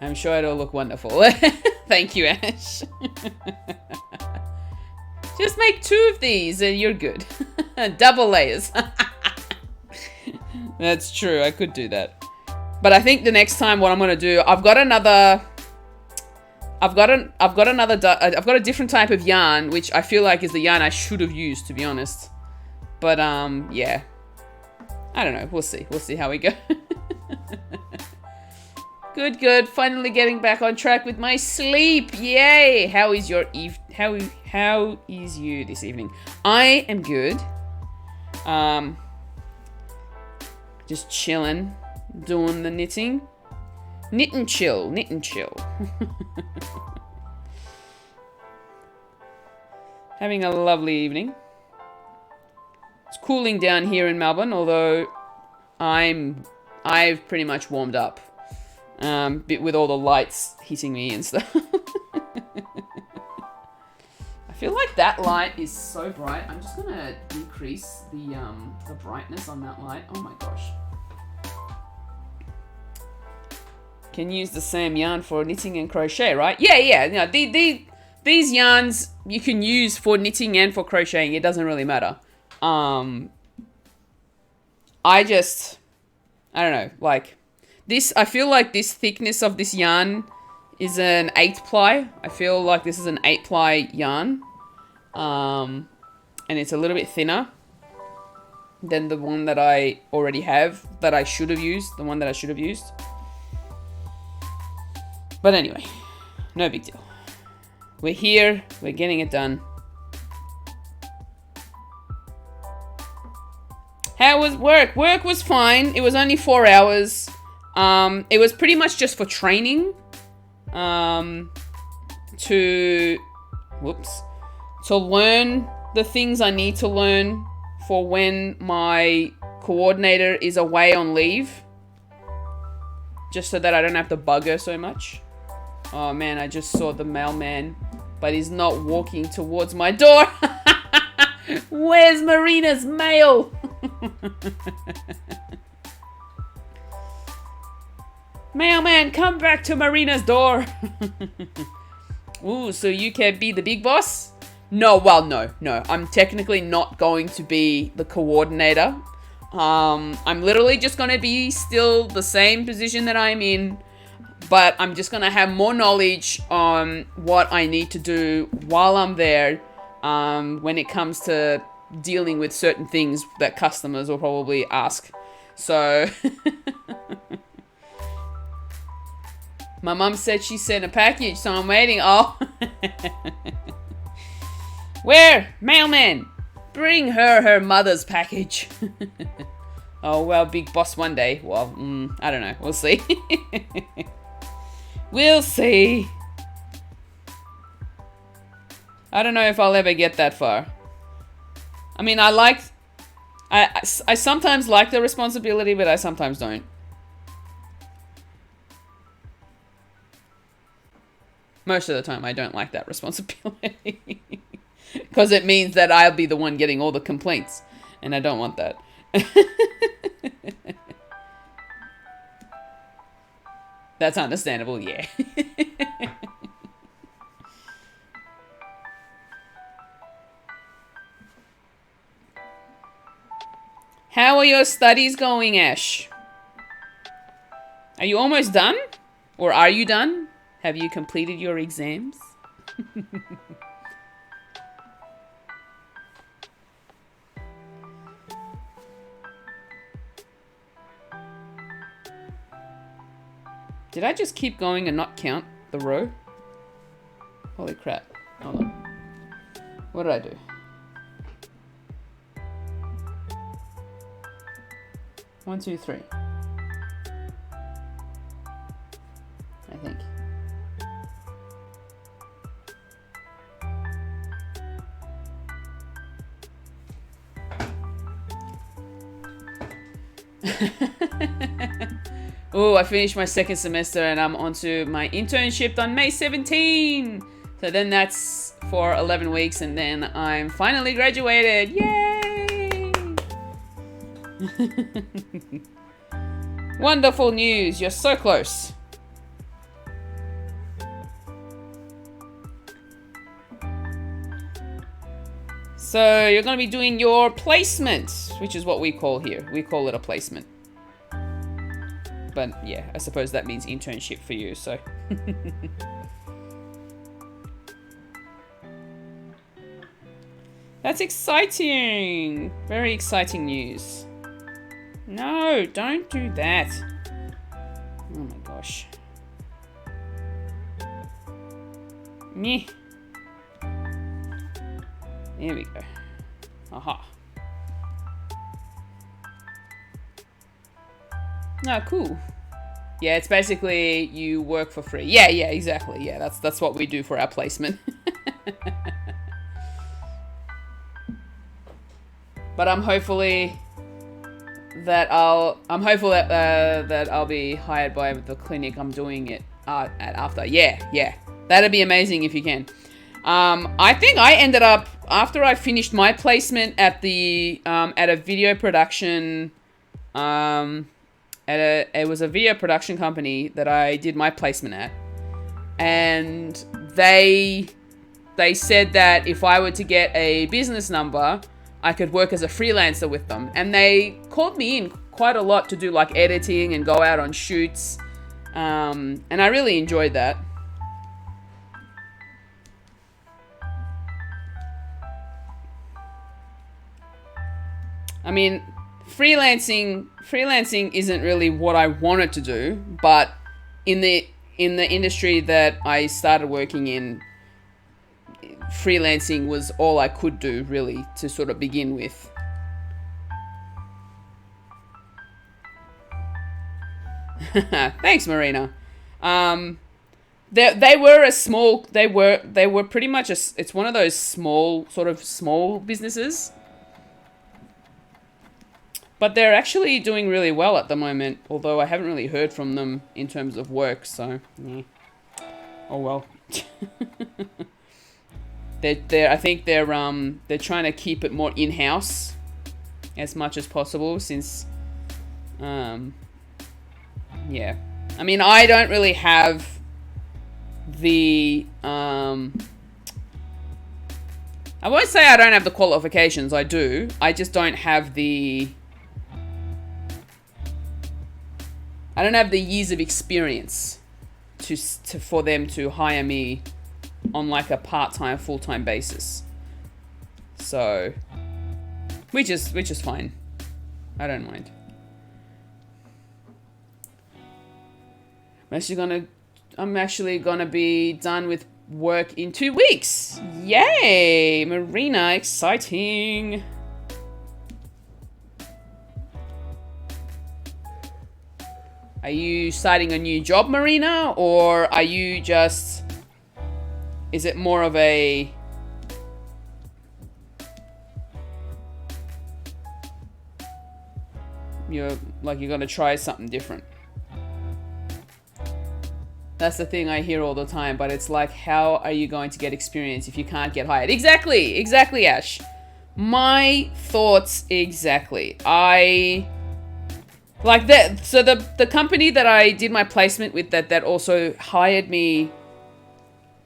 I'm sure it'll look wonderful. Thank you, Ash. Just make 2 of these and you're good. Double layers. That's true. I could do that. But I think the next time what I'm going to do, I've got a different type of yarn, which I feel like is the yarn I should have used, to be honest. But, yeah. I don't know. We'll see. We'll see how we go. Good. Finally getting back on track with my sleep. Yay! How is your how is you this evening? I am good. Just chilling, doing the knitting. Knit and chill. Having a lovely evening. It's cooling down here in Melbourne, although I've pretty much warmed up. With all the lights hitting me and stuff. I feel like that light is so bright. I'm just gonna decrease the brightness on that light. Oh my gosh. Can use the same yarn for knitting and crochet, right? Yeah. You know, these yarns you can use for knitting and for crocheting. It doesn't really matter. I don't know, like this. I feel like this thickness of this yarn is an 8 ply. I feel like this is an 8 ply yarn. And it's a little bit thinner than the one that I already have, that I should have used, the one that I should have used. But anyway, no big deal. We're here, we're getting it done. How was work? Work was fine. It was only 4 hours. It was pretty much just for training. To learn the things I need to learn for when my coordinator is away on leave. Just so that I don't have to bug her so much. Oh man, I just saw the mailman, but he's not walking towards my door. Where's Marina's mail? Mailman, come back to Marina's door. Ooh, so you can be the big boss? No, well, no. I'm technically not going to be the coordinator. I'm literally just going to be still the same position that I'm in, but I'm just going to have more knowledge on what I need to do while I'm there, when it comes to dealing with certain things that customers will probably ask. So, my mum said she sent a package, so I'm waiting. Oh. Where? Mailman! Bring her mother's package. Oh, well, big boss one day. Well, I don't know. We'll see. We'll see. I don't know if I'll ever get that far. I mean, I sometimes like the responsibility, but I sometimes don't. Most of the time, I don't like that responsibility. Because it means that I'll be the one getting all the complaints. And I don't want that. That's understandable, yeah. How are your studies going, Ash? Are you almost done? Or are you done? Have you completed your exams? Did I just keep going and not count the row? Holy crap. Hold on. What did I do? 1, 2, 3. I think. Oh, I finished my second semester and I'm onto my internship on May 17. So then that's for 11 weeks and then I'm finally graduated. Yay! Wonderful news. You're so close. So you're going to be doing your placement, which is what we call here. We call it a placement. But yeah, I suppose that means internship for you, so. That's exciting. Very exciting news. No, don't do that. Oh my gosh. Meh. There we go. Aha. Oh, cool. Yeah, it's basically you work for free. Yeah, exactly. Yeah, that's what we do for our placement. but I'm hopeful that I'll be hired by the clinic I'm doing it at after. Yeah, that'd be amazing if you can. I think I ended up, after I finished my placement at a video production, it was a video production company that I did my placement at, and they said that if I were to get a business number, I could work as a freelancer with them, and they called me in quite a lot to do like editing and go out on shoots, and I really enjoyed that. I mean, freelancing isn't really what I wanted to do, but in the industry that I started working in, freelancing was all I could do really to sort of begin with. Thanks, Marina. They were pretty much it's one of those small businesses. But they're actually doing really well at the moment, although I haven't really heard from them in terms of work, so yeah. Oh well. I think they're trying to keep it more in-house as much as possible, since yeah. I mean, I don't really have the I won't say I don't have the qualifications, I do. I just don't have the years of experience for them to hire me on like a part-time, full-time basis. So, which is fine. I don't mind. I'm actually gonna be done with work in 2 weeks. Yay, Marina, exciting. Are you starting a new job, Marina? Or are you just... Is it more of a... You're gonna try something different? That's the thing I hear all the time, but it's like, how are you going to get experience if you can't get hired? Exactly, Ash. My thoughts exactly. Like that, so the company that I did my placement with that also hired me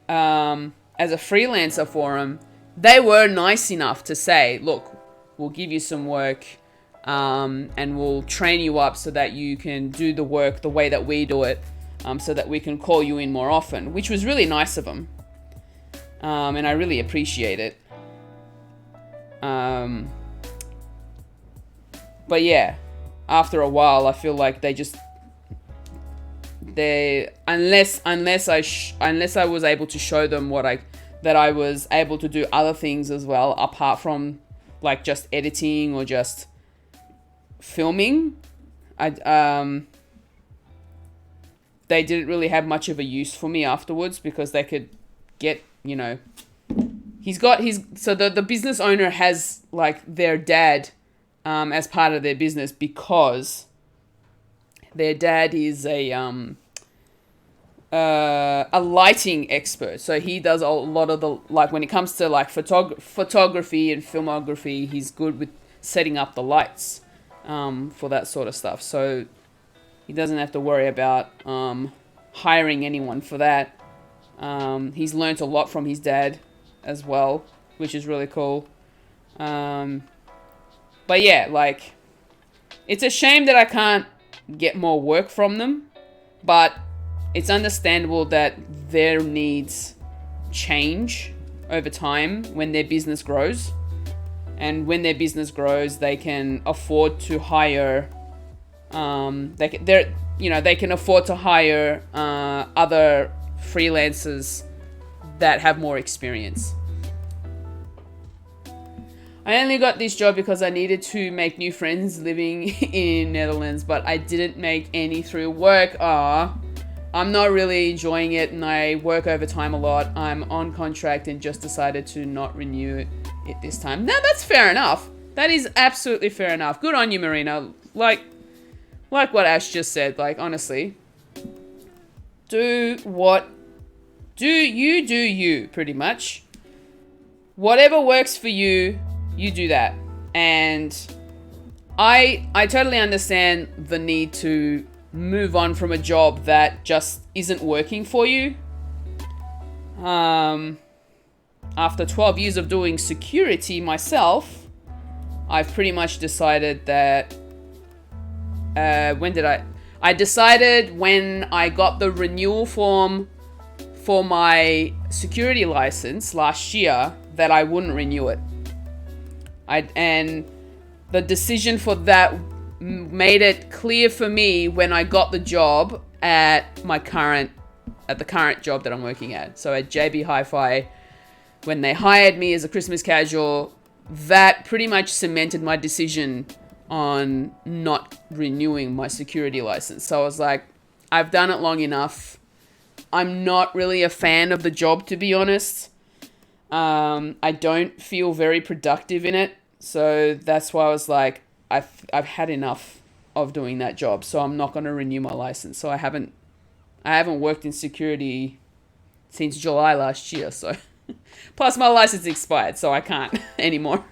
as a freelancer for them, they were nice enough to say, look, we'll give you some work and we'll train you up so that you can do the work the way that we do it, so that we can call you in more often, which was really nice of them. And I really appreciate it. But yeah. After a while, I feel like unless I was able to show them that I was able to do other things as well, apart from like just editing or just filming, they didn't really have much of a use for me afterwards, because they could get, so the business owner has like their dad as part of their business, because their dad is a lighting expert. So he does a lot of the, like when it comes to like photography and filmography, he's good with setting up the lights for that sort of stuff. So he doesn't have to worry about hiring anyone for that. He's learnt a lot from his dad as well, which is really cool. But yeah, like, it's a shame that I can't get more work from them, but it's understandable that their needs change over time when their business grows. And when their business grows, they can afford to hire, they can afford to hire other freelancers that have more experience. I only got this job because I needed to make new friends living in Netherlands, but I didn't make any through work. I'm not really enjoying it, and I work overtime a lot. I'm on contract and just decided to not renew it this time. No, that's fair enough. That is absolutely fair enough. Good on you, Marina. Like what Ash just said, like, honestly. Do you, pretty much. Whatever works for you, you do that. And I totally understand the need to move on from a job that just isn't working for you. After 12 years of doing security myself, I've pretty much decided that, I decided when I got the renewal form for my security license last year that I wouldn't renew it. And the decision for that made it clear for me when I got the job at the current job that I'm working at. So at JB Hi-Fi, when they hired me as a Christmas casual, that pretty much cemented my decision on not renewing my security license. So I was like, I've done it long enough. I'm not really a fan of the job, to be honest. I don't feel very productive in it. So that's why I was like, I've had enough of doing that job. So I'm not going to renew my license. So I haven't worked in security since July last year. So plus my license expired, so I can't anymore.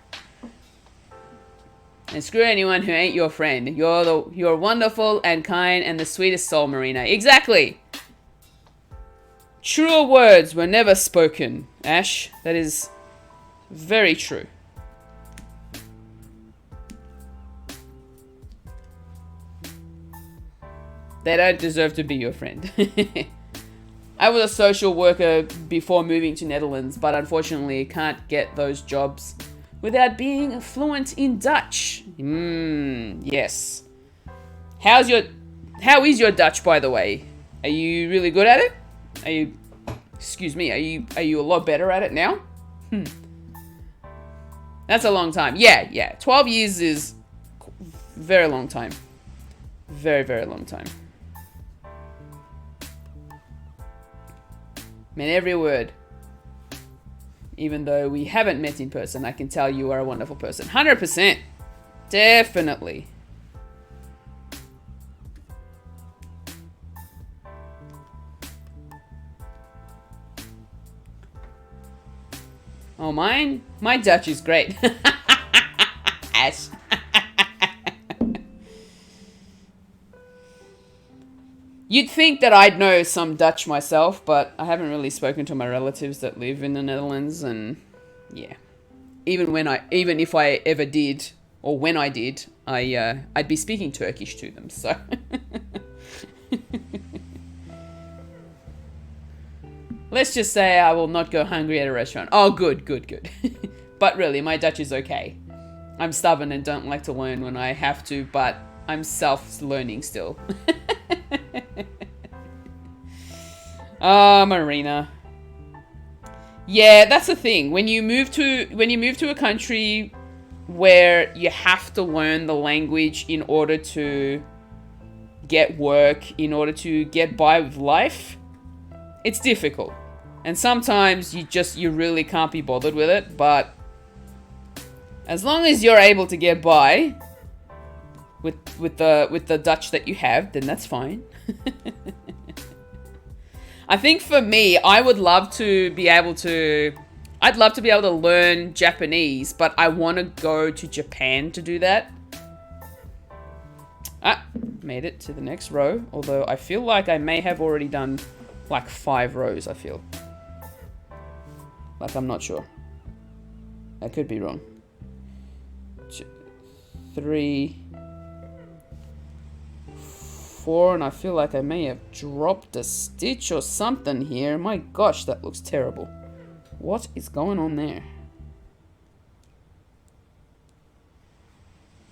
And screw anyone who ain't your friend. You're wonderful and kind and the sweetest soul, Marina. Exactly. Truer words were never spoken, Ash. That is very true. They don't deserve to be your friend. I was a social worker before moving to Netherlands, but unfortunately can't get those jobs without being fluent in Dutch. Yes. How is your Dutch, by the way? Are you really good at it? Are you a lot better at it now? That's a long time. Yeah. 12 years is very long time. Very, very long time. Meant every word. Even though we haven't met in person, I can tell you are a wonderful person. 100%. Definitely. Oh, my Dutch is great. Ash. You'd think that I'd know some Dutch myself, but I haven't really spoken to my relatives that live in the Netherlands, and yeah. Even if I ever did, or when I did, I'd be speaking Turkish to them, so. Let's just say I will not go hungry at a restaurant. Oh, good. But really, my Dutch is okay. I'm stubborn and don't like to learn when I have to, but I'm self-learning still. Marina. Yeah, that's the thing. When you move to a country where you have to learn the language in order to get work, in order to get by with life, it's difficult. And sometimes you really can't be bothered with it, but as long as you're able to get by with the Dutch that you have, then that's fine. I think for me, I'd love to be able to learn Japanese, but I want to go to Japan to do that. Made it to the next row, although I feel like I may have already done like 5 rows, I feel. Like, I'm not sure. I could be wrong. 2, 3, 4, and I feel like I may have dropped a stitch or something here. My gosh, that looks terrible. What is going on there?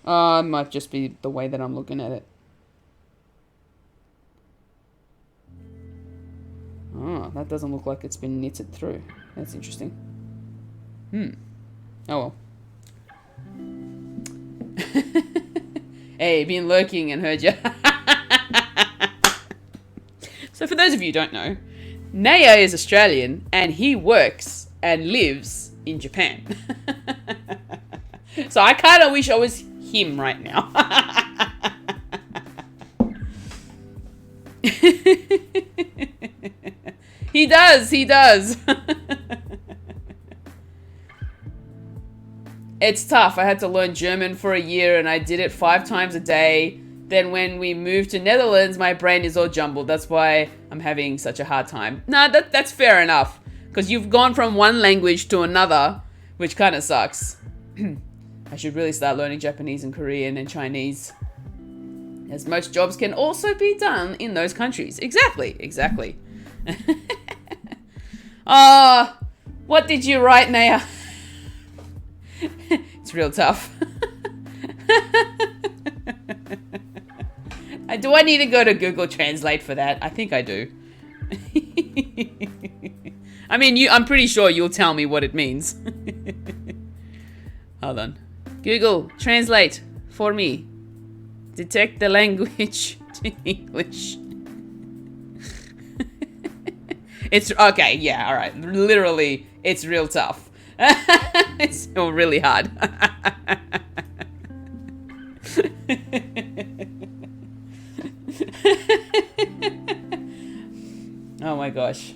It might just be the way that I'm looking at it. Oh, that doesn't look like it's been knitted through. That's interesting. Oh well. Hey, been lurking and heard you. So for those of you who don't know, Naya is Australian and he works and lives in Japan. So I kind of wish I was him right now. He does. It's tough. I had to learn German for a year and I did it 5 times a day. Then when we moved to Netherlands, my brain is all jumbled. That's why I'm having such a hard time. Nah, that's fair enough. Because you've gone from one language to another, which kind of sucks. I should really start learning Japanese and Korean and Chinese. As most jobs can also be done in those countries. Exactly. What did you write, Naya? It's real tough. Do I need to go to Google Translate for that? I think I do. I mean, I'm pretty sure you'll tell me what it means. Hold on. Google Translate for me. Detect the language to English. It's okay, yeah, all right. Literally, it's real tough. It's still really hard. Oh my gosh.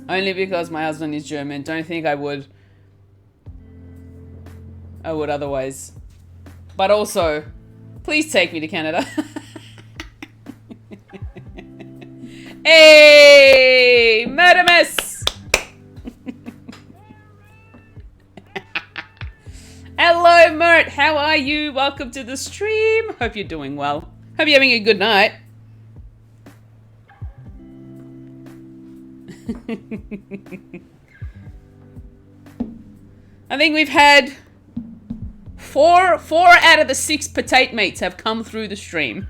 Only because my husband is German. Don't think I would otherwise. But also, please take me to Canada. Hey, Murdermus! Hello, Mert. How are you? Welcome to the stream. Hope you're doing well. Hope you're having a good night. I think we've had four out of the 6 potato mates have come through the stream.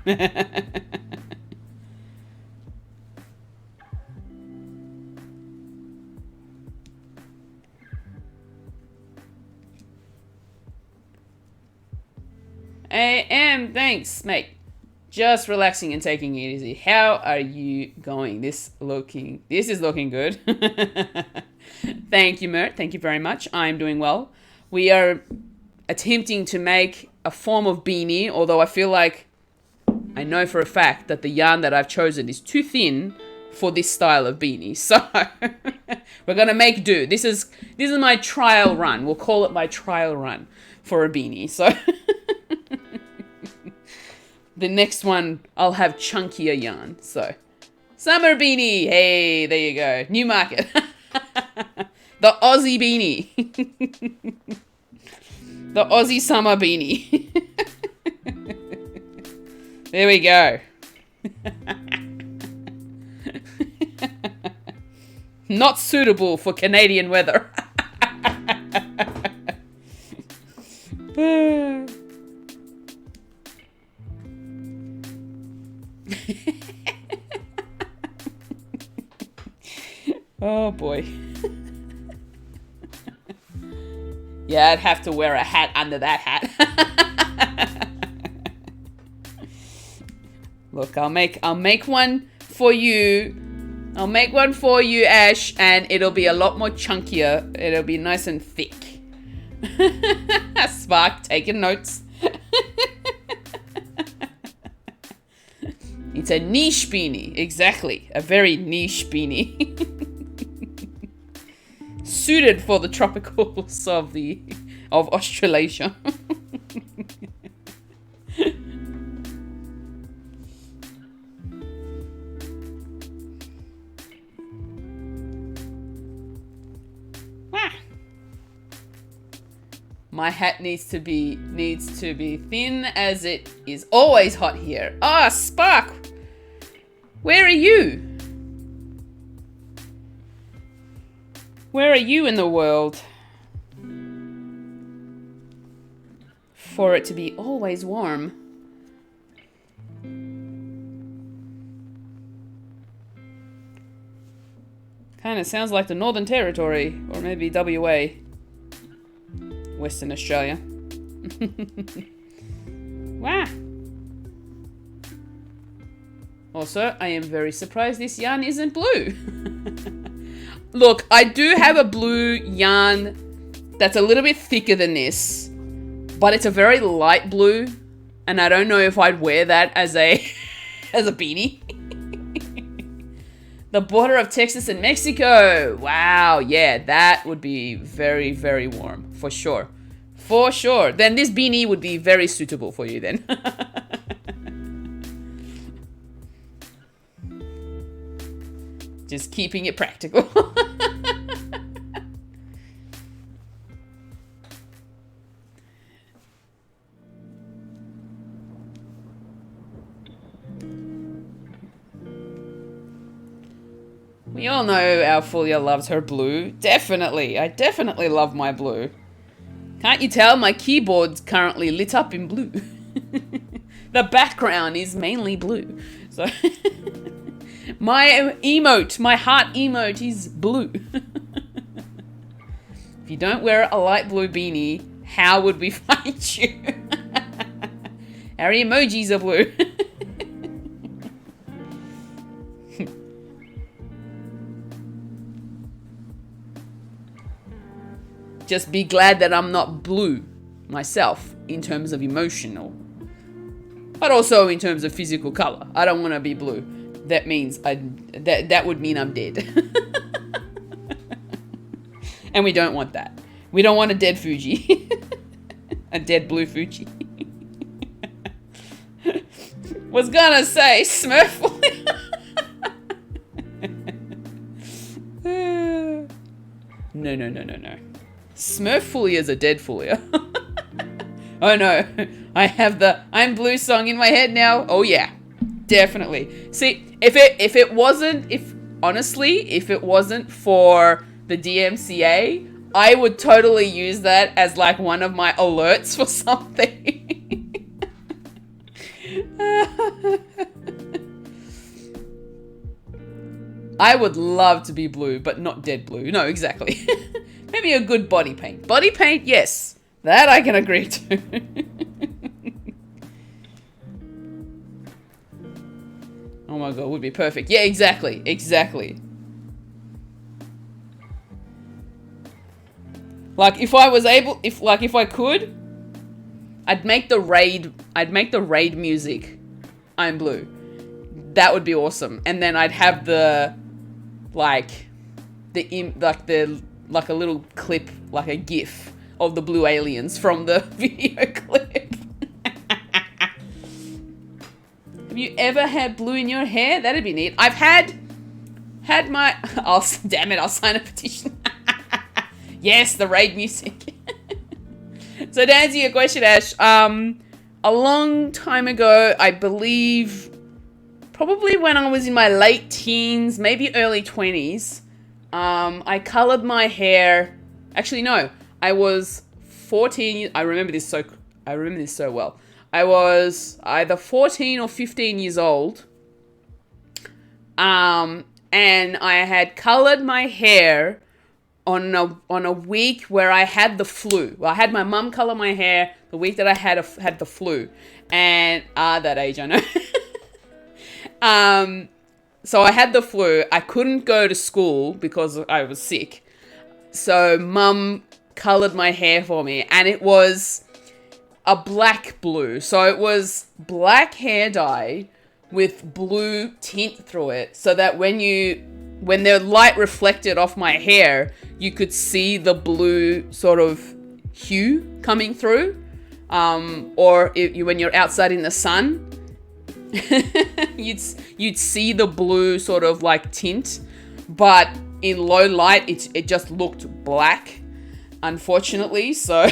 Thanks, mate. Just relaxing and taking it easy. How are you going? This is looking good. Thank you, Mert. Thank you very much. I'm doing well. We are attempting to make a form of beanie, although I feel like I know for a fact that the yarn that I've chosen is too thin for this style of beanie. So we're gonna make do. This is my trial run. We'll call it my trial run for a beanie. So the next one, I'll have chunkier yarn. So, summer beanie. Hey, there you go. New market. The Aussie beanie. The Aussie summer beanie. There we go. Not suitable for Canadian weather. Oh boy. Yeah, I'd have to wear a hat under that hat. Look, I'll make one for you. I'll make one for you, Ash, and it'll be a lot more chunkier. It'll be nice and thick. Spark, taking notes. It's a niche beanie. Exactly. A very niche beanie. Suited for the tropicals of Australasia. My hat needs to be thin as it is always hot here. Ah, Spark! Where are you? Where are you in the world? For it to be always warm. Kind of sounds like the Northern Territory, or maybe WA. Western Australia. Wow. Also, I am very surprised this yarn isn't blue. Look, I do have a blue yarn that's a little bit thicker than this, but it's a very light blue, and I don't know if I'd wear that as a as a beanie. The border of Texas and Mexico. Wow, yeah, that would be very, very warm, for sure. For sure. Then this beanie would be very suitable for you then. Just keeping it practical. We all know our Fulia loves her blue. Definitely. I definitely love my blue. Can't you tell my keyboard's currently lit up in blue? The background is mainly blue. So my emote, my heart emote is blue. If you don't wear a light blue beanie, how would we find you? Our emojis are blue. Just be glad that I'm not blue myself in terms of emotional, but also in terms of physical color. I don't want to be blue. That means that would mean I'm dead. And we don't want that. We don't want a dead Fuji. A dead blue Fuji. Was gonna say Smurf. No. Smurf Fulia is a dead Fulia. Oh no, I have the I'm blue song in my head now. Oh yeah, definitely. See, if it wasn't for the DMCA, I would totally use that as like one of my alerts for something. I would love to be blue, but not dead blue. No, exactly. Maybe a good body paint. Body paint, yes. That I can agree to. Oh my god, would be perfect. Yeah, exactly. Exactly. Like if I was able, if I could, I'd make the raid music I'm blue. That would be awesome. And then I'd have the like a little clip, like a GIF of the blue aliens from the video clip. Have you ever had blue in your hair? That'd be neat. I've had my. Oh, damn it! I'll sign a petition. Yes, the raid music. So to answer your question, Ash, a long time ago, I believe, probably when I was in my late teens, maybe early 20s. I colored my hair. Actually, no. I was 14. I remember this so well. I was either 14 or 15 years old. And I had colored my hair on a week where I had the flu. Well, I had my mum color my hair the week that I had the flu. And that age, I know. So I had the flu. I couldn't go to school because I was sick. So mum colored my hair for me, and it was a black blue. So it was black hair dye with blue tint through it, so that when the light reflected off my hair, you could see the blue sort of hue coming through. Or when you're outside in the sun, you'd see the blue sort of like tint, but in low light it just looked black, unfortunately. So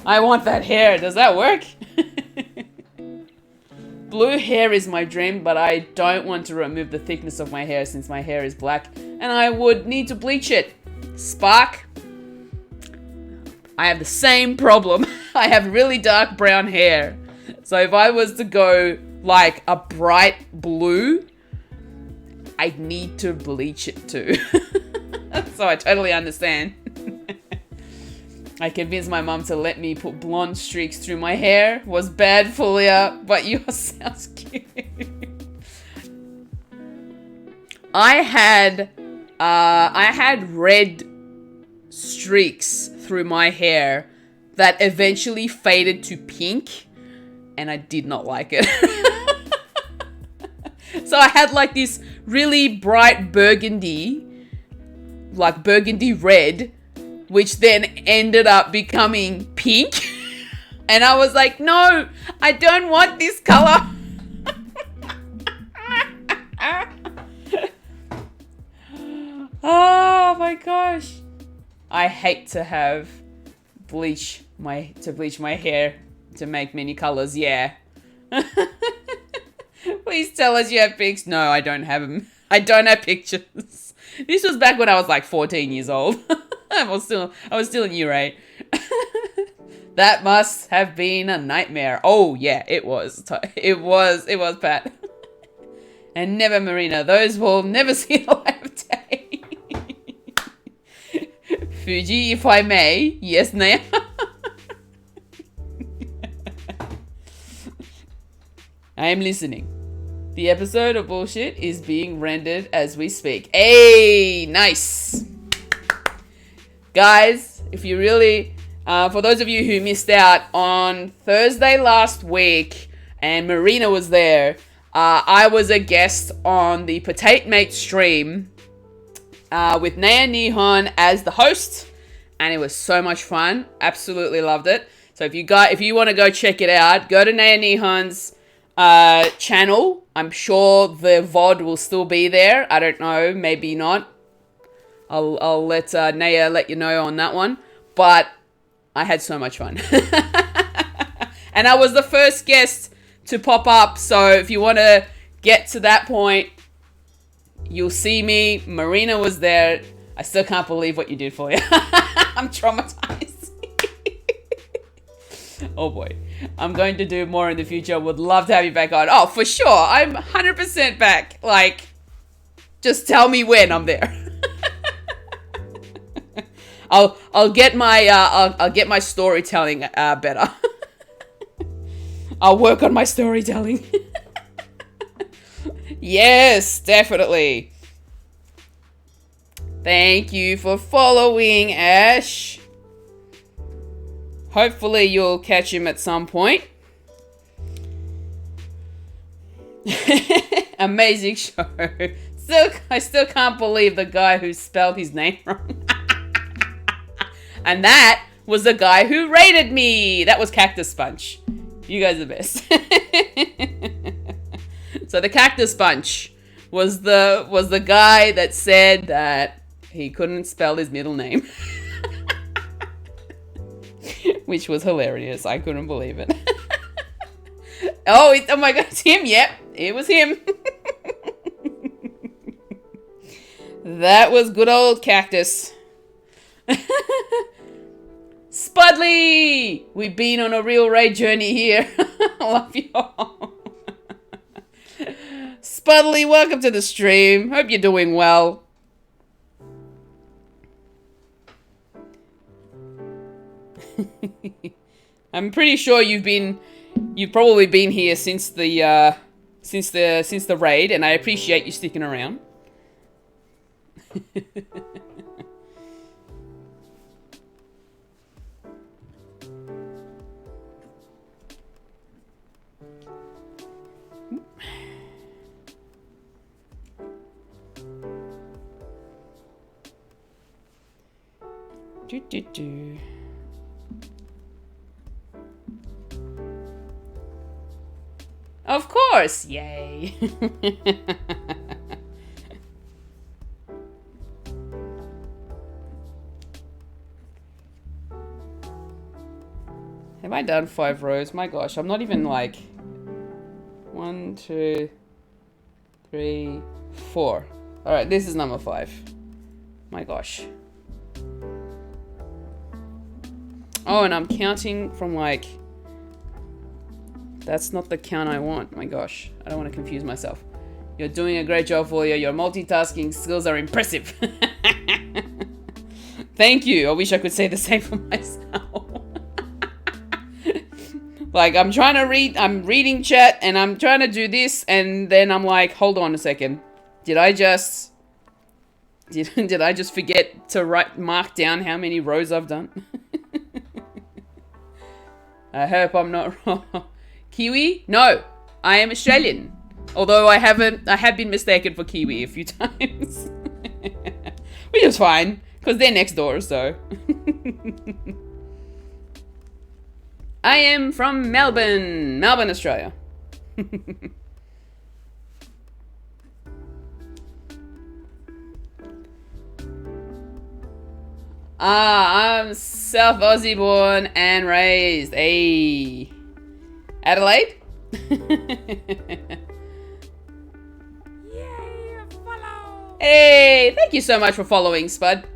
I want that hair. Does that work? Blue hair is my dream, but I don't want to remove the thickness of my hair since my hair is black and I would need to bleach it. Spark, I have the same problem. I have really dark brown hair. So if I was to go like a bright blue, I'd need to bleach it too. So I totally understand. I convinced my mum to let me put blonde streaks through my hair. Was bad, Fulia, but yours sounds cute. I had red streaks through my hair that eventually faded to pink, and I did not like it. So I had like this really bright burgundy, like burgundy red, which then ended up becoming pink. And I was like, no, I don't want this color. Oh my gosh. I hate to have bleach my hair to make many colors. Yeah. Please tell us you have pics. No, I don't have them. I don't have pictures. This was back when I was like 14 years old. I was still in year 8. That must have been a nightmare. Oh yeah, it was. It was, Pat. And never, Marina. Those will never see the light of day. Fuji, if I may. Yes, Naya. I am listening. The episode of Bullshit is being rendered as we speak. Hey, nice. Guys, if you really, for those of you who missed out, on Thursday last week, and Marina was there, I was a guest on the Potato Mate stream with Naya Nihon as the host, and it was so much fun. Absolutely loved it. So if you want to go check it out, go to Naya Nihon's channel. I'm sure the VOD will still be there. I don't know, maybe not. I'll let Naya let you know on that one. But I had so much fun. And I was the first guest to pop up. So if you want to get to that point, you'll see me. Marina was there. I still can't believe what you did for you. I'm traumatized. Oh boy. I'm going to do more in the future. Would love to have you back on. Oh, for sure. I'm 100% back. Like, just tell me when I'm there. I'll get my storytelling better. I'll work on my storytelling. Yes, definitely. Thank you for following, Ash. Hopefully you'll catch him at some point. Amazing show. I still can't believe the guy who spelled his name wrong. And that was the guy who rated me. That was Cactus Punch. You guys are the best. So the Cactus Punch was the guy that said that he couldn't spell his middle name. Which was hilarious. I couldn't believe it. Oh my god, it's him. Yep, it was him. That was good old Cactus. Spudley! We've been on a real raid journey here. Love you all. Spudley, welcome to the stream. Hope you're doing well. I'm pretty sure you've probably been here since the raid, and I appreciate you sticking around. Do. Of course, yay. Have I done 5 rows? My gosh, I'm not even like 1, 2, 3, 4. All right, this is number 5. My gosh. Oh, and I'm counting from like... That's not the count I want. My gosh, I don't want to confuse myself. You're doing a great job, Fulia. Your multitasking skills are impressive. Thank you. I wish I could say the same for myself. Like, I'm trying to read, I'm reading chat, and I'm trying to do this, and then I'm like, hold on a second. Did I just Did I just forget to mark down how many rows I've done? I hope I'm not wrong. Kiwi? No, I am Australian. Although I have been mistaken for Kiwi a few times. Which is fine, because they're next door, so. I am from Melbourne, Australia. I'm South Aussie born and raised. Hey. Adelaide?
Yay, follow!
Hey, thank you so much for following, Spud.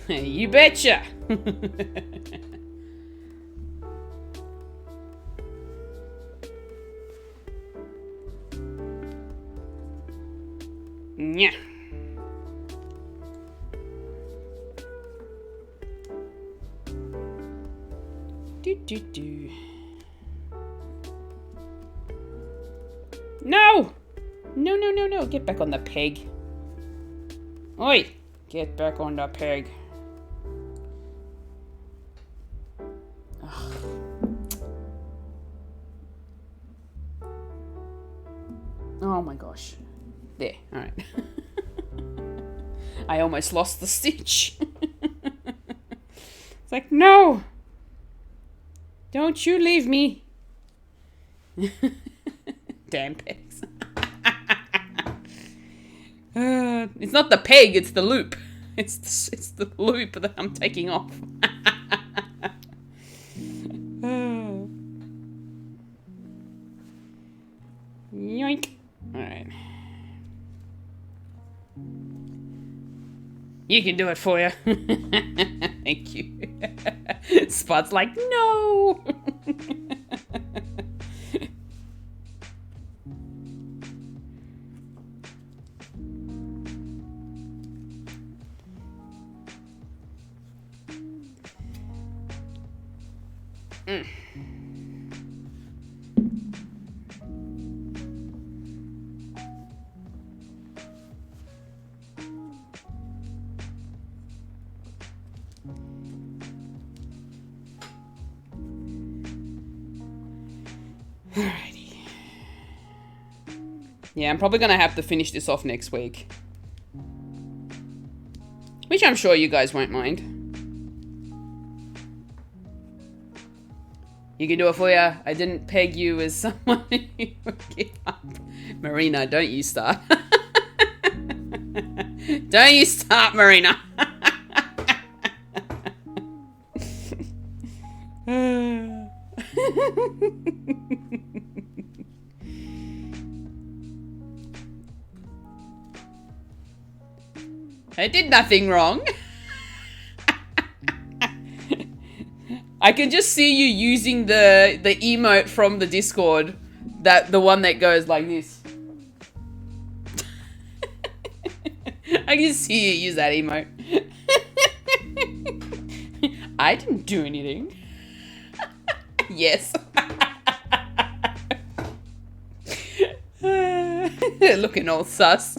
You betcha. Yeah. Do. No! No. Get back on the peg. Oi! Get back on the peg. Ugh. Oh my gosh. There, alright. I almost lost the stitch. It's like, no! Don't you leave me. Damn pegs. It's not the peg, it's the loop. It's the loop that I'm taking off. Yoink. Alright. You can do it for you. Thank you. Spot's like, no. Alrighty. Yeah, I'm probably gonna have to finish this off next week. Which I'm sure you guys won't mind. You can do it for ya. I didn't peg you as someone who would give up. Marina, don't you start. Don't you start, Marina. I did nothing wrong. I can just see you using the emote from the Discord, the one that goes like this. I can see you use that emote. I didn't do anything. Yes. Looking all sus.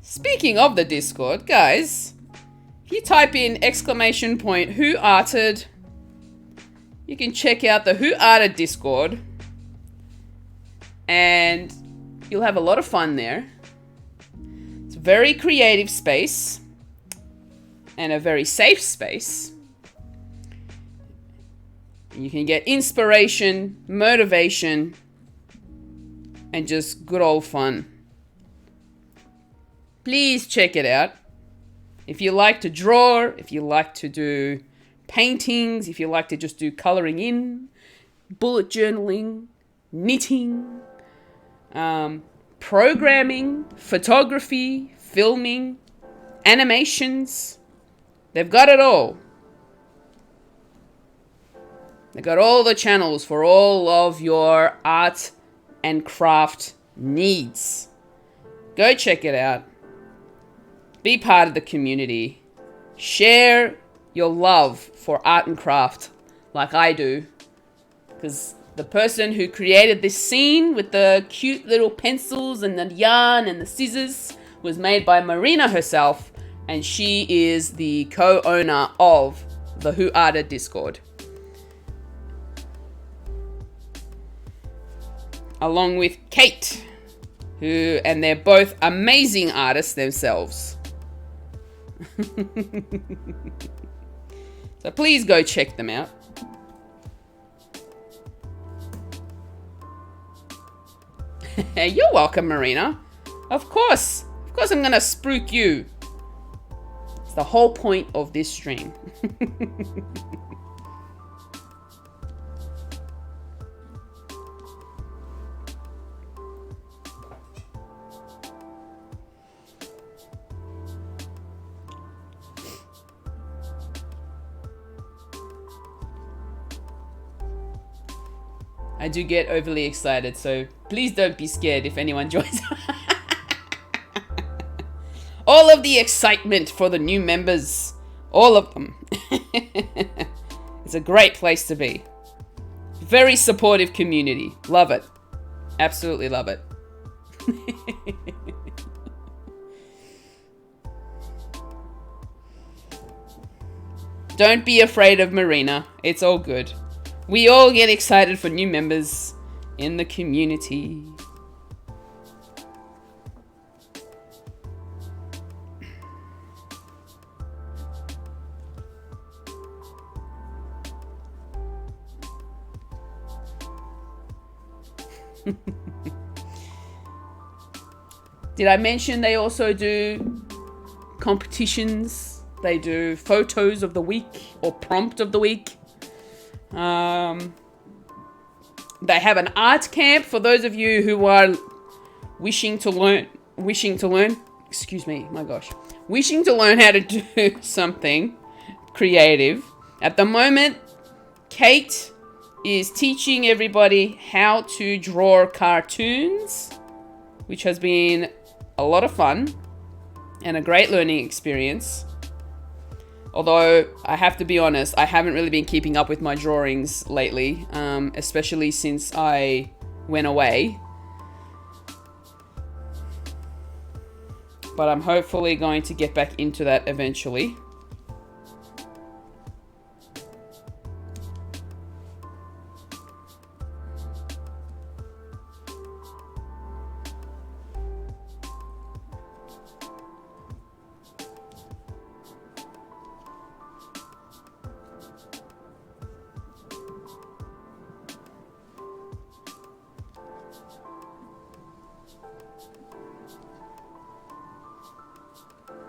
Speaking of the Discord, guys, if you type in ! Who arted, you can check out the Who Arted Discord, and you'll have a lot of fun there. It's a very creative space and a very safe space. You can get inspiration, motivation, and just good old fun. Please check it out. If you like to draw, if you like to do paintings, if you like to just do coloring in, bullet journaling, knitting, programming, photography, filming, animations, They've got it all. They've got all the channels for all of your art and craft needs. Go check it out. Be part of the community. Share your love for art and craft like I do. Because the person who created this scene with the cute little pencils and the yarn and the scissors was made by Marina herself. And she is the co-owner of the Who Arted Discord. Along with Kate, and they're both amazing artists themselves. So please go check them out. You're welcome, Marina. Of course I'm gonna spruik you. It's the whole point of this stream. I do get overly excited, so please don't be scared if anyone joins. All of the excitement for the new members. All of them. It's a great place to be. Very supportive community. Love it. Absolutely love it. Don't be afraid of Marina. It's all good. We all get excited for new members in the community. Did I mention they also do competitions? They do photos of the week or prompt of the week. They have an art camp for those of you who are wishing to learn, excuse me, my gosh, wishing to learn how to do something creative. At the moment, Kate is teaching everybody how to draw cartoons, which has been a lot of fun and a great learning experience. Although, I have to be honest, I haven't really been keeping up with my drawings lately, especially since I went away. But I'm hopefully going to get back into that eventually.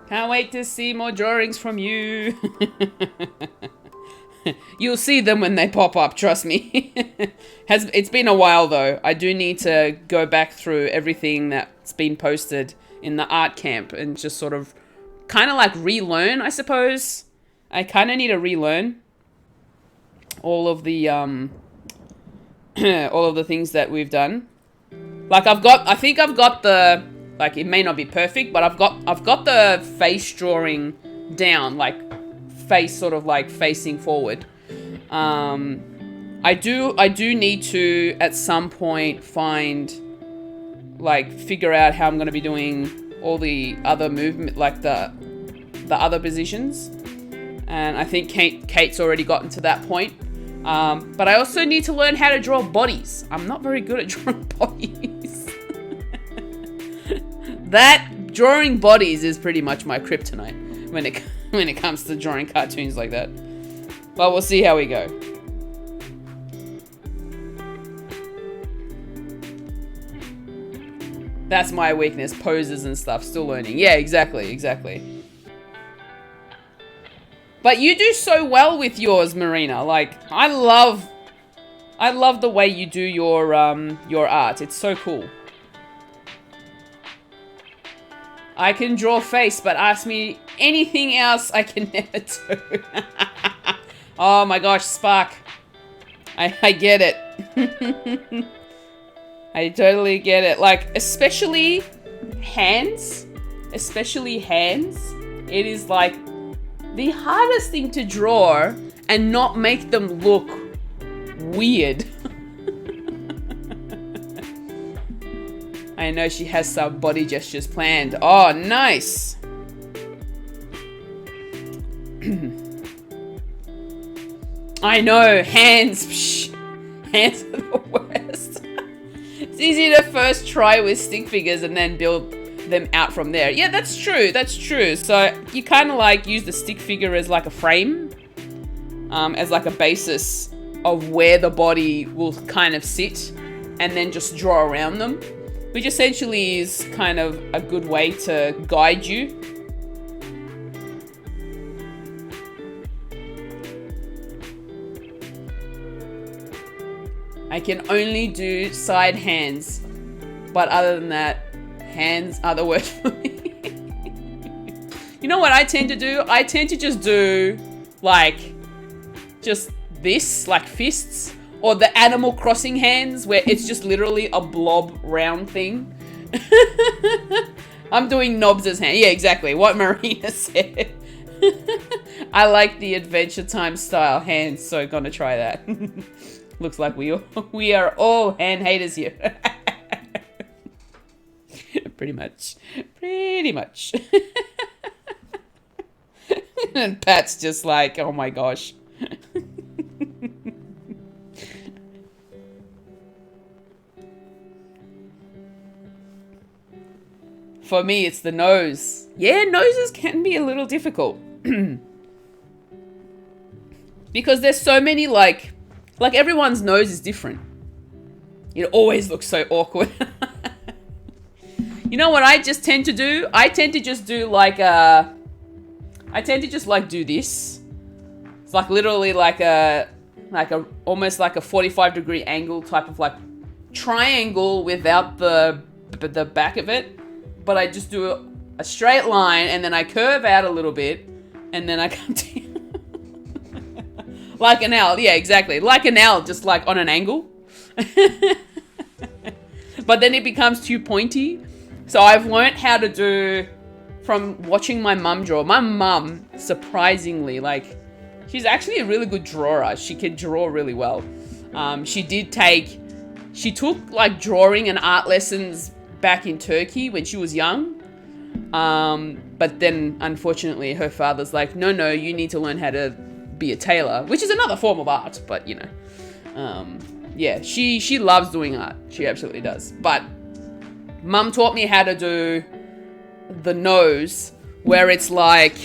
Can't wait to see more drawings from you. You'll see them when they pop up, trust me. It's been a while though. I do need to go back through everything that's been posted in the art camp and just sort of kind of like relearn, I suppose. I kind of need to relearn all of the things that we've done. Like I think I've got the, like, it may not be perfect, but I've got the face drawing down, like face sort of like facing forward. I do need to at some point figure out how I'm going to be doing all the other movement, like the other positions. And I think Kate's already gotten to that point. But I also need to learn how to draw bodies. I'm not very good at drawing bodies. That drawing bodies is pretty much my kryptonite when it comes to drawing cartoons like that. But we'll see how we go. That's my weakness, poses and stuff, still learning. Yeah, exactly. But you do so well with yours, Marina. Like, I love the way you do your art. It's so cool. I can draw face, but ask me anything else I can never do. Oh my gosh, Spark. I get it. I totally get it. Like, especially hands. Especially hands. It is like the hardest thing to draw and not make them look weird. I know she has some body gestures planned. Oh, nice. I know, hands. Psh, hands are the worst. It's easy to first try with stick figures and then build them out from there. Yeah, that's true. That's true. So you kind of like use the stick figure as like a frame, as like a basis of where the body will kind of sit, and then just draw around them, which essentially is kind of a good way to guide you. I can only do side hands, but other than that, hands are the worst for me. You know what I tend to do? I tend to just do like just this, like fists, or the Animal Crossing hands where it's just literally a blob round thing. I'm doing knobs as hands. Yeah, exactly what Marina said. I like the Adventure Time style hands, so gonna try that. Looks like we are all hand haters here. Pretty much. And Pat's just like, oh my gosh. For me, it's the nose. Yeah, noses can be a little difficult. Because there's so many like everyone's nose is different. It always looks so awkward. You know what I just tend to do? I tend to just do like do this. It's like literally like a almost like a 45-degree angle type of like triangle without the back of it. But I just do a straight line and then I curve out a little bit and then I come to like an L. Yeah, exactly. Like an L, just like on an angle. But then it becomes too pointy. So I've learned how to do from watching my mum draw. My mum, surprisingly, like, she's actually a really good drawer. She can draw really well. She took like drawing and art lessons back in Turkey when she was young. But then unfortunately her father's like, no, you need to learn how to be a tailor, which is another form of art, but you know, yeah, she loves doing art. She absolutely does. But Mum taught me how to do the nose, where it's like,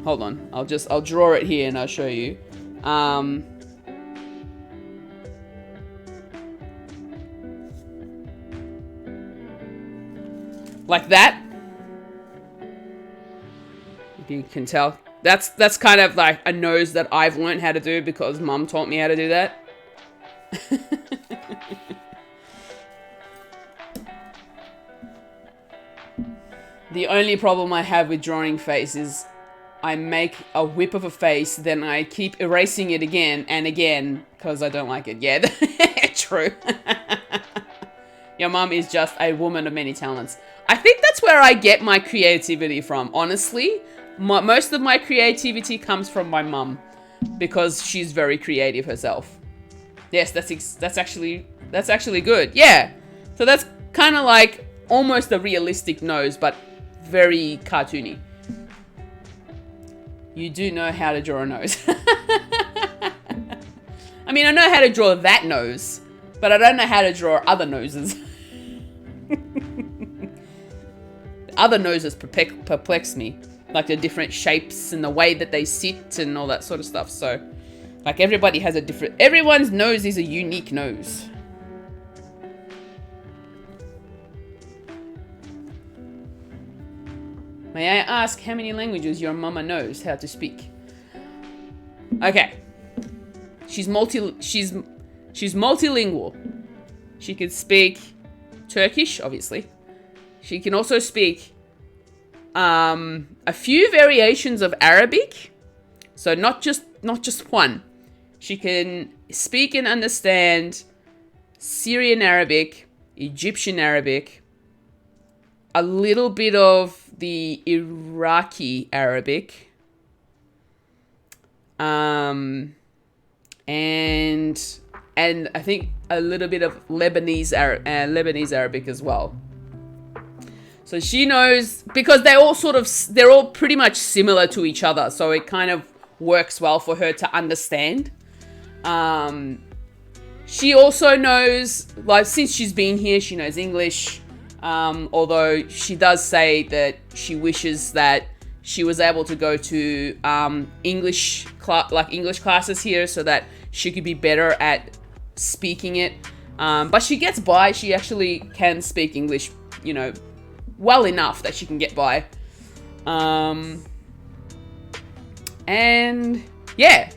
hold on, I'll draw it here and I'll show you. Like that. If you can tell. That's kind of like a nose that I've learned how to do because Mum taught me how to do that. The only problem I have with drawing face is I make a whip of a face, then I keep erasing it again and again because I don't like it. Yeah, true. Your mum is just a woman of many talents. I think that's where I get my creativity from, honestly. Most of my creativity comes from my mum because she's very creative herself. Yes, that's actually good. Yeah. So that's kind of like almost a realistic nose, but very cartoony. You do know how to draw a nose. I mean, I know how to draw that nose, but I don't know how to draw other noses. Other noses perplex me. Like the different shapes and the way that they sit and all that sort of stuff. So, like everybody has a different... Everyone's nose is a unique nose. May I ask how many languages your mama knows how to speak? Okay. She's multilingual. She can speak Turkish, obviously. She can also speak a few variations of Arabic. So not just one. She can speak and understand Syrian Arabic, Egyptian Arabic, a little bit of the Iraqi Arabic, and I think a little bit of Lebanese Arabic as well. So she knows, because they're all pretty much similar to each other, so it kind of works well for her to understand. She also knows, like, since she's been here, she knows English. Although she does say that she wishes that she was able to go to English classes here so that she could be better at speaking it. But she gets by. She actually can speak English, you know, well enough that she can get by. And yeah,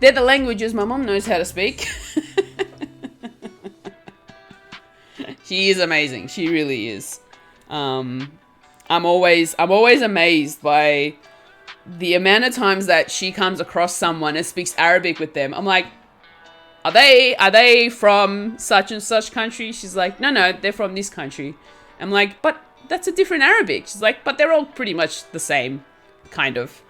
they're the languages my mom knows how to speak. She is amazing. She really is. I'm always amazed by the amount of times that she comes across someone and speaks Arabic with them. I'm like, are they from such and such country? She's like, no, they're from this country. I'm like, but that's a different Arabic. She's like, but they're all pretty much the same, kind of.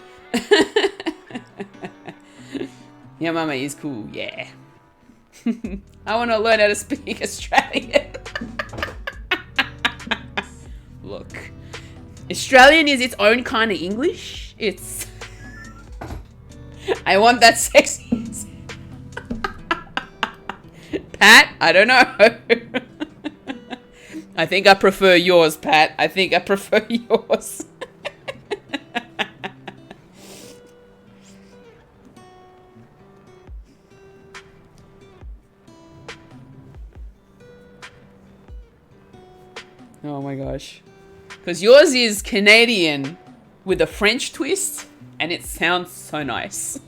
Yeah, mama is cool. Yeah. I want to learn how to speak Australian. Look, Australian is its own kind of English. It's... I want that sexy... Pat, I don't know. I think I prefer yours, Pat. I think I prefer yours. Oh my gosh. Because yours is Canadian with a French twist, and it sounds so nice.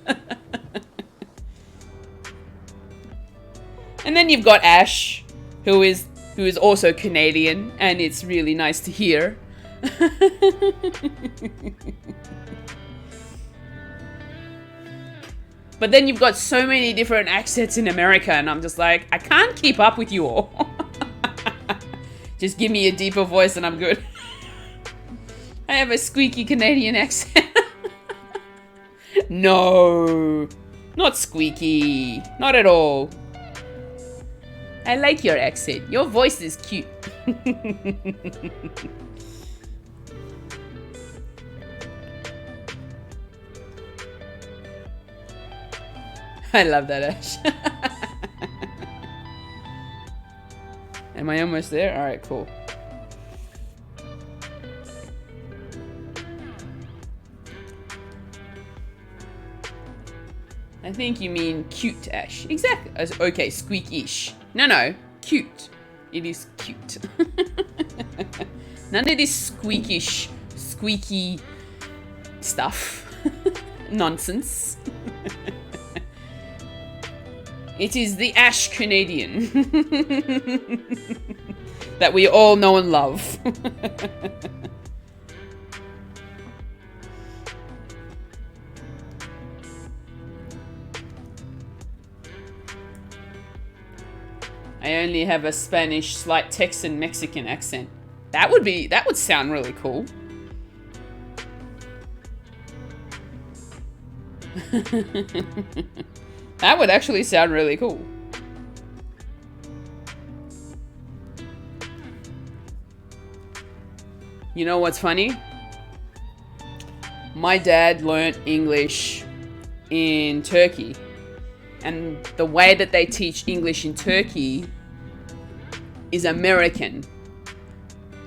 And then you've got Ash, who is also Canadian, and it's really nice to hear. But then you've got so many different accents in America, and I'm just like, I can't keep up with you all. Just give me a deeper voice and I'm good. I have a squeaky Canadian accent. No, not squeaky. Not at all. I like your accent. Your voice is cute. I love that, Ash. Am I almost there? Alright, cool. I think you mean cute, Ash. Exactly. Okay, squeakish. No, cute. It is cute. None of this squeakish, squeaky stuff. Nonsense. It is the Ash Canadian that we all know and love. I only have a Spanish, slight Texan, Mexican accent. That would sound really cool. That would actually sound really cool. You know what's funny? My dad learnt English in Turkey. And the way that they teach English in Turkey is American.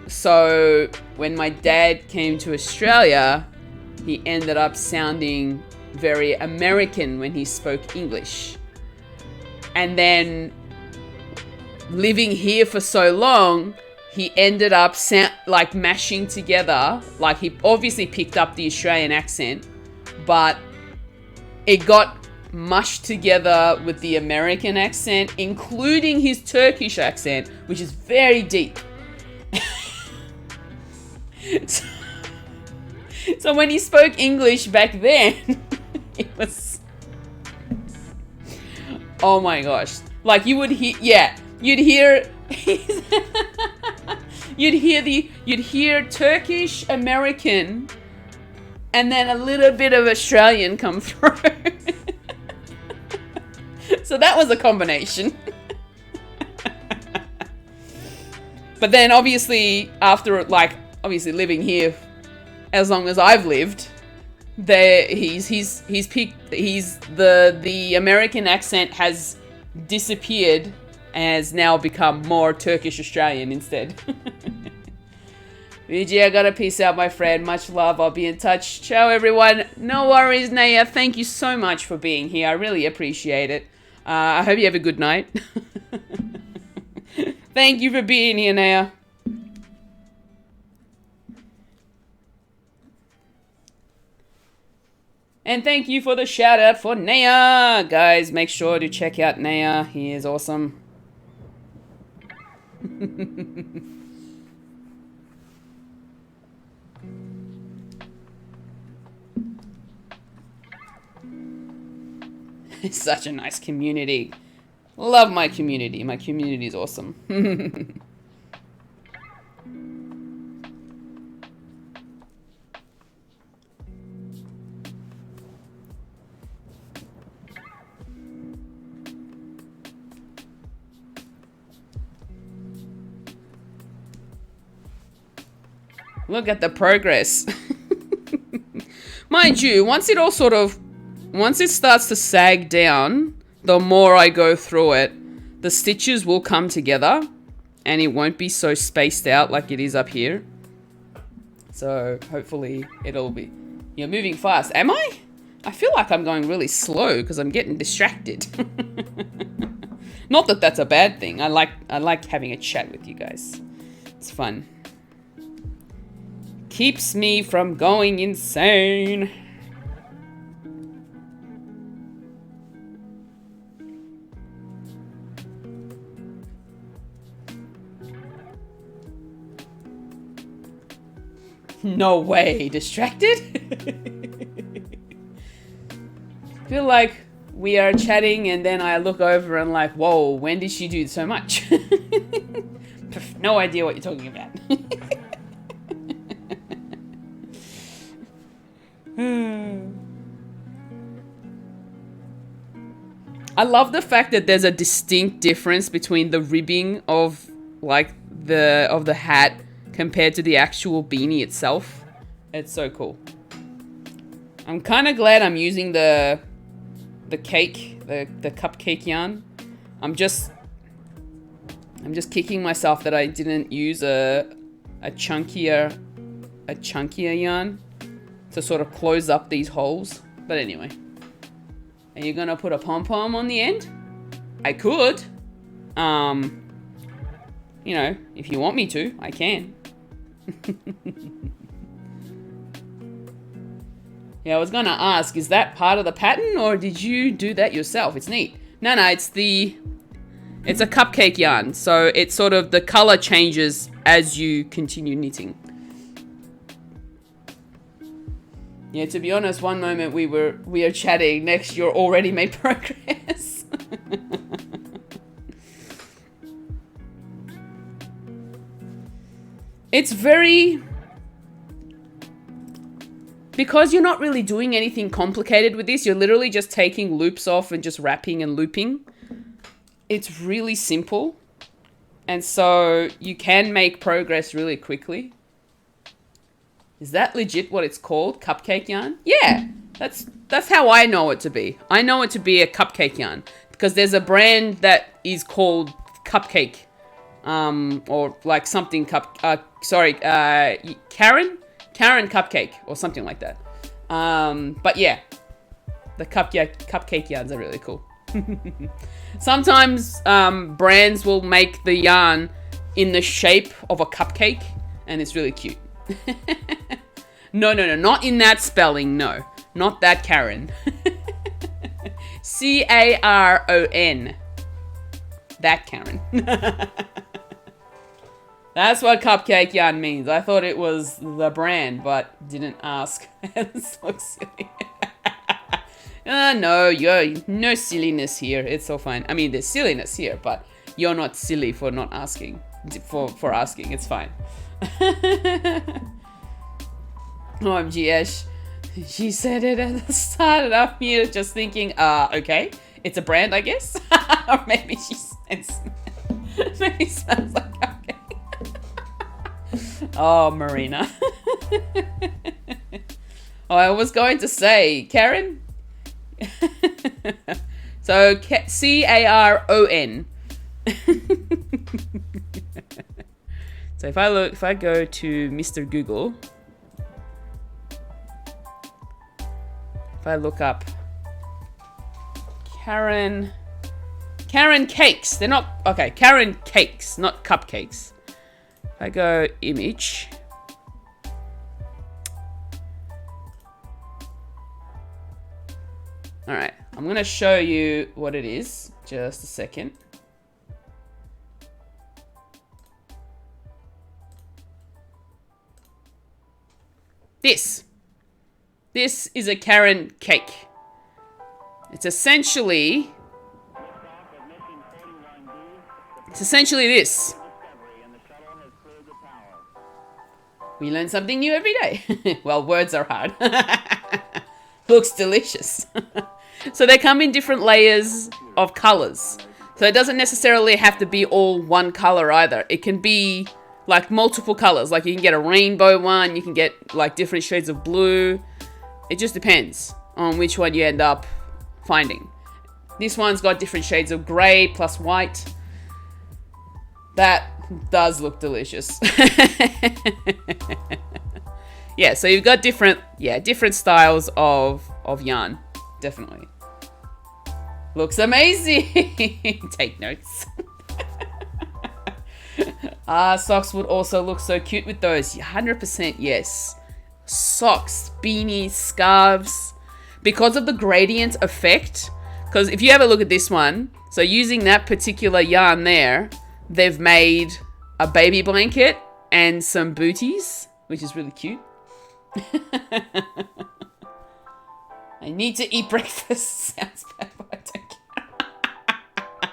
So when my dad came to Australia, he ended up sounding very American when he spoke English. And then living here for so long, he ended up like mashing together. Like, he obviously picked up the Australian accent, but it got mushed together with the American accent, including his Turkish accent, which is very deep. so, so when he spoke English back then, it was... Oh my gosh. Like you would hear, yeah, you'd hear, you'd hear Turkish, American, and then a little bit of Australian come through. So that was a combination. But then obviously after like, obviously living here as long as I've lived, the American accent has disappeared and has now become more Turkish Australian instead. VG, I gotta peace out, my friend. Much love. I'll be in touch. Ciao, everyone. No worries, Naya. Thank you so much for being here. I really appreciate it. I hope you have a good night. Thank you for being here, Naya. And thank you for the shout out for Naya. Guys, make sure to check out Naya. He is awesome. It's such a nice community. Love my community. My community is awesome. Look at the progress. Mind you, once it starts to sag down, the more I go through it, the stitches will come together and it won't be so spaced out like it is up here. So hopefully it'll be... You're moving fast. Am I? I feel like I'm going really slow because I'm getting distracted. Not that that's a bad thing. I like having a chat with you guys. It's fun. Keeps me from going insane. No way, distracted? Feel like we are chatting and then I look over and like, whoa, when did she do so much? No idea what you're talking about. I love the fact that there's a distinct difference between the ribbing of like the hat compared to the actual beanie itself. It's so cool. I'm kind of glad I'm using the cake, the cupcake yarn. I'm just kicking myself that I didn't use a chunkier yarn to sort of close up these holes. But anyway. Are you gonna put a pom-pom on the end? I could. You know, if you want me to, I can. Yeah, I was gonna ask, is that part of the pattern or did you do that yourself? It's neat. No, it's a cupcake yarn. So it's sort of, the color changes as you continue knitting. Yeah, to be honest, one moment we are chatting, next you're already made progress. It's very... Because you're not really doing anything complicated with this, you're literally just taking loops off and just wrapping and looping. It's really simple. And so you can make progress really quickly. Is that legit what it's called? Cupcake yarn? Yeah, that's how I know it to be. I know it to be a cupcake yarn because there's a brand that is called Cupcake, or like something Caron Cupcake or something like that. But yeah, the cupcake yarns are really cool. Sometimes brands will make the yarn in the shape of a cupcake, and it's really cute. No, not in that spelling, no. Not that Caron. Caron. That Caron. That's what cupcake yarn means. I thought it was the brand, but didn't ask. This looks silly. No, no silliness here. It's so fine. I mean, there's silliness here, but you're not silly for not asking. For asking, it's fine. OMG, Ash. She said it at the start, and I'm here just thinking, okay, it's a brand, I guess. Or maybe she maybe it smells like cupcake. Oh, Marina. Oh, I was going to say, Caron. So Caron. So if I go to Mr. Google, if I look up Caron Cakes, they're not, okay, Caron Cakes, not cupcakes. If I go image, all right, I'm gonna show you what it is. Just a second. This is a Caron Cake. It's essentially this. We learn something new every day. Well, words are hard. Looks delicious. So they come in different layers of colors. So it doesn't necessarily have to be all one color either. It can be like multiple colors. Like you can get a rainbow one, you can get like different shades of blue. It just depends on which one you end up finding. This one's got different shades of gray plus white. That does look delicious. Yeah, so you've got different styles of yarn. Definitely. Looks amazing. Take notes. Socks would also look so cute with those. 100% yes. Socks, beanies, scarves. Because of the gradient effect, because if you have a look at this one, so using that particular yarn there, they've made a baby blanket and some booties, which is really cute. I need to eat breakfast. Sounds bad, but I don't care.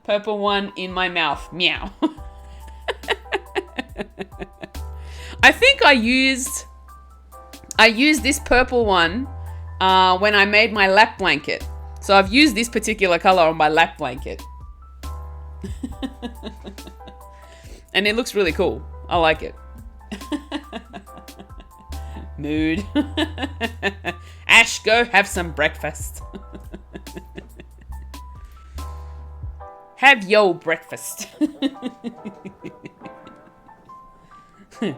Purple one in my mouth. Meow. I think I used this purple one when I made my lap blanket. So I've used this particular color on my lap blanket. And it looks really cool. I like it. Mood. Ash, go have some breakfast. Have yo breakfast.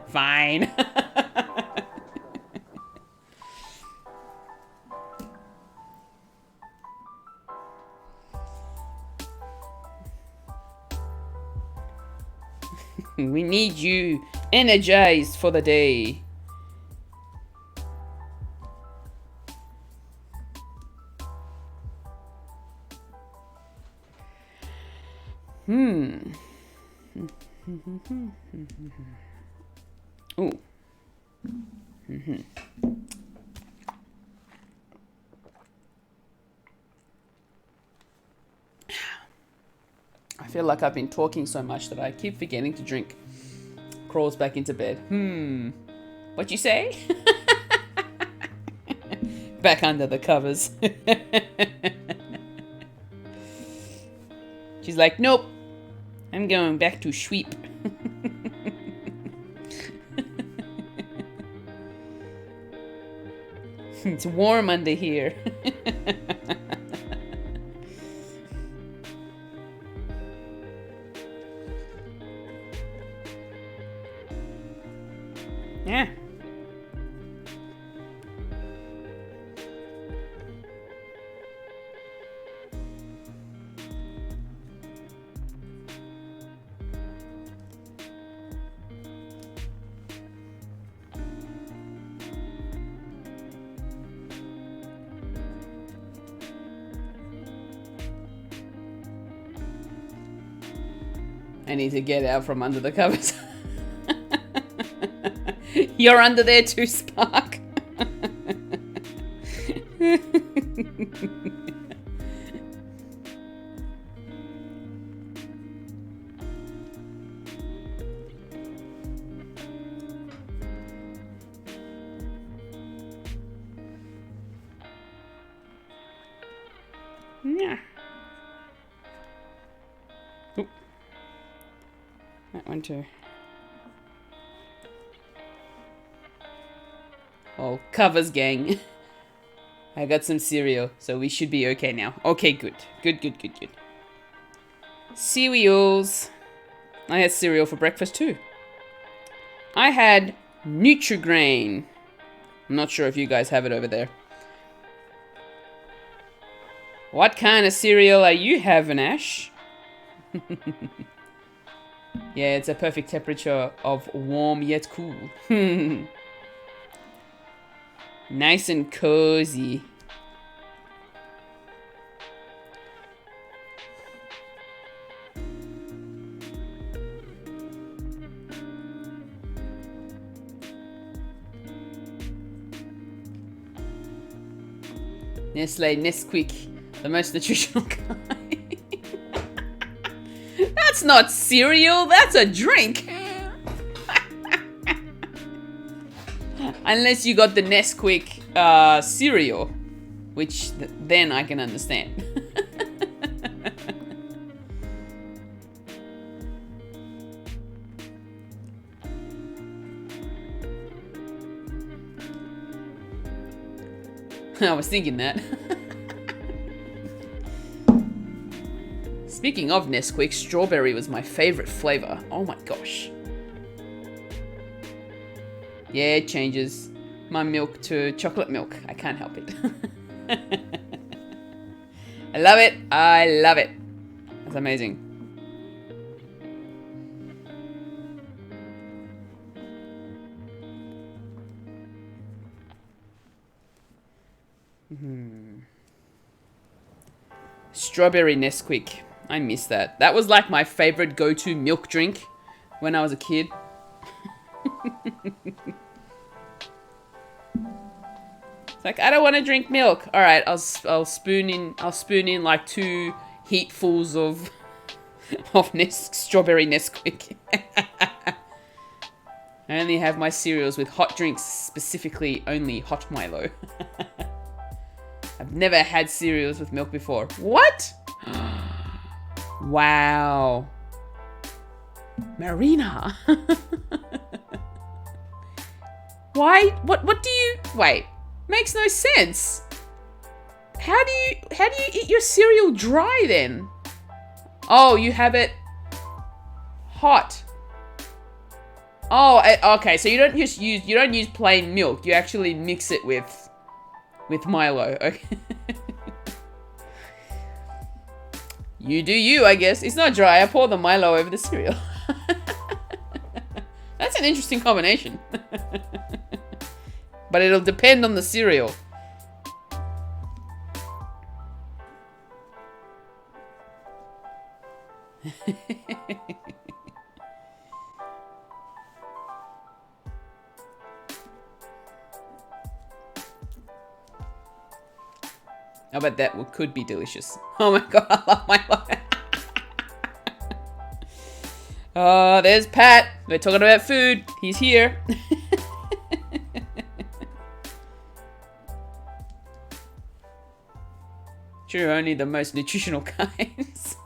Fine. We need you energized for the day. Ooh. I feel like I've been talking so much that I keep forgetting to drink. Crawls back into bed. What you say? Back under the covers. She's like, nope. I'm going back to sleep. It's warm under here. Yeah. I need to get out from under the covers. You're under there too, Spark. Yeah. Oop. That one too. Oh, covers, gang. I got some cereal, so we should be okay now. Okay, good. Good. Cereals. I had cereal for breakfast too. I had Nutri-Grain. I'm not sure if you guys have it over there. What kind of cereal are you having, Ash? Yeah, it's a perfect temperature of warm yet cool. Nice and cozy. Nestle Nesquik, the most nutritional kind. That's not cereal, that's a drink. Unless you got the Nesquik cereal, which then I can understand. I was thinking that. Speaking of Nesquik, strawberry was my favorite flavor. Oh my gosh. Yeah, it changes my milk to chocolate milk. I can't help it. I love it. I love it. It's amazing. Strawberry Nesquik. I miss that. That was like my favorite go-to milk drink when I was a kid. It's like, I don't want to drink milk. All right, I'll spoon in like 2 heapfuls of strawberry Nesquik. I only have my cereals with hot drinks, specifically only hot Milo. I've never had cereals with milk before. What? Wow. Marina. Why? What do you... Wait. Makes no sense. How do you eat your cereal dry then? Oh, you have it hot. Oh, okay. So you don't use plain milk. You actually mix it with Milo. Okay. You do you, I guess. It's not dry. I pour the Milo over the cereal. That's an interesting combination. But it'll depend on the cereal. I bet that could be delicious. Oh my god, I love Milo. Oh, there's Pat. We're talking about food. He's here. True, only the most nutritional kinds.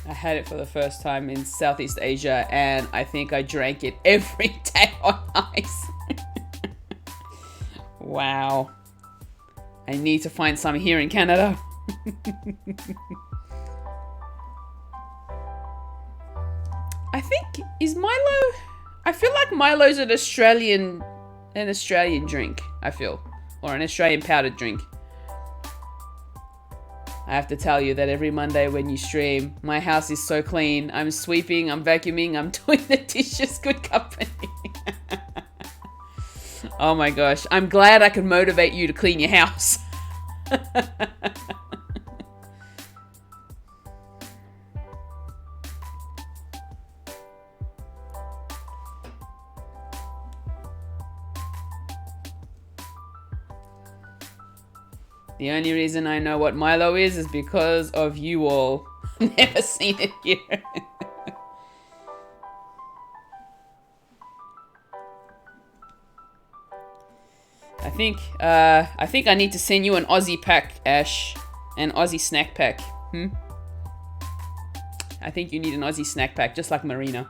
I had it for the first time in Southeast Asia, and I think I drank it every day on ice. Wow. I need to find some here in Canada. I Is Milo? I feel like Milo's an Australian drink. I feel, or an Australian powdered drink. I have to tell you that every Monday when you stream, my house is so clean. I'm sweeping, I'm vacuuming, I'm doing the dishes. Good company. Oh my gosh, I'm glad I can motivate you to clean your house. The only reason I know what Milo is because of you all. Never seen it here. I think I need to send you an Aussie pack, Ash. An Aussie snack pack. I think you need an Aussie snack pack, just like Marina.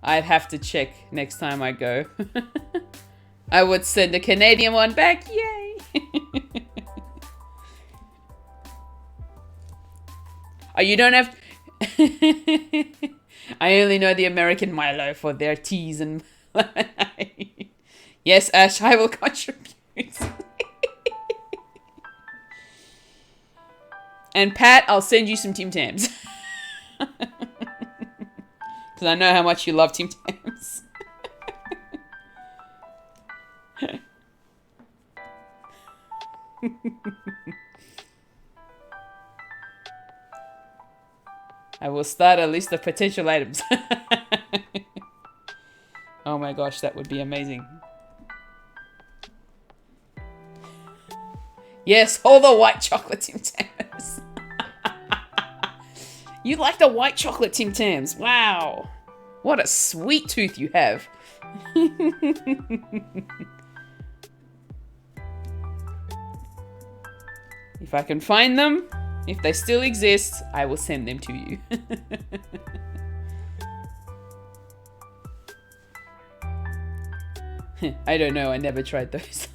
I'd have to check next time I go. I would send a Canadian one back. Yay! Oh, you don't have... I only know the American Milo for their teas and... Yes, Ash, I will contribute. And Pat, I'll send you some Tim Tams. Because I know how much you love Tim Tams. I will start a list of potential items. Oh my gosh, that would be amazing. Yes, all the white chocolate Tim Tams. You like the white chocolate Tim Tams. Wow. What a sweet tooth you have. If I can find them, if they still exist, I will send them to you. I don't know, I never tried those.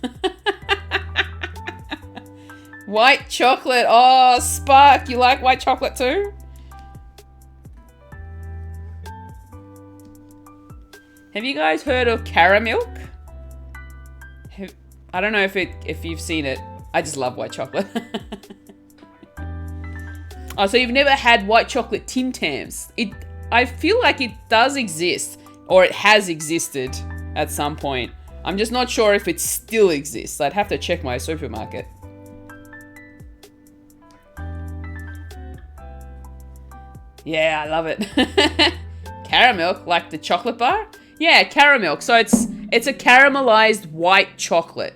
White chocolate. Oh, Spark, you like white chocolate too? Have you guys heard of caramel? I don't know if you've seen it. I just love white chocolate. Oh, so you've never had white chocolate Tim Tams? I feel like it does exist, or it has existed at some point. I'm just not sure if it still exists. I'd have to check my supermarket. Yeah, I love it. Caramel, like the chocolate bar? Yeah, caramel. So it's a caramelized white chocolate.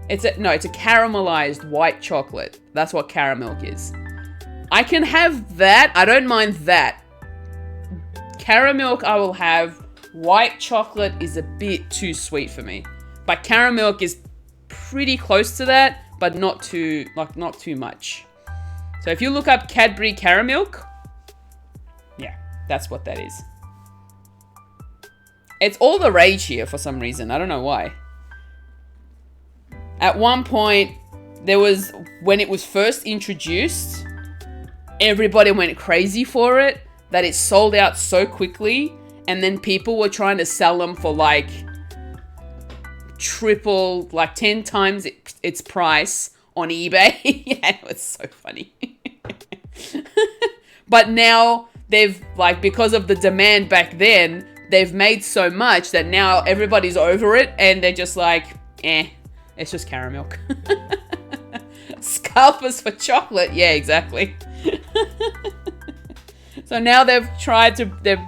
It's a caramelized white chocolate. That's what caramel is. I can have that. I don't mind that. Caramel I will have. White chocolate is a bit too sweet for me. But caramel is pretty close to that, but not too much. So if you look up Cadbury caramel, yeah, that's what that is. It's all the rage here for some reason. I don't know why. At one point, when it was first introduced, everybody went crazy for it, that it sold out so quickly, and then people were trying to sell them for like triple, like 10 times its price on eBay. Yeah, it was so funny. But now they've, like, because of the demand back then, they've made so much that now everybody's over it and they're just like, it's just caramel. Scalpers for chocolate. Yeah, exactly. So now they've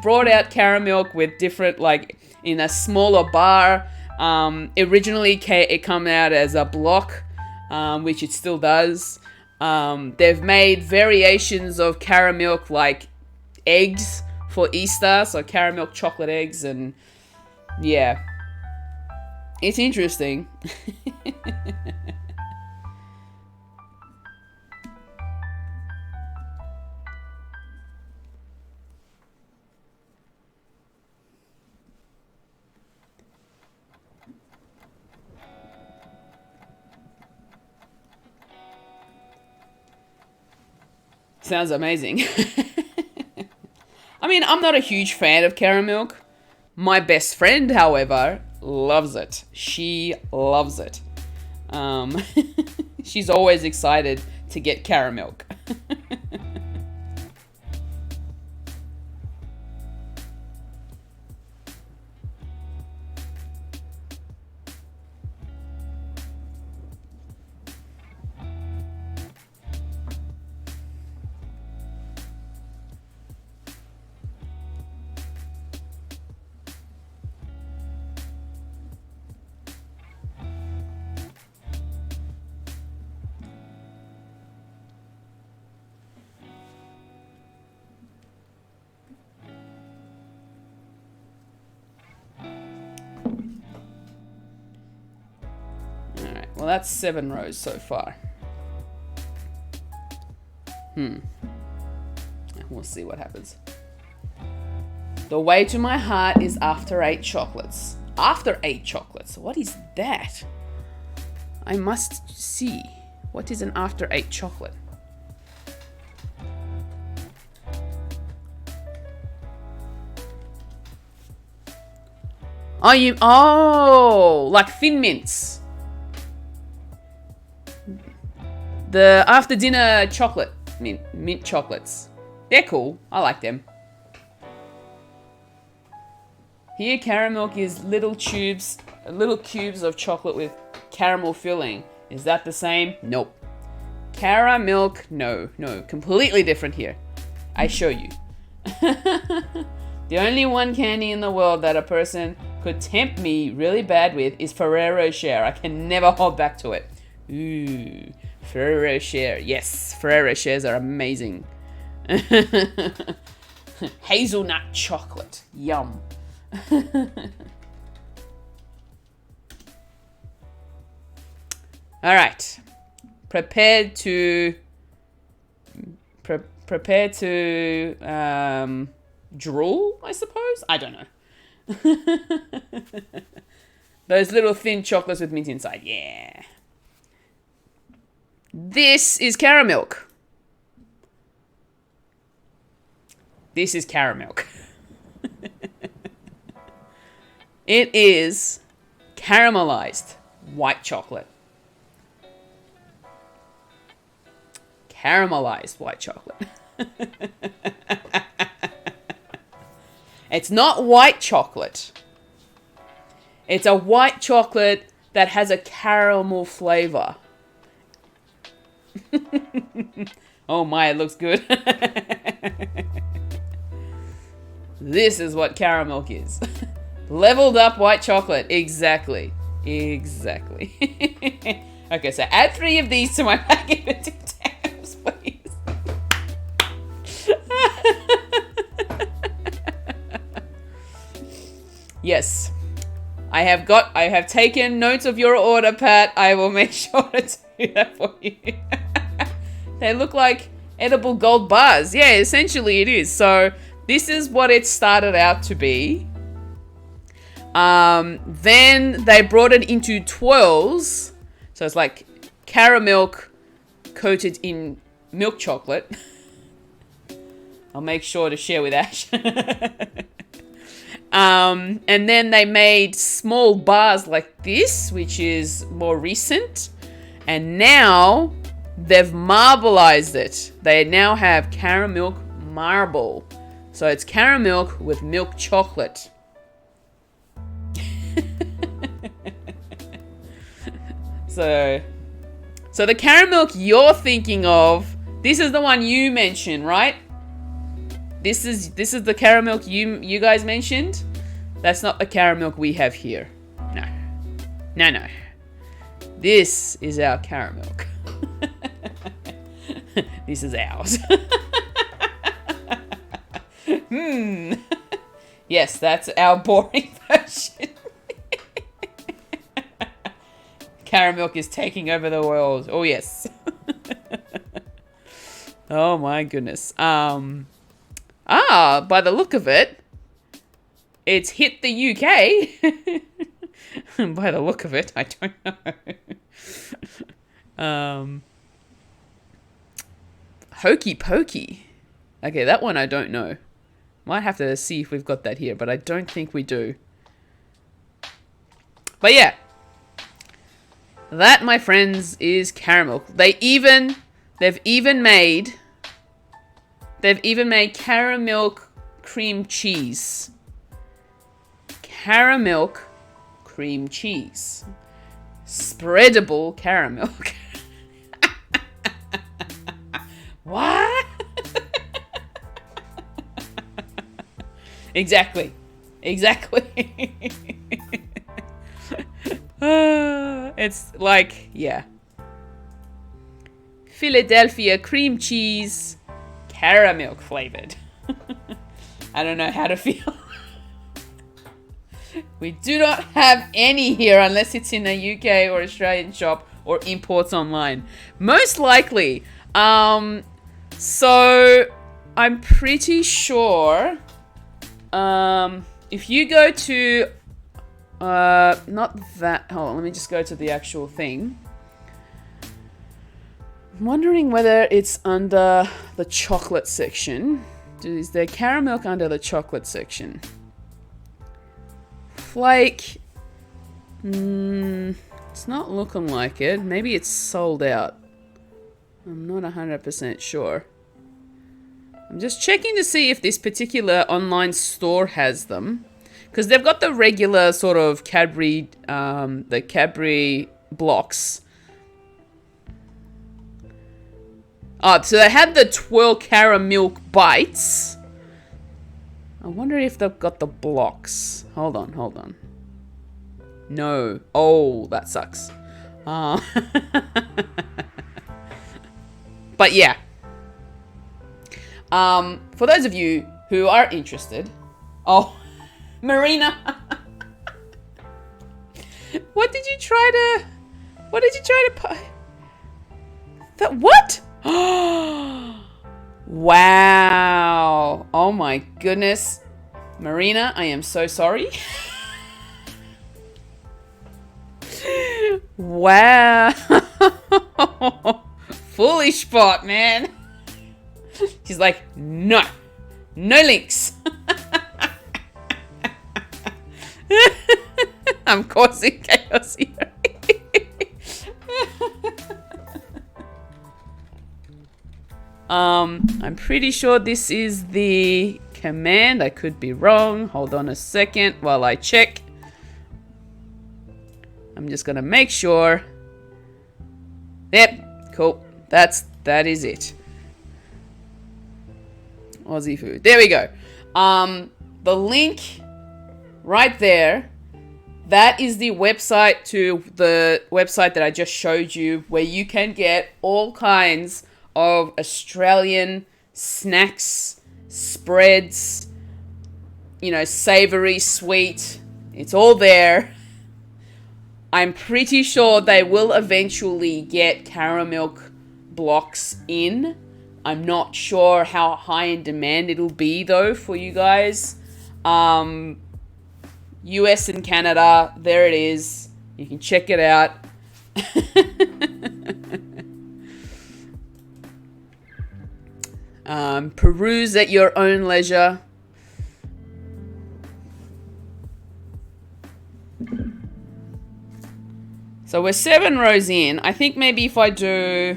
brought out caramel with different, like, in a smaller bar. Originally it came out as a block, which it still does. They've made variations of caramel, like eggs for Easter. So caramel chocolate eggs, and yeah. It's interesting. Sounds amazing. I mean, I'm not a huge fan of caramel milk. My best friend, however, loves it. She loves it. She's always excited to get caramel milk. Well, that's 7 rows so far. We'll see what happens. The way to my heart is after 8 chocolates. After 8 chocolates? What is that? I must see. What is an after 8 chocolate? Oh, like Thin Mints. The after dinner chocolate, mint chocolates. They're cool. I like them. Here, caramel milk is little cubes of chocolate with caramel filling. Is that the same? Nope. Caramel milk, no, completely different here. I show you. The only one candy in the world that a person could tempt me really bad with is Ferrero Rocher. I can never hold back to it. Ooh. Ferrero Rocher. Yes, Ferrero Rochers are amazing. Hazelnut chocolate. Yum. All right. Prepare to drool, I suppose. I don't know. Those little thin chocolates with mint inside. Yeah. This is caramel milk. This is caramel milk. It is caramelized white chocolate. Caramelized white chocolate. It's not white chocolate. It's a white chocolate that has a caramel flavor. Oh my, it looks good. This is what caramel milk is. Leveled up white chocolate. Exactly. Okay, so add 3 of these to my packet of Tic Tacs, please. Yes. I have taken notes of your order, Pat. I will make sure to do that for you. They look like edible gold bars. Yeah, essentially it is. So this is what it started out to be. Then they brought it into twirls. So it's like caramel milk coated in milk chocolate. I'll make sure to share with Ash. And then they made small bars like this, which is more recent. And now they've marbleized it. They now have caramel milk marble. So it's caramel milk with milk chocolate. So the caramel milk you're thinking of, this is the one you mentioned, right? This is the caramel milk you guys mentioned. That's not the caramel milk we have here. No. This is our caramel milk. This is ours. Yes, that's our boring version. Caramel milk is taking over the world. Oh yes. Oh my goodness. By the look of it, it's hit the UK. By the look of it, I don't know. Hokey Pokey. Okay, that one I don't know. Might have to see if we've got that here, but I don't think we do. But yeah. That, my friends, is caramel. They've even made caramel cream cheese. Caramel cream cheese. Spreadable caramel. What? Exactly. It's like, yeah. Philadelphia cream cheese, caramel flavored. I don't know how to feel. We do not have any here unless it's in a UK or Australian shop or imports online. Most likely. So I'm pretty sure if you go to not that, hold on, let me just go to the actual thing. I'm wondering whether it's under the chocolate section. Is there caramel under the chocolate section? Flake. It's not looking like it. Maybe it's sold out. I'm not 100% sure. I'm just checking to see if this particular online store has them. Because they've got the regular sort of Cadbury, the Cadbury blocks. Oh, so they had the Twirl Caramel Bites. I wonder if they've got the blocks. Hold on. No. Oh, that sucks. But yeah. For those of you who are interested. Oh, Marina. What did you try to put? That what? Wow. Oh my goodness. Marina, I am so sorry. Wow. Foolish spot, man. She's like, no links. I'm causing chaos here. I'm pretty sure this is the command. I could be wrong. Hold on a second while I check. I'm just gonna make sure. Yep, cool. That is it. Aussie food. There we go. The link right there. That is the website to the website that I just showed you, where you can get all kinds of Australian snacks, spreads, you know, savory, sweet. It's all there. I'm pretty sure they will eventually get caramel blocks in. I'm not sure how high in demand it'll be though for you guys. US and Canada, there it is. You can check it out. Peruse at your own leisure. So we're 7 rows in. I think maybe if I do...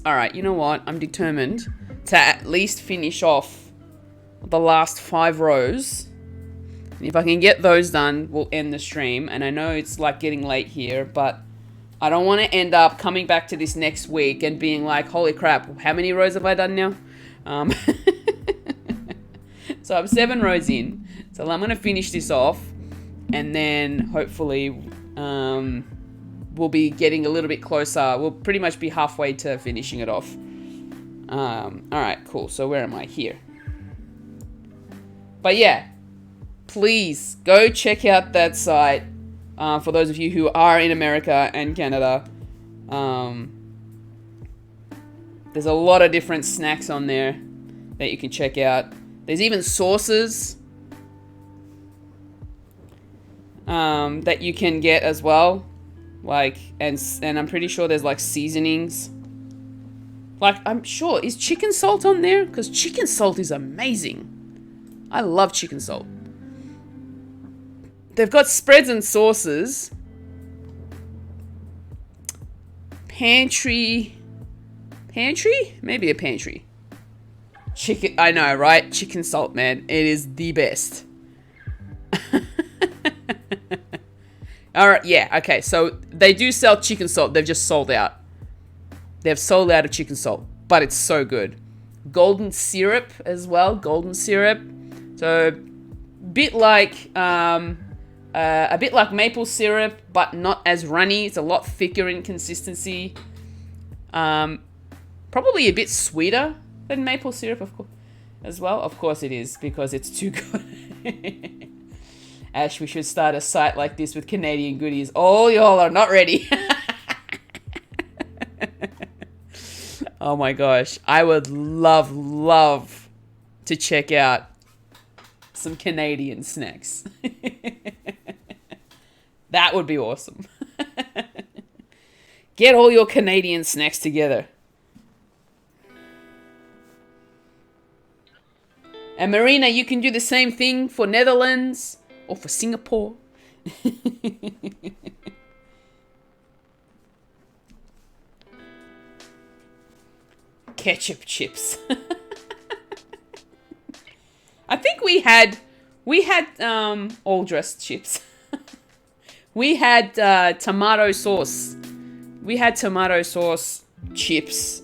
Alright, you know what? I'm determined to at least finish off the last 5 rows. And if I can get those done, we'll end the stream. And I know it's like getting late here, but I don't want to end up coming back to this next week and being like, holy crap, how many rows have I done now? So I'm 7 rows in. So I'm going to finish this off. And then hopefully we'll be getting a little bit closer. We'll pretty much be halfway to finishing it off. Alright, cool. So where am I? Here. But yeah, please go check out that site for those of you who are in America and Canada. There's a lot of different snacks on there that you can check out. There's even sauces that you can get as well. Like, and I'm pretty sure there's like seasonings. Like, I'm sure, is chicken salt on there? Because chicken salt is amazing. I love chicken salt. They've got spreads and sauces. Pantry? Maybe a pantry. Chicken, I know, right? Chicken salt, man. It is the best. Alright, yeah, okay. So, they do sell chicken salt. They've just sold out. They've sold out of chicken salt. But it's so good. Golden syrup as well. Golden syrup. So, bit like maple syrup, but not as runny. It's a lot thicker in consistency. Probably a bit sweeter than maple syrup, of course, as well. Of course it is, because it's too good. Ash, we should start a site like this with Canadian goodies. Oh, y'all are not ready. Oh my gosh. I would love to check out some Canadian snacks. That would be awesome. Get all your Canadian snacks together. And Marina, you can do the same thing for Netherlands or for Singapore. Ketchup chips. I think we had all dressed chips. We had tomato sauce. We had tomato sauce chips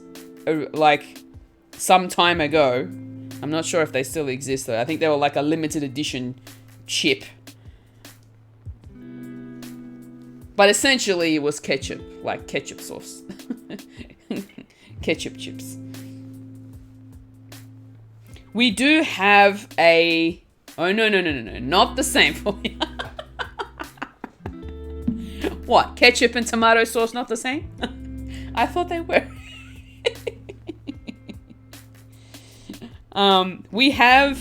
like some time ago. I'm not sure if they still exist though. I think they were like a limited edition chip. But essentially it was ketchup, like ketchup sauce. Ketchup chips. We do have a... Oh, no. Not the same for you. What? Ketchup and tomato sauce not the same? I thought they were. We have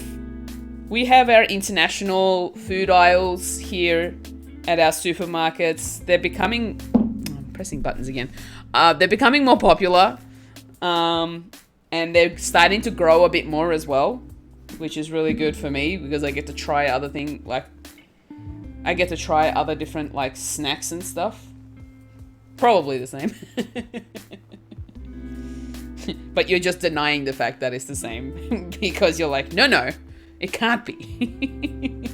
our international food aisles here at our supermarkets. They're becoming... I'm pressing buttons again. They're becoming more popular. And they're starting to grow a bit more as well, which is really good for me because I get to try other things, like I get to try other different like snacks and stuff. Probably the same. But you're just denying the fact that it's the same because you're like, no, it can't be.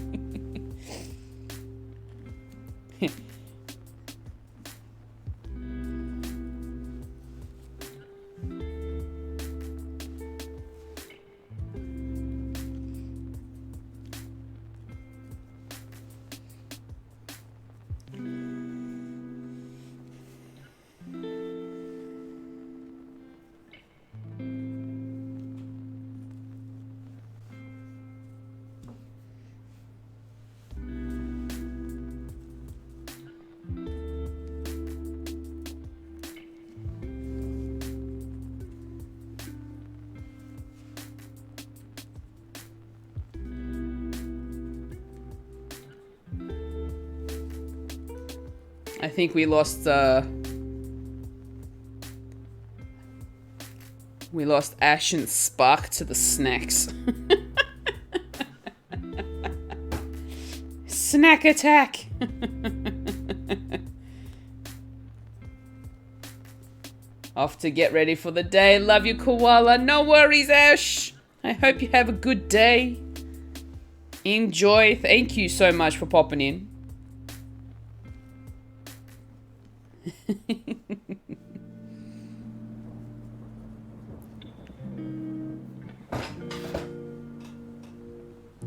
I think we lost Ash and Spark to the snacks. Snack attack. Off to get ready for the day. Love you, koala. No worries, Ash. I hope you have a good day. Enjoy. Thank you so much for popping in.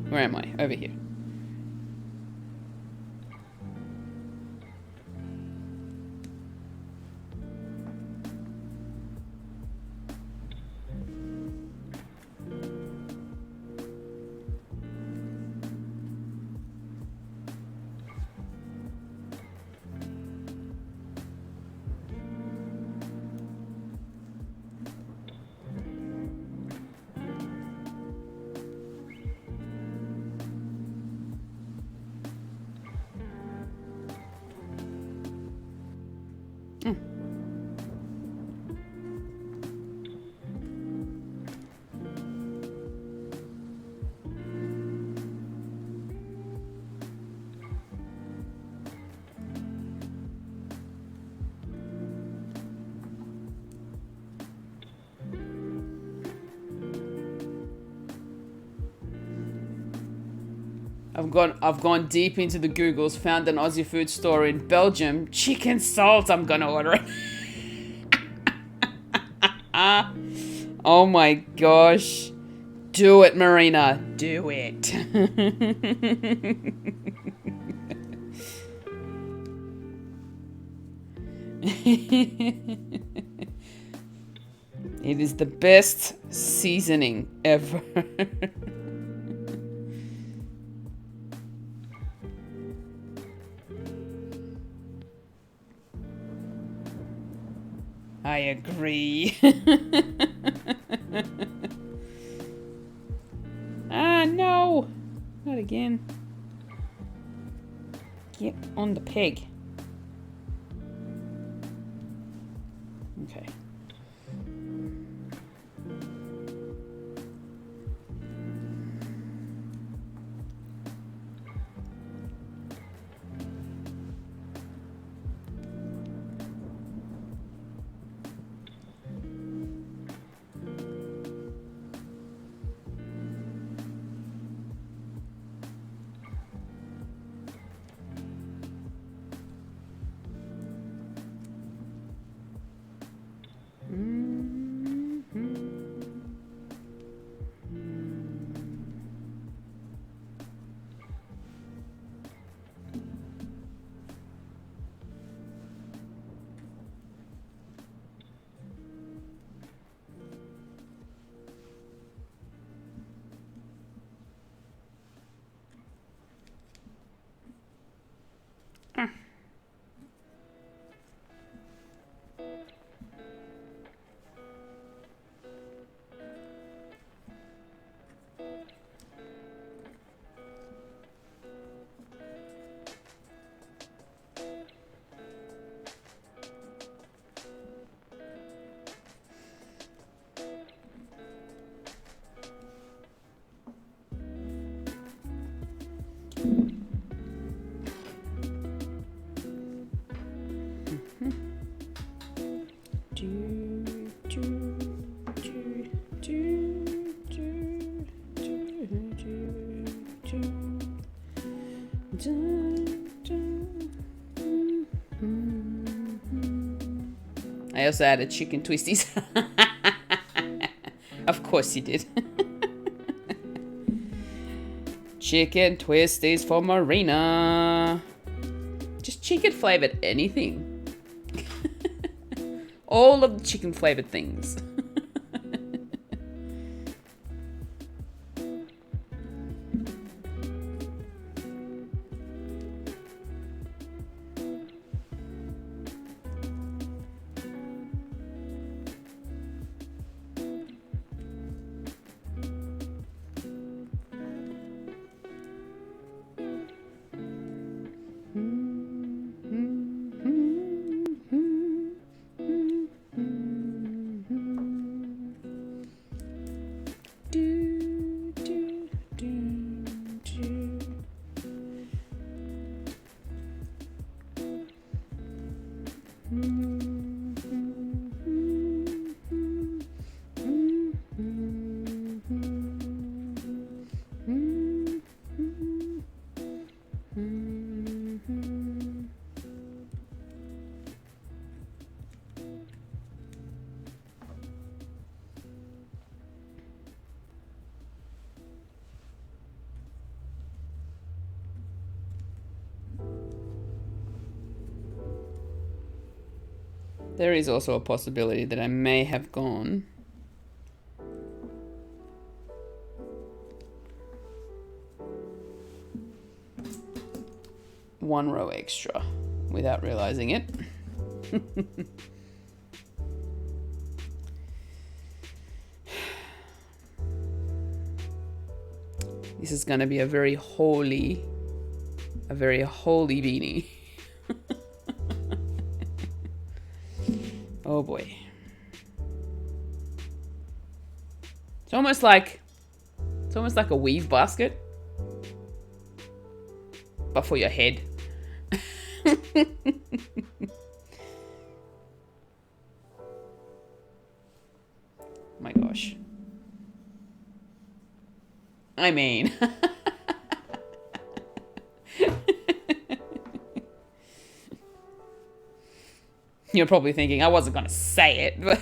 Where am I? Over here. I've gone deep into the Googles, found an Aussie food store in Belgium. Chicken salt, I'm gonna order it. Oh my gosh. Do it, Marina. Do it. It is the best seasoning ever. I agree. Ah, no. Not again. Get on the peg. Okay. I also added chicken twisties. Of course you did. Chicken twisties for Marina. Just chicken flavored anything. All of the chicken flavored things. There is also a possibility that I may have gone one row extra without realizing it. This is gonna be a very holy beanie. Oh boy. It's almost like a weave basket, but for your head. My gosh. I mean, You're probably thinking I wasn't going to say it, but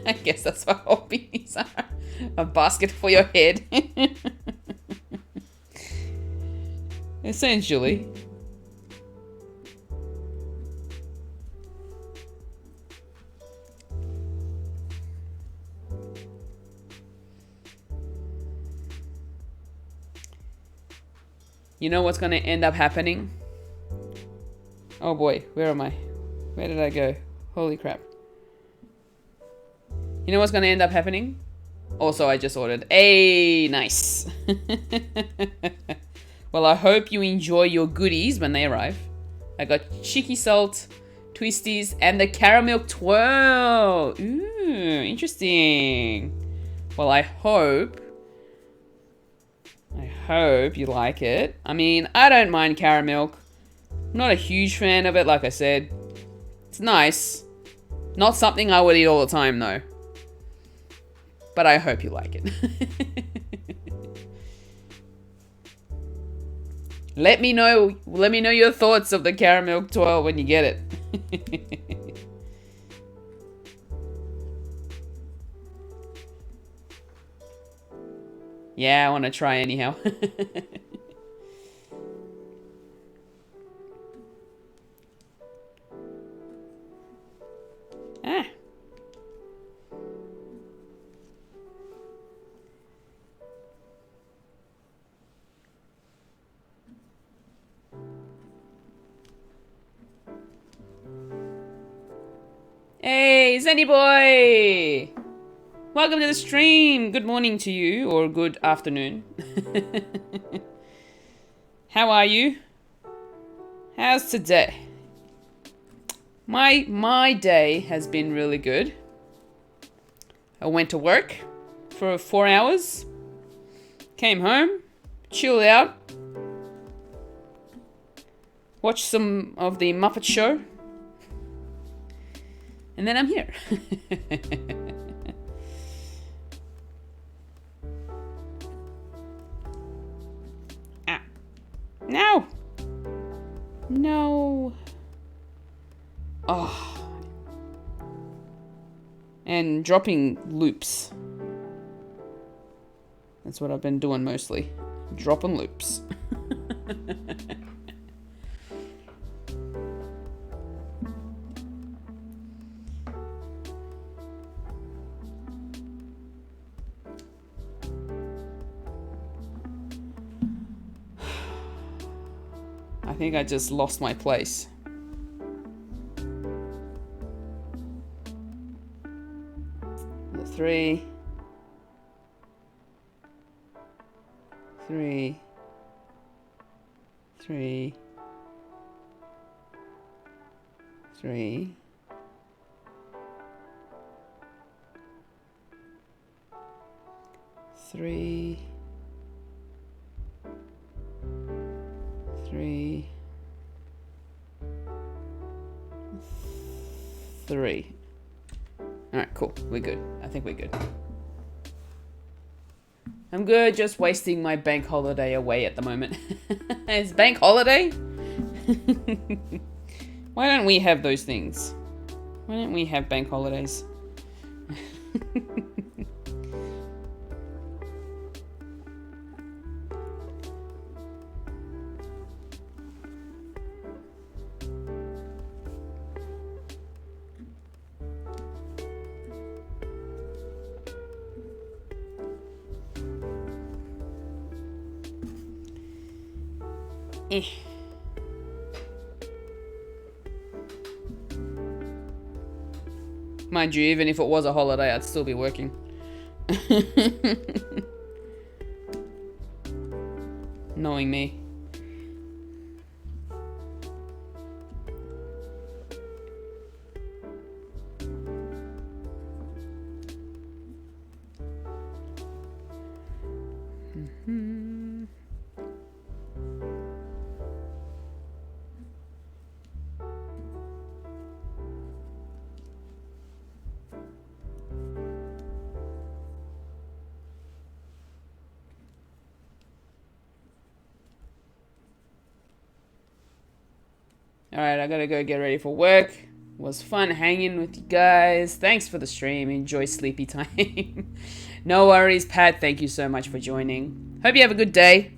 I guess that's what all beanies are. A basket for your head. Essentially. You know what's going to end up happening? Oh boy, where am I? Where did I go? Holy crap. You know what's going to end up happening? Also, I just ordered. Hey, nice. Well, I hope you enjoy your goodies when they arrive. I got cheeky salt, twisties, and the caramel twirl. Ooh, interesting. Well, I hope you like it. I mean, I don't mind caramel. I'm not a huge fan of it, like I said. It's nice. Not something I would eat all the time, though. But I hope you like it. Let me know your thoughts of the caramel twirl when you get it. Yeah, I want to try anyhow. Ah. Hey, Zenny boy! Welcome to the stream. Good morning to you, or good afternoon. How are you? How's today? My day has been really good. I went to work for 4 hours. Came home, chilled out. Watched some of the Muppet Show. And then I'm here. Ah. No! No. Oh. And dropping loops. That's what I've been doing mostly. Dropping loops. I think I just lost my place. Three. Three. Three. Three. Three. Three. Three. Alright, cool. We're good. I think we're good. I'm good, just wasting my bank holiday away at the moment. It's bank holiday? Why don't we have those things? Why don't we have bank holidays? Mind you, even if it was a holiday, I'd still be working. Knowing me. Alright, I gotta go get ready for work. Was fun hanging with you guys. Thanks for the stream. Enjoy sleepy time. No worries, Pat. Thank you so much for joining. Hope you have a good day.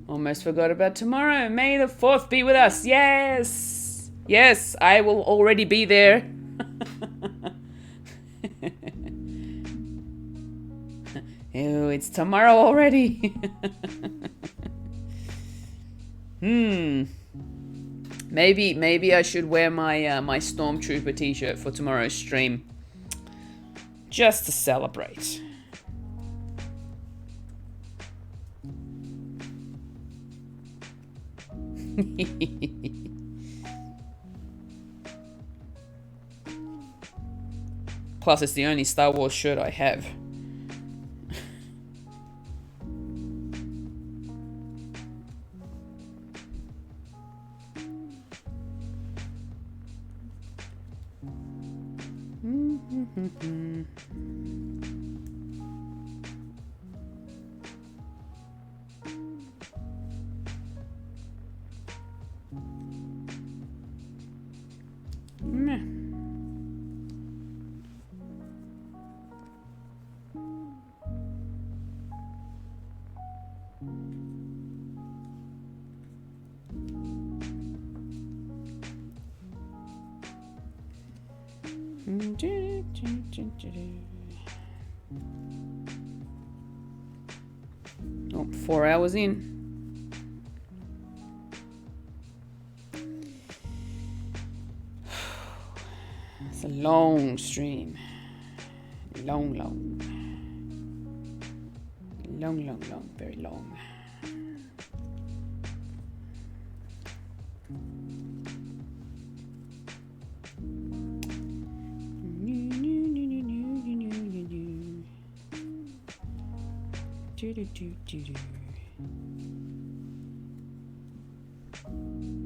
Almost forgot about tomorrow. May the 4th be with us. Yes. Yes, I will already be there. Ew, it's tomorrow already. Maybe I should wear my my Stormtrooper t-shirt for tomorrow's stream. Just to celebrate. Plus, it's the only Star Wars shirt I have. Oh, 4 hours in. It's a long stream. Long, very long.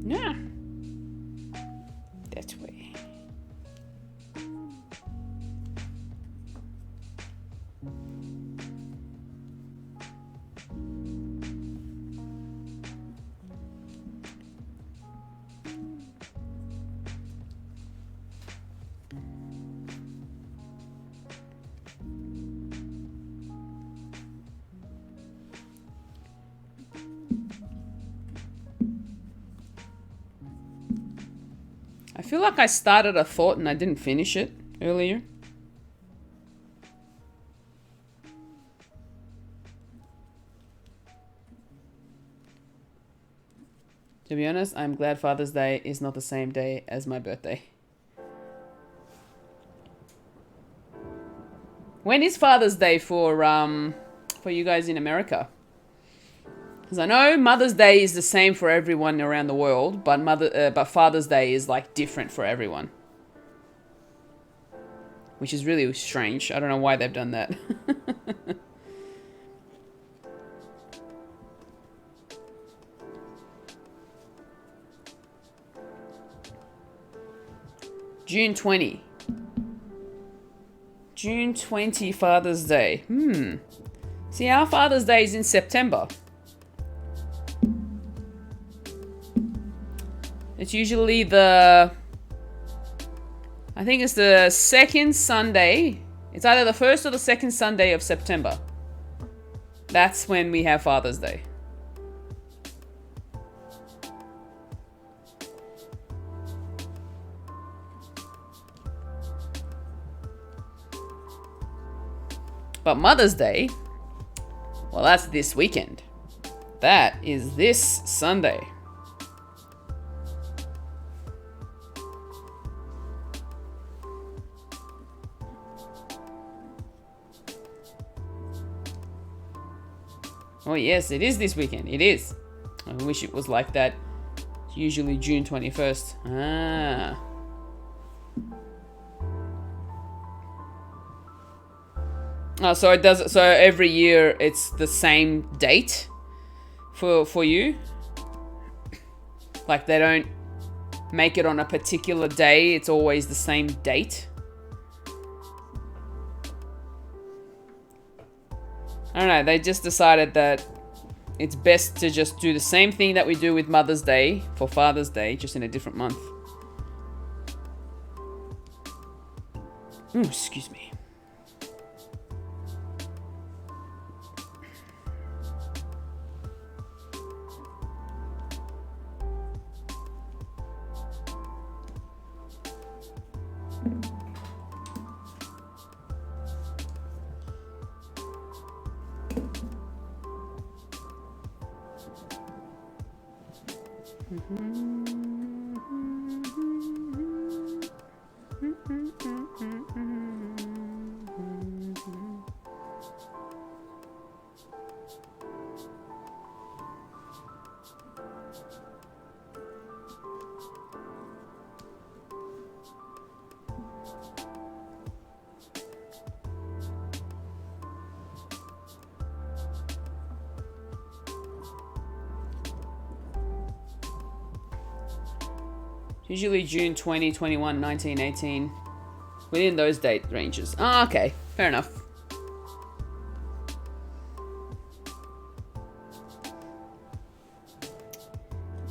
Yeah. That way. I feel like I started a thought and I didn't finish it earlier. To be honest, I'm glad Father's Day is not the same day as my birthday. When is Father's Day for you guys in America? Because I know Mother's Day is the same for everyone around the world, but Father's Day is like different for everyone. Which is really strange. I don't know why they've done that. June 20. June 20, Father's Day. See, our Father's Day is in September. It's usually I think it's the second Sunday. It's either the first or the second Sunday of September. That's when we have Father's Day. But Mother's Day, well, that's this weekend. That is this Sunday. Oh yes, it is this weekend. It is. I wish it was like that. It's usually June 21st. Ah. Oh, so it does. So every year it's the same date for you. Like they don't make it on a particular day. It's always the same date. I don't know. They just decided that it's best to just do the same thing that we do with Mother's Day for Father's Day, just in a different month. Ooh, excuse me. Usually June 20, 21, 19, 18. Within those date ranges. Ah, okay. Fair enough.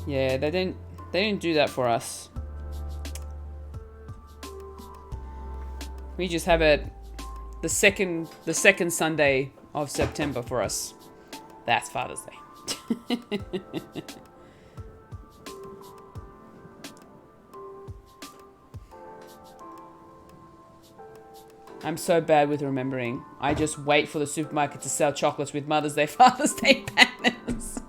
Yeah, they didn't do that for us. We just have it the second Sunday of September for us. That's Father's Day. I'm so bad with remembering. I just wait for the supermarket to sell chocolates with Mother's Day, Father's Day banners.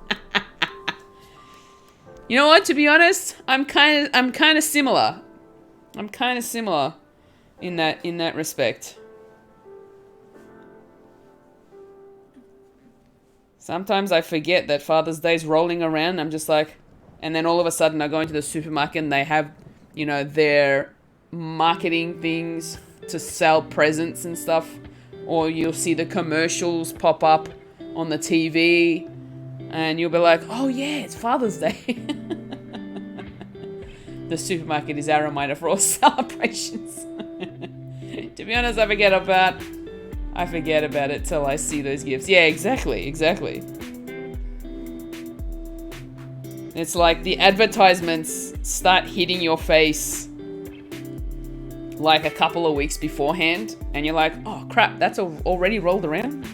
You know what? To be honest, I'm kind of similar. I'm kind of similar in that respect. Sometimes I forget that Father's Day's rolling around. I'm just like, and then all of a sudden I go into the supermarket and they have, you know, their marketing things to sell presents and stuff, or you'll see the commercials pop up on the TV and you'll be like, oh yeah, it's Father's Day. The supermarket is our reminder for all celebrations. To be honest, I forget about it till I see those gifts. Yeah, exactly. It's like the advertisements start hitting your face like a couple of weeks beforehand, and you're like, oh crap, that's already rolled around.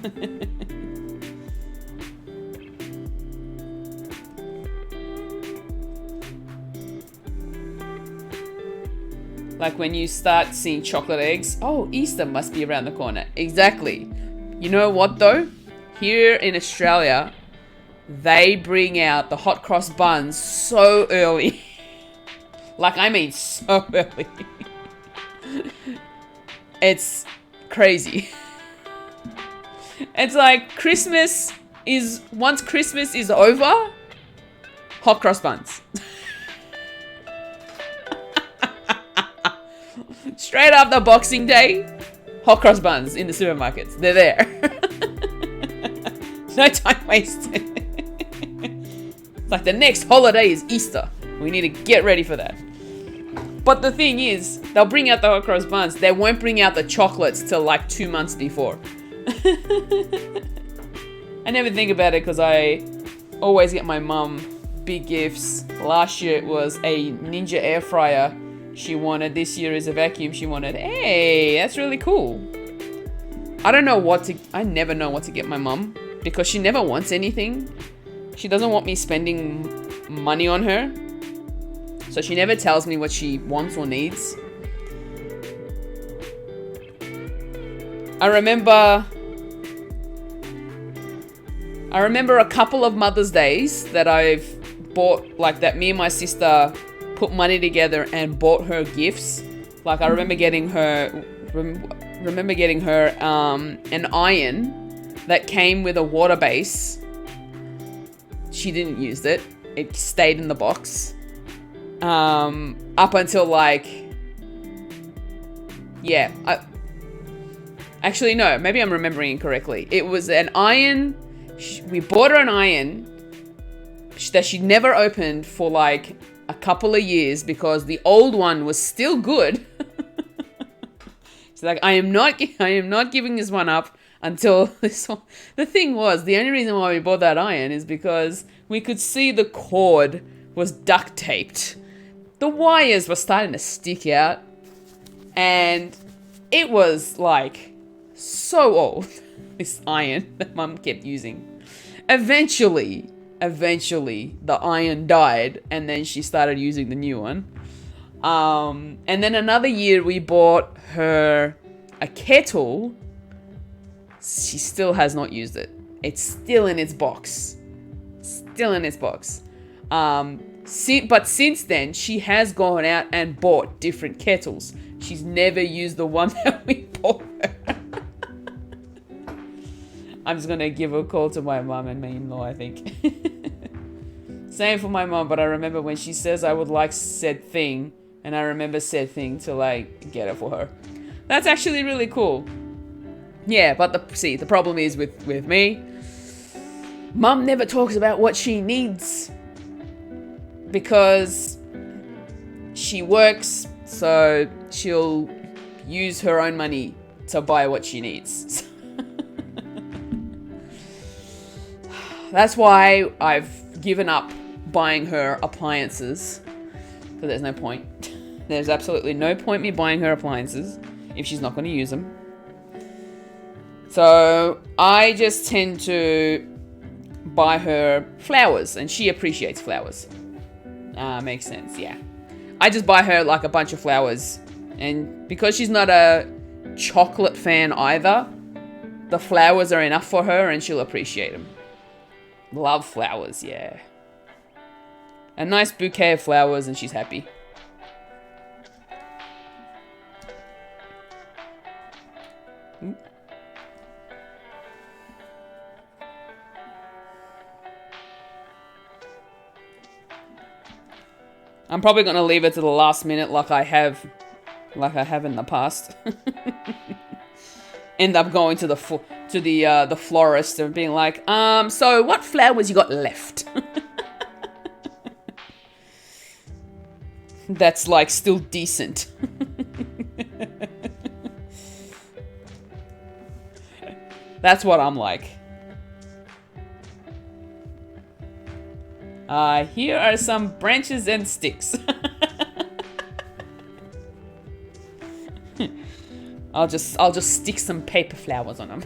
Like when you start seeing chocolate eggs, oh, Easter must be around the corner. Exactly. You know what though? Here in Australia, they bring out the hot cross buns so early. Like, I mean so early. It's crazy. It's like once Christmas is over, hot cross buns. Straight after Boxing Day, hot cross buns in the supermarkets. They're there. No time wasted. It's like the next holiday is Easter. We need to get ready for that. But the thing is, they'll bring out the hot cross buns. They won't bring out the chocolates till like 2 months before. I never think about it because I always get my mum big gifts. Last year it was a Ninja air fryer she wanted. This year is a vacuum she wanted. Hey, that's really cool. I never know what to get my mum because she never wants anything. She doesn't want me spending money on her. So she never tells me what she wants or needs. I remember a couple of Mother's Days that I've bought, like that me and my sister put money together and bought her gifts. Like I remember getting her an iron that came with a water base. She didn't use it. It stayed in the box. Up until like, yeah, actually no, maybe I'm remembering incorrectly. It was an iron, we bought her an iron that she never opened for like a couple of years because the old one was still good. She's like, I am not giving this one up until this. The thing was, the only reason why we bought that iron is because we could see the cord was duct taped. The wires were starting to stick out, and it was like so old. This iron that Mum kept using. Eventually, the iron died, and then she started using the new one. And then another year we bought her a kettle. She still has not used it. It's still in its box. But since then, she has gone out and bought different kettles. She's never used the one that we bought her. I'm just gonna give a call to my mum and my in-law, I think. Same for my mum, but I remember when she says I would like said thing, and I remember said thing to like get it for her. That's actually really cool. Yeah, but the problem is with me, Mum never talks about what she needs because she works, so she'll use her own money to buy what she needs. That's why I've given up buying her appliances, because there's no point. There's absolutely no point me buying her appliances if she's not going to use them. So I just tend to buy her flowers, and she appreciates flowers. Makes sense, yeah. I just buy her like a bunch of flowers, and because she's not a chocolate fan either, the flowers are enough for her and she'll appreciate them. Love flowers, yeah. A nice bouquet of flowers and she's happy. I'm probably going to leave it to the last minute like I have in the past. End up going to the florist and being like, so what flowers you got left? That's like still decent. That's what I'm like. Here are some branches and sticks. I'll just stick some paper flowers on them.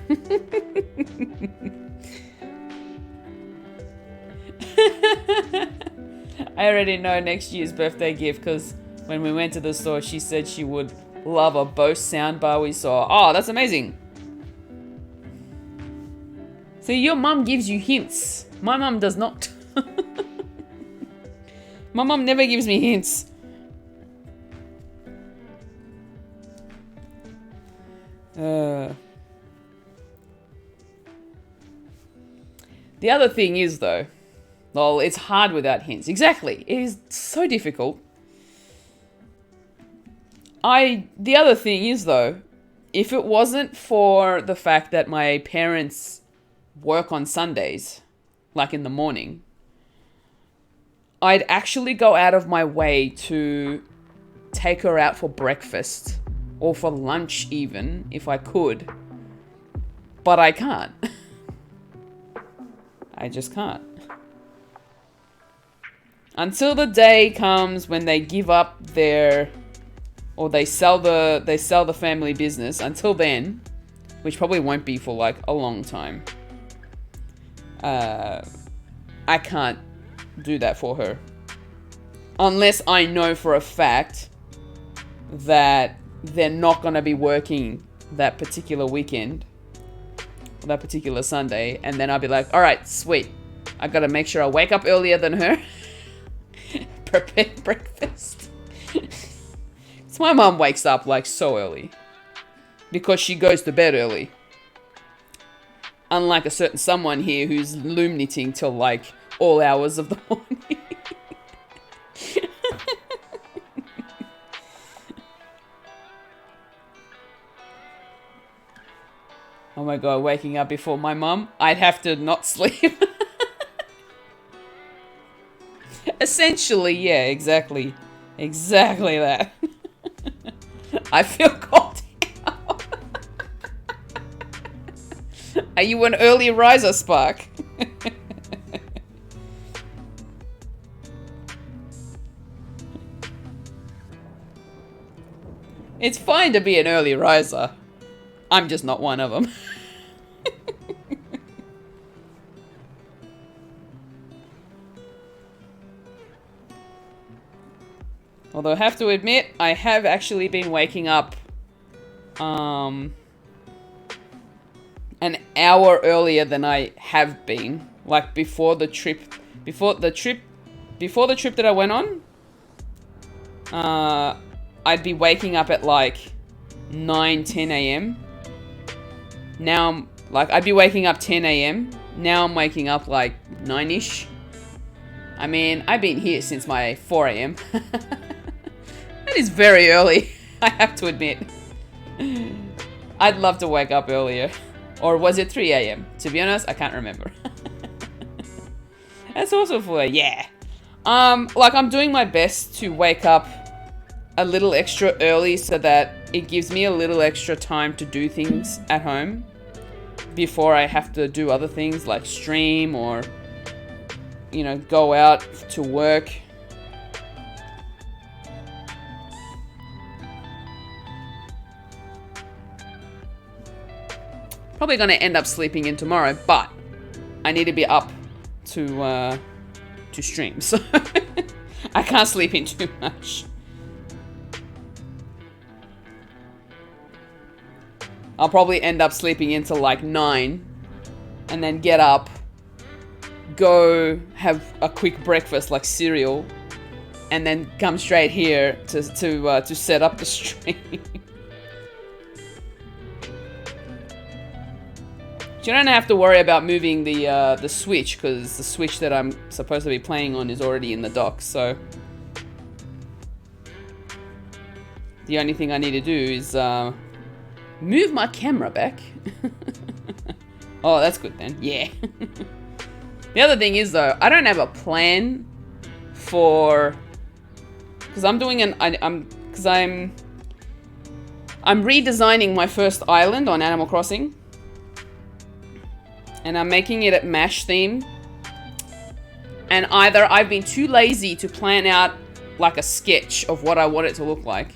I already know next year's birthday gift because when we went to the store, she said she would love a Bose soundbar we saw. Oh, that's amazing. See, your mum gives you hints. My mum does not. My mum never gives me hints. The other thing is, though, well, it's hard without hints. Exactly. It is so difficult. The other thing is, though, if it wasn't for the fact that my parents work on Sundays, like in the morning, I'd actually go out of my way to take her out for breakfast or for lunch even, if I could. But I can't. I just can't. Until the day comes when they give up their, or they sell the family business. Until then, which probably won't be for like a long time, I can't do that for her. Unless I know for a fact that they're not going to be working that particular weekend, or that particular Sunday, and then I'll be like, all right, sweet. I got to make sure I wake up earlier than her. Prepare breakfast. So my mom wakes up like so early because she goes to bed early. Unlike a certain someone here who's loom knitting till like all hours of the morning. Oh my god, waking up before my mum, I'd have to not sleep. Essentially, yeah, exactly. Exactly that. I feel called out. Are you an early riser, Spark? It's fine to be an early riser. I'm just not one of them. Although I have to admit, I have actually been waking up an hour earlier than I have been. Like before the trip that I went on. I'd be waking up at like 9, 10 a.m. Now, I'd be waking up 10 a.m. Now I'm waking up like 9-ish. I mean, I've been here since my 4 a.m. That is very early, I have to admit. I'd love to wake up earlier. Or was it 3 a.m.? To be honest, I can't remember. That's also for, yeah. I'm doing my best to wake up a little extra early so that it gives me a little extra time to do things at home before I have to do other things like stream or, you know, go out to work. Probably gonna end up sleeping in tomorrow, but I need to be up to stream, so I can't sleep in too much. I'll probably end up sleeping until like 9 and then get up, go have a quick breakfast like cereal, and then come straight here to set up the stream. You don't have to worry about moving the Switch, because the Switch that I'm supposed to be playing on is already in the dock, so the only thing I need to do is move my camera back. Oh, that's good then. Yeah. The other thing is though, I don't have a plan for, because I'm doing I'm redesigning my first island on Animal Crossing, and I'm making it at MASH theme. And either I've been too lazy to plan out like a sketch of what I want it to look like,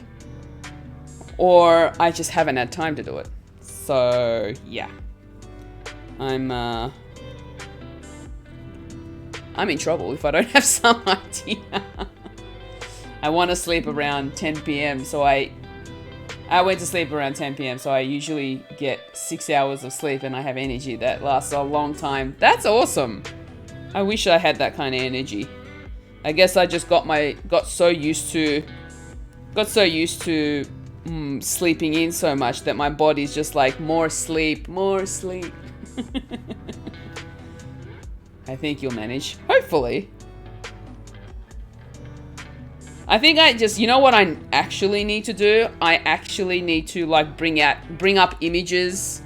or I just haven't had time to do it. So, yeah. I'm in trouble if I don't have some idea. I want to sleep around 10 p.m. So I went to sleep around 10 p.m. So I usually get 6 hours of sleep and I have energy that lasts a long time. That's awesome. I wish I had that kind of energy. I guess I just got so used to sleeping in so much that my body's just like, more sleep, more sleep. I think you'll manage. Hopefully. I think you know what I actually need to do? I actually need to like bring up images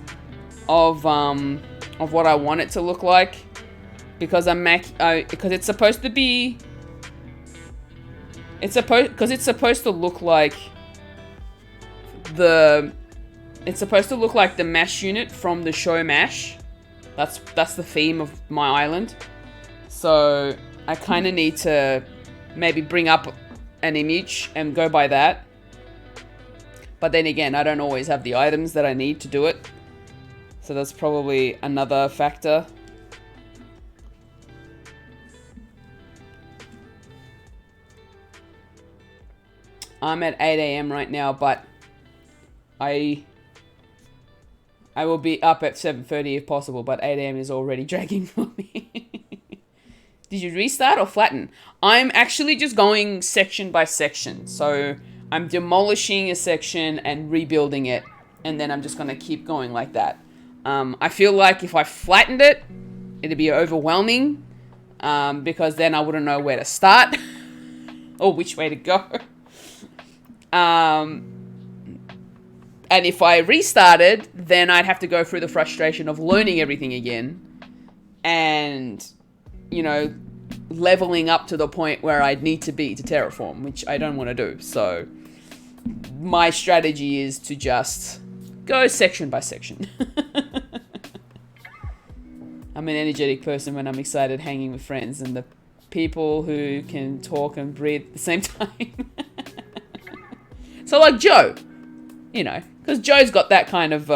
of what I want it to look like, because because it's supposed to be, it's supposed to look like the MASH unit from the show MASH. That's the theme of my island. So I kind of need to maybe bring up an image and go by that. But then again, I don't always have the items that I need to do it. So that's probably another factor. I'm at 8 a.m. right now, but I will be up at 7:30 if possible, but 8 a.m. is already dragging for me. Did you restart or flatten? I'm actually just going section by section. So I'm demolishing a section and rebuilding it, and then I'm just going to keep going like that. I feel like if I flattened it, it'd be overwhelming, because then I wouldn't know where to start or which way to go. And if I restarted, then I'd have to go through the frustration of learning everything again and, you know, leveling up to the point where I'd need to be to terraform, which I don't want to do. So my strategy is to just go section by section. I'm an energetic person when I'm excited hanging with friends, and the people who can talk and breathe at the same time. So like Joe, you know, because Joe's got that kind of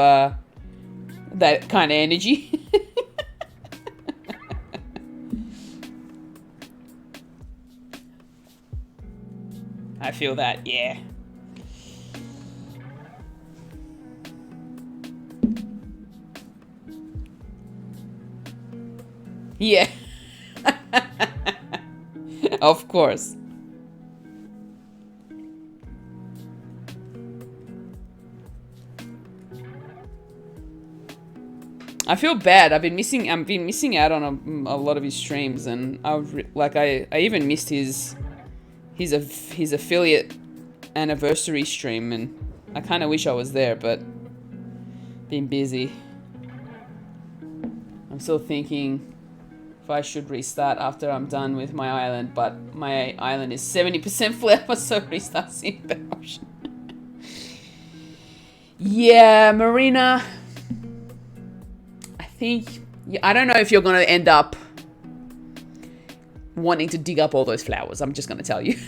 energy. I feel that, yeah. Yeah. Of course. I feel bad. I've been missing out on a lot of his streams, and I even missed his affiliate anniversary stream, and I kind of wish I was there, but been busy. I'm still thinking if I should restart after I'm done with my island, but my island is 70% flower, so restart seems a better option. Yeah, Marina. I don't know if you're going to end up wanting to dig up all those flowers. I'm just going to tell you.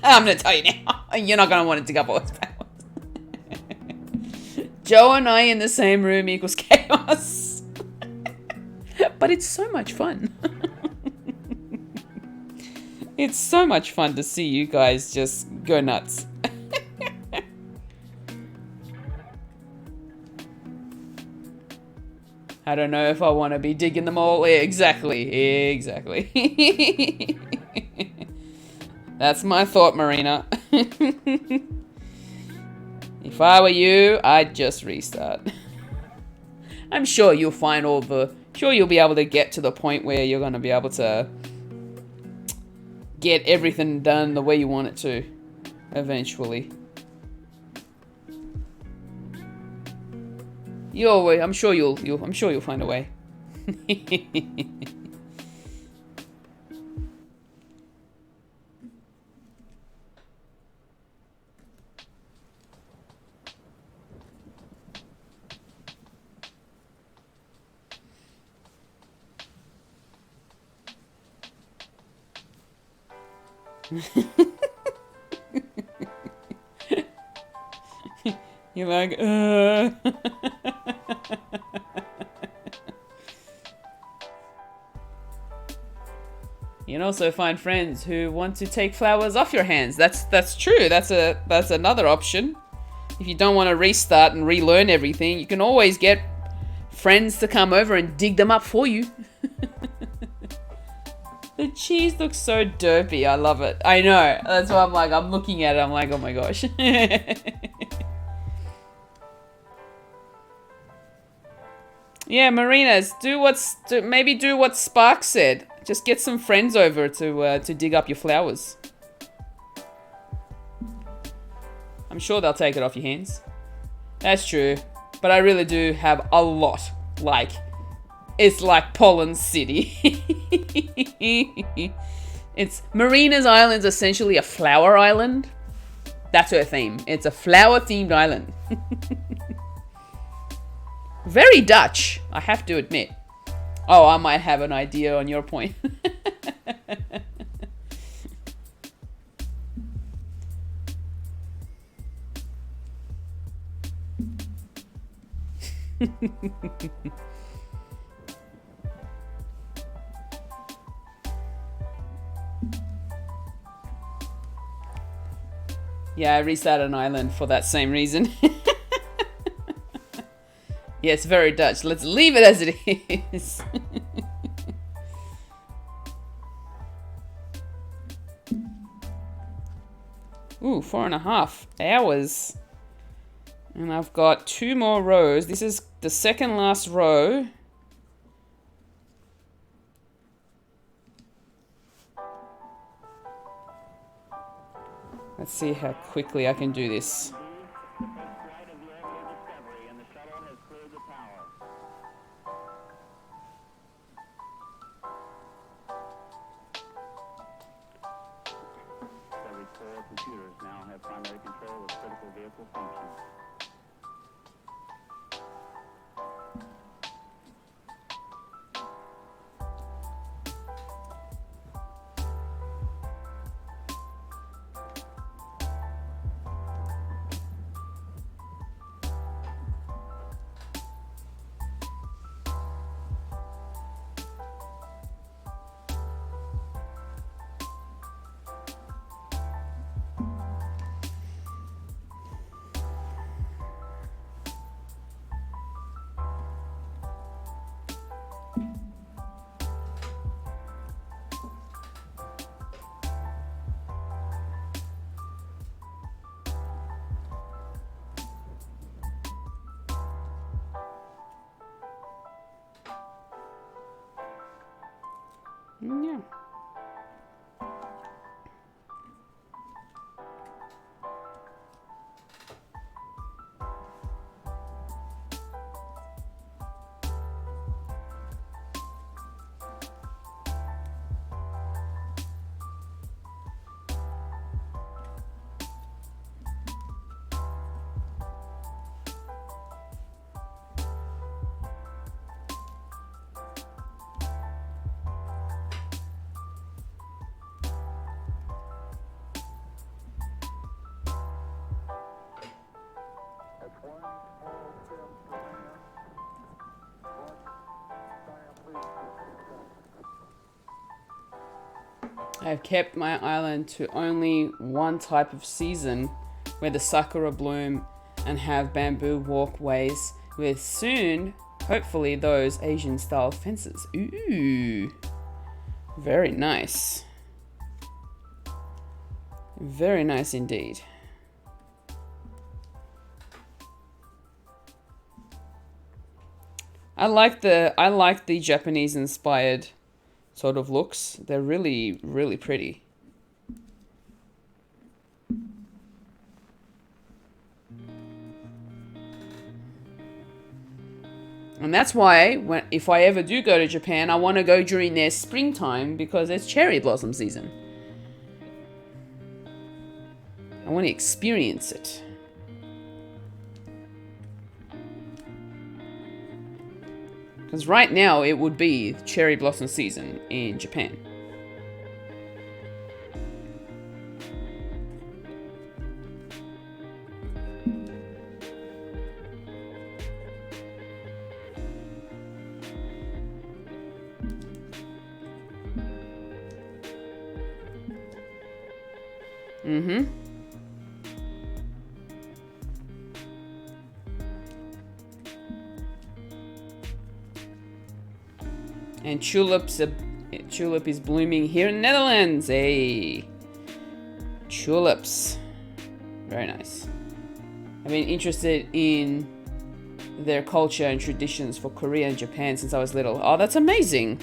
I'm going to tell you now. You're not going to want to dig up all those flowers. Joe and I in the same room equals chaos. But it's so much fun. It's so much fun to see you guys just go nuts. I don't know if I want to be digging them all. Yeah, exactly. That's my thought, Marina. If I were you, I'd just restart. I'm sure you'll find you'll be able to get to the point where you're going to be able to get everything done the way you want it to, eventually. I'm sure you'll find a way. You're like, You can also find friends who want to take flowers off your hands. That's true. That's another option. If you don't want to restart and relearn everything, you can always get friends to come over and dig them up for you. The cheese looks so derpy. I love it. I know. That's why I'm looking at it. I'm like, oh my gosh. Yeah, Marinas, maybe do what Spark said. Just get some friends over to dig up your flowers. I'm sure they'll take it off your hands. That's true. But I really do have a lot. It's like Pollen City. Marina's Island's essentially a flower island. That's her theme. It's a flower-themed island. Very Dutch, I have to admit. Oh, I might have an idea on your point. Yeah, I restarted an island for that same reason. Yes, very Dutch. Let's leave it as it is. Ooh, 4.5 hours. And I've got 2 more rows. This is the second last row. Let's see how quickly I can do this. Yeah. I've kept my island to only one type of season where the sakura bloom and have bamboo walkways with soon, hopefully, those Asian style fences. Ooh, very nice. Very nice indeed. I like the Japanese inspired sort of looks. They're really, really pretty. And that's why if I ever do go to Japan, I want to go during their springtime because it's cherry blossom season. I want to experience it. Because right now it would be cherry blossom season in Japan. Mm-hmm. And tulip is blooming here in the Netherlands. Hey, tulips, very nice. I've been interested in their culture and traditions for Korea and Japan since I was little. Oh, that's amazing.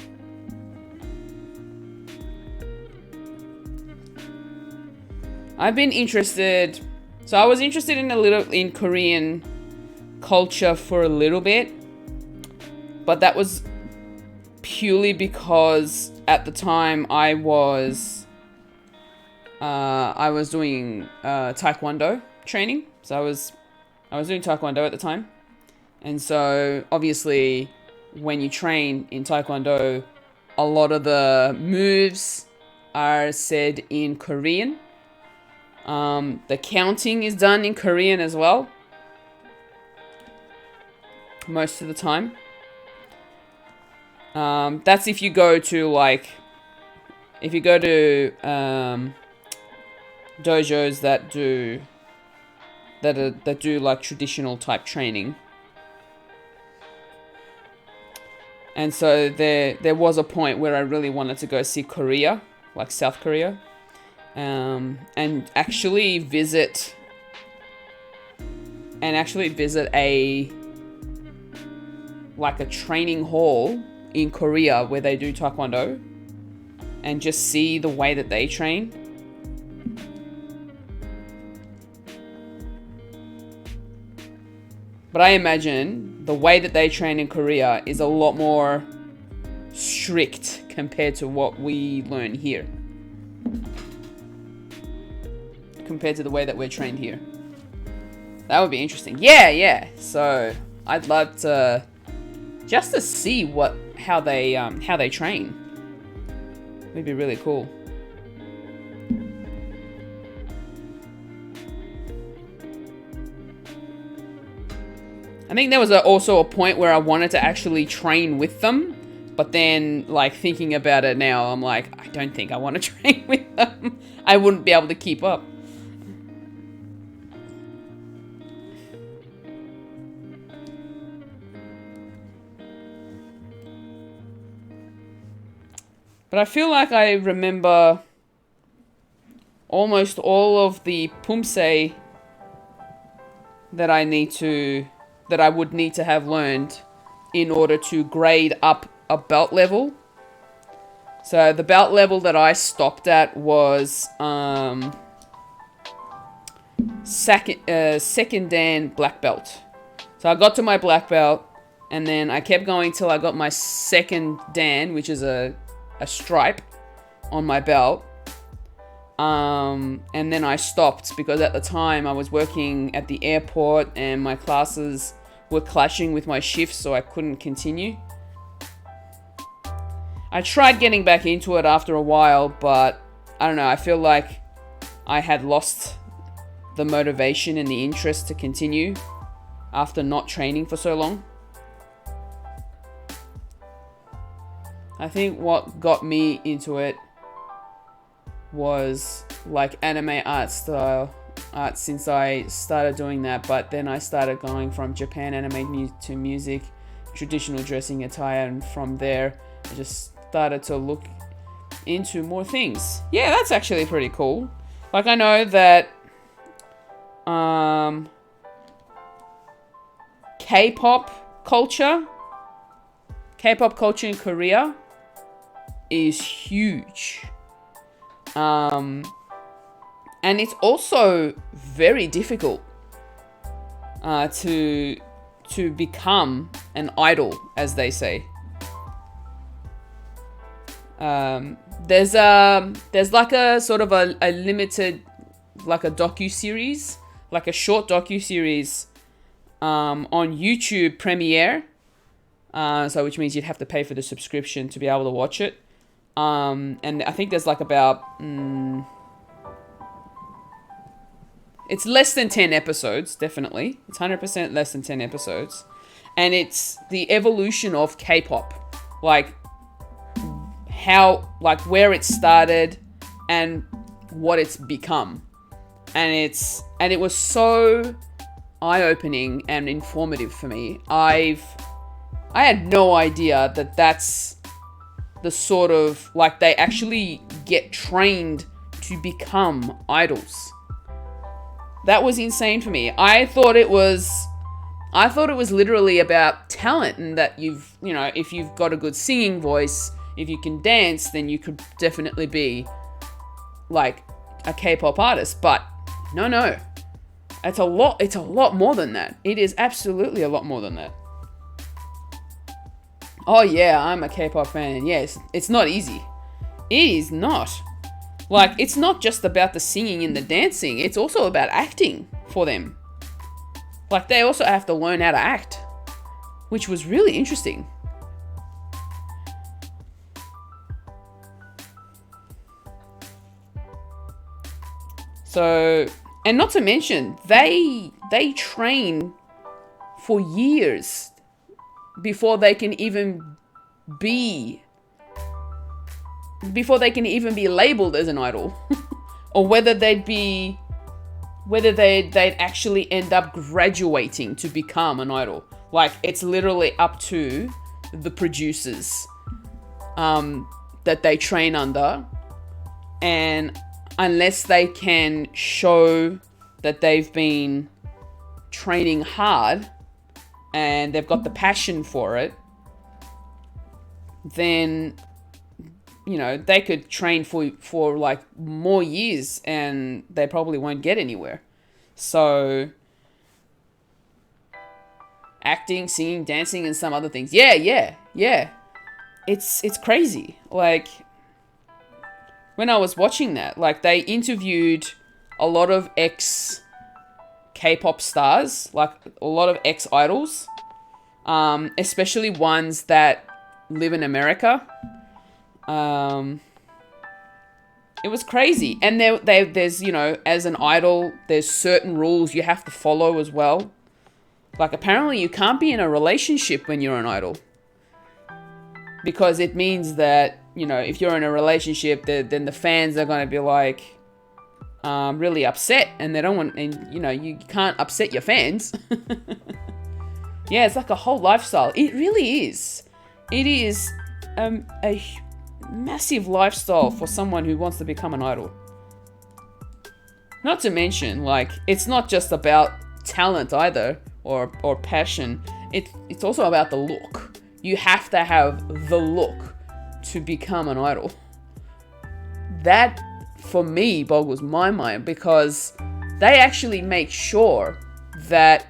I've been interested, so I was interested in Korean culture for a little bit, but that was purely because at the time I was doing taekwondo training. So I was doing taekwondo at the time, and so obviously when you train in taekwondo, a lot of the moves are said in Korean. The counting is done in Korean as well, most of the time. That's if you go to dojos that do like traditional type training. And so there was a point where I really wanted to go see Korea, like South Korea, and actually visit a training hall in Korea where they do taekwondo and just see the way that they train. But I imagine the way that they train in Korea is a lot more strict compared to what we learn here. Compared to the way that we're trained here. That would be interesting. Yeah. So I'd love to just to see how they train. It'd be really cool. I think there was also a point where I wanted to actually train with them, but then thinking about it now, I'm like, I don't think I want to train with them. I wouldn't be able to keep up. But I feel like I remember almost all of the pumse that I would need to have learned in order to grade up a belt level. So the belt level that I stopped at was second Dan black belt. So I got to my black belt, and then I kept going till I got my second Dan, which is a stripe on my belt. And then I stopped because at the time I was working at the airport and my classes were clashing with my shifts, so I couldn't continue. I tried getting back into it after a while, but I don't know, I feel like I had lost the motivation and the interest to continue after not training for so long. I think what got me into it was like anime art since I started doing that, but then I started going from Japan anime to music, traditional dressing attire, and from there I just started to look into more things. Yeah, that's actually pretty cool. Like, I know that K-pop culture in Korea is huge. And it's also very difficult to become an idol, as they say. There's like a sort of a limited, like a docu-series, like a short docu-series on YouTube Premiere. So which means you'd have to pay for the subscription to be able to watch it. And I think there's like about it's less than 10 episodes, definitely. It's 100% less than 10 episodes. And it's the evolution of K-pop. Like how, like where it started and what it's become. And it was so eye-opening and informative for me. I had no idea that that's the sort of, like, they actually get trained to become idols. That was insane for me. I thought it was literally about talent, and that if you've got a good singing voice, if you can dance, then you could definitely be like a K-pop artist. But no. It's a lot more than that. It is absolutely a lot more than that. Oh yeah, I'm a K-pop fan, and yes, it's not easy. It is not. Like, it's not just about the singing and the dancing, it's also about acting for them. Like, they also have to learn how to act, which was really interesting. So, and not to mention, they train for years before they can even be labeled as an idol. Or whether they'd actually end up graduating to become an idol. Like, it's literally up to the producers that they train under, and unless they can show that they've been training hard and they've got the passion for it, then, you know, they could train for like more years and they probably won't get anywhere. So acting, singing, dancing, and some other things. Yeah. It's crazy. Like, when I was watching that, like, they interviewed a lot of ex-K-pop stars, like a lot of ex-idols, especially ones that live in America. It was crazy. And there's, you know, as an idol, there's certain rules you have to follow as well. Like, apparently you can't be in a relationship when you're an idol, because it means that, you know, if you're in a relationship, then the fans are going to be like really upset, and they don't want, and you know, you can't upset your fans. Yeah, it's like a whole lifestyle. It really is. It is a massive lifestyle for someone who wants to become an idol. Not to mention, like, it's not just about talent either, or passion. It's also about the look. You have to have the look to become an idol. That, for me, boggles my mind, because they actually make sure that,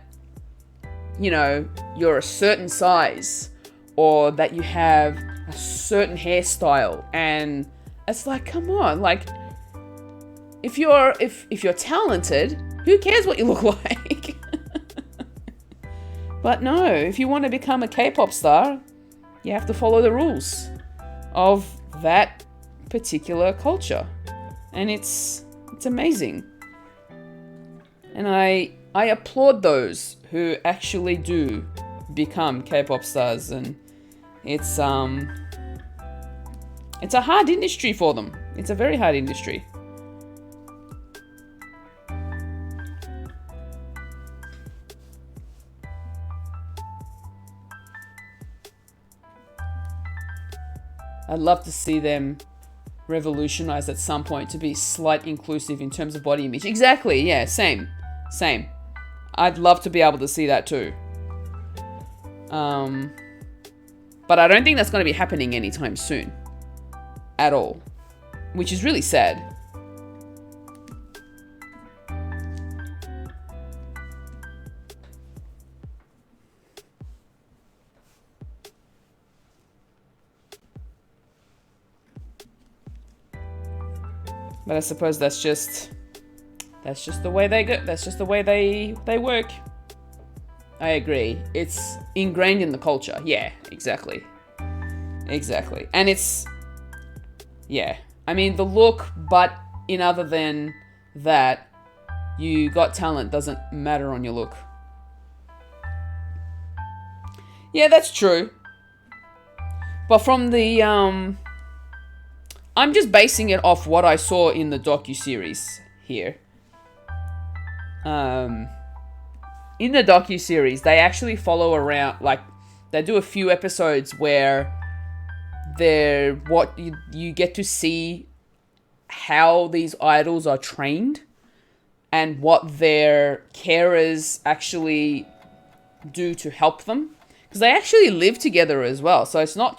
you know, you're a certain size or that you have a certain hairstyle. And it's like, come on, like, if you're talented, who cares what you look like? But no, if you want to become a K-pop star, you have to follow the rules of that particular culture. And it's amazing. And I applaud those who actually do become K-pop stars, and it's a hard industry for them. It's a very hard industry. I'd love to see them revolutionize at some point to be slight inclusive in terms of body image. Exactly, yeah, same. I'd love to be able to see that too. But I don't think that's going to be happening anytime soon. At all. Which is really sad. But I suppose that's just the way they go. That's just the way they work. I agree. It's ingrained in the culture. Yeah, exactly. And it's, yeah. I mean, the look, but in other than that, you got talent doesn't matter on your look. Yeah, that's true. But from the, I'm just basing it off what I saw in the docuseries here. In the docuseries, they actually follow around, like, they do a few episodes where you get to see how these idols are trained and what their carers actually do to help them. Because they actually live together as well. So it's not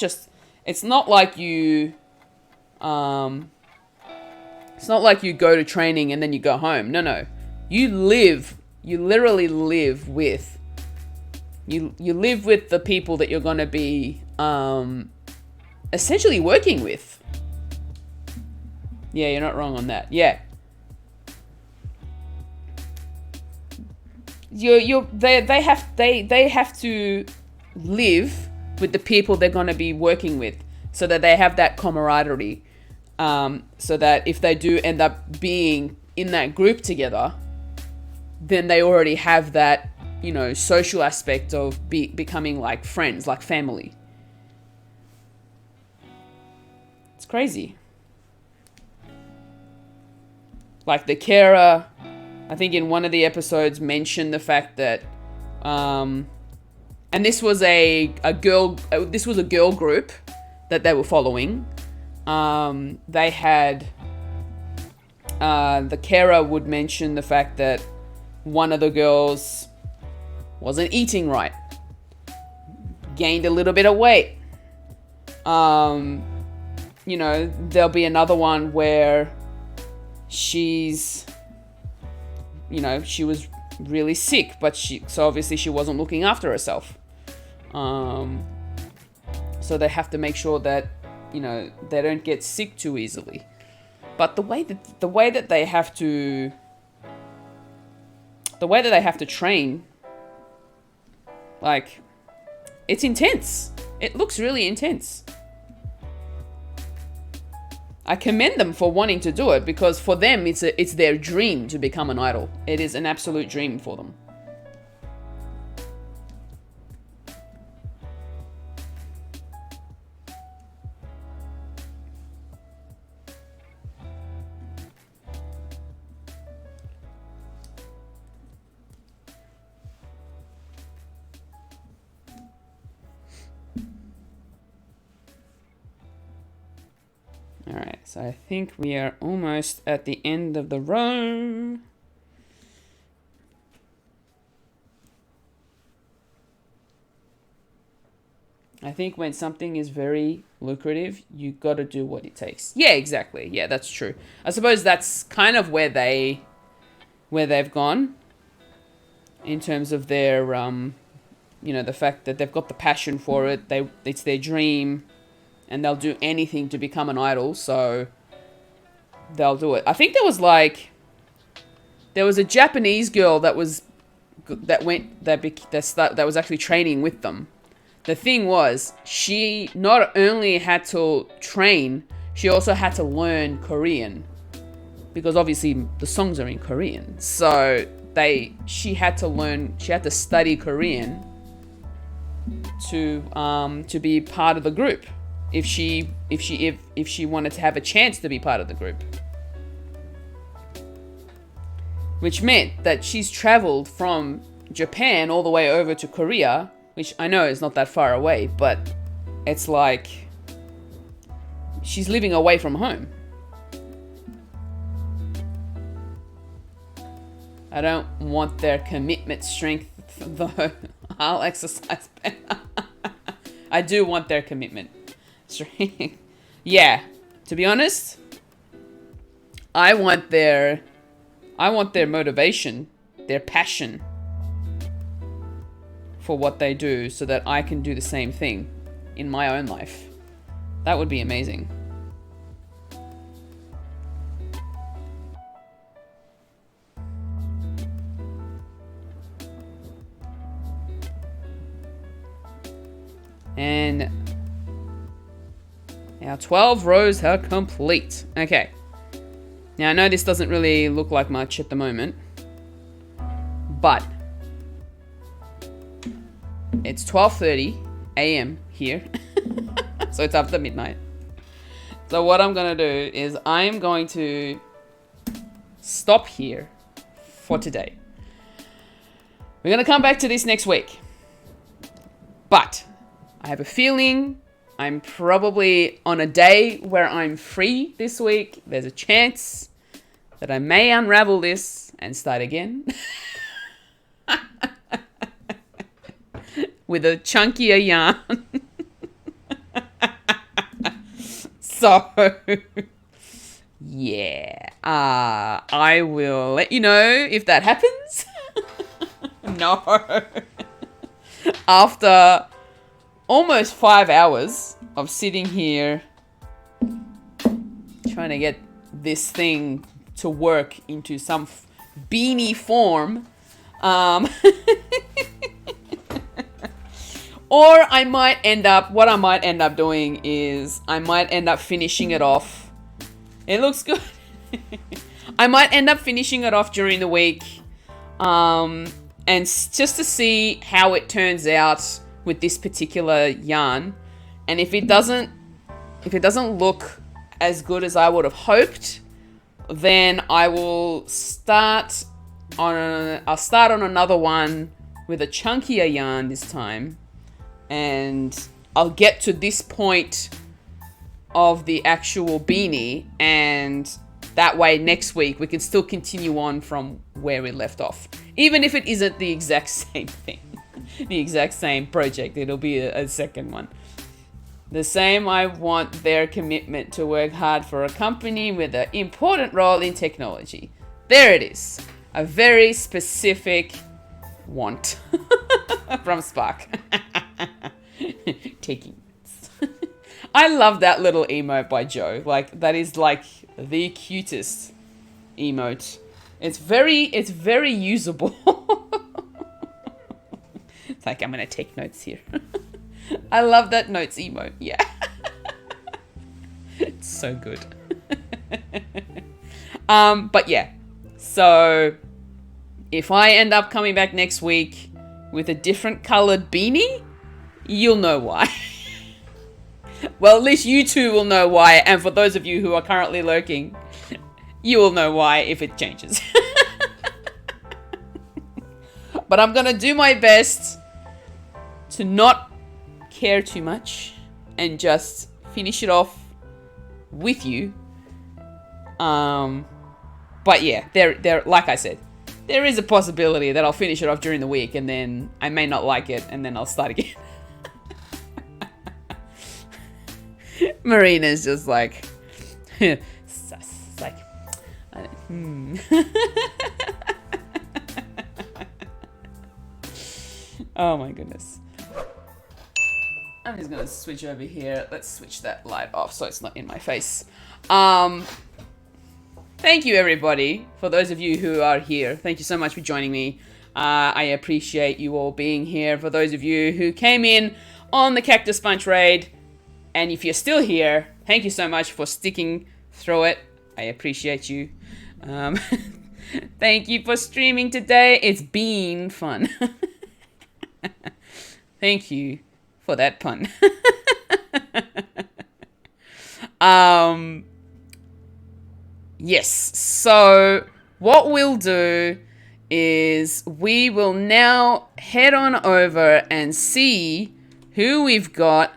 like you... it's not like you go to training and then you go home. No. You literally live with... You live with the people that you're going to be essentially working with. Yeah, you're not wrong on that. Yeah. They have to live with the people they're going to be working with, so that they have that camaraderie. So that if they do end up being in that group together, then they already have that, you know, social aspect of becoming like friends, like family. It's crazy. Like the carer, I think in one of the episodes mentioned the fact that, and this was a girl group that they were following. They had, the carer would mention the fact that one of the girls wasn't eating right, gained a little bit of weight. You know, there'll be another one where she's, you know, she was really sick, but so obviously she wasn't looking after herself. So they have to make sure that, you know, they don't get sick too easily. But the way that they have to train, like, it's intense. It looks really intense. I commend them for wanting to do it, because for them it's their dream to become an idol. It is an absolute dream for them. Alright, so I think we are almost at the end of the row. I think when something is very lucrative, you got to do what it takes. Yeah, exactly. Yeah, that's true. I suppose that's kind of where they've gone in terms of their, the fact that they've got the passion for it. It's their dream, and they'll do anything to become an idol. So they'll do it. I think there was a Japanese girl that was actually training with them. The thing was, she not only had to train, she also had to learn Korean. Because obviously the songs are in Korean. So she had to study Korean to be part of the group. If she wanted to have a chance to be part of the group. Which meant that she's traveled from Japan all the way over to Korea, which I know is not that far away, but it's like she's living away from home. I don't want their commitment strength, though. I'll exercise better. I do want their commitment strength. Yeah, to be honest, I want their motivation, their passion for what they do so that I can do the same thing in my own life. That would be amazing. And our 12 rows are complete. Okay. Now, I know this doesn't really look like much at the moment, but it's 12:30 a.m. here, so it's after midnight. So what I'm going to do is I'm going to stop here for today. We're going to come back to this next week, but I have a feeling I'm probably on a day where I'm free this week. There's a chance that I may unravel this and start again. With a chunkier yarn. So, yeah. I will let you know if that happens. No. After almost 5 hours of sitting here trying to get this thing to work into some beanie form. Or what I might end up doing is I might end up finishing it off. It looks good. I might end up finishing it off during the week. And just to see how it turns out with this particular yarn. And if it doesn't look as good as I would have hoped, then I will start on another one with a chunkier yarn this time. And I'll get to this point of the actual beanie, and that way next week we can still continue on from where we left off. Even if it isn't the exact same thing, the exact same project, it'll be a second one. The same, I want their commitment to work hard for a company with an important role in technology. There it is. A very specific want from Spark. Taking notes. I love that little emote by Joe. Like, that is like the cutest emote. It's very usable. It's like, I'm gonna take notes here. I love that notes emote. Yeah. It's so good. But yeah. So if I end up coming back next week with a different colored beanie, you'll know why. Well, at least you two will know why. And for those of you who are currently lurking, you will know why if it changes. But I'm going to do my best to not care too much and just finish it off with you. But yeah, there, like I said, there is a possibility that I'll finish it off during the week and then I may not like it and then I'll start again. Marina's just like, sus. It's like, Oh my goodness. I'm just gonna switch over here. Let's switch that light off so it's not in my face. Thank you everybody, for those of you who are here. Thank you so much for joining me. I appreciate you all being here. For those of you who came in on the Cactus Bunch raid, and if you're still here, thank you so much for sticking through it. I appreciate you. Thank you for streaming today. It's been fun. Thank you for that pun. Yes, so what we'll do is we will now head on over and see who we've got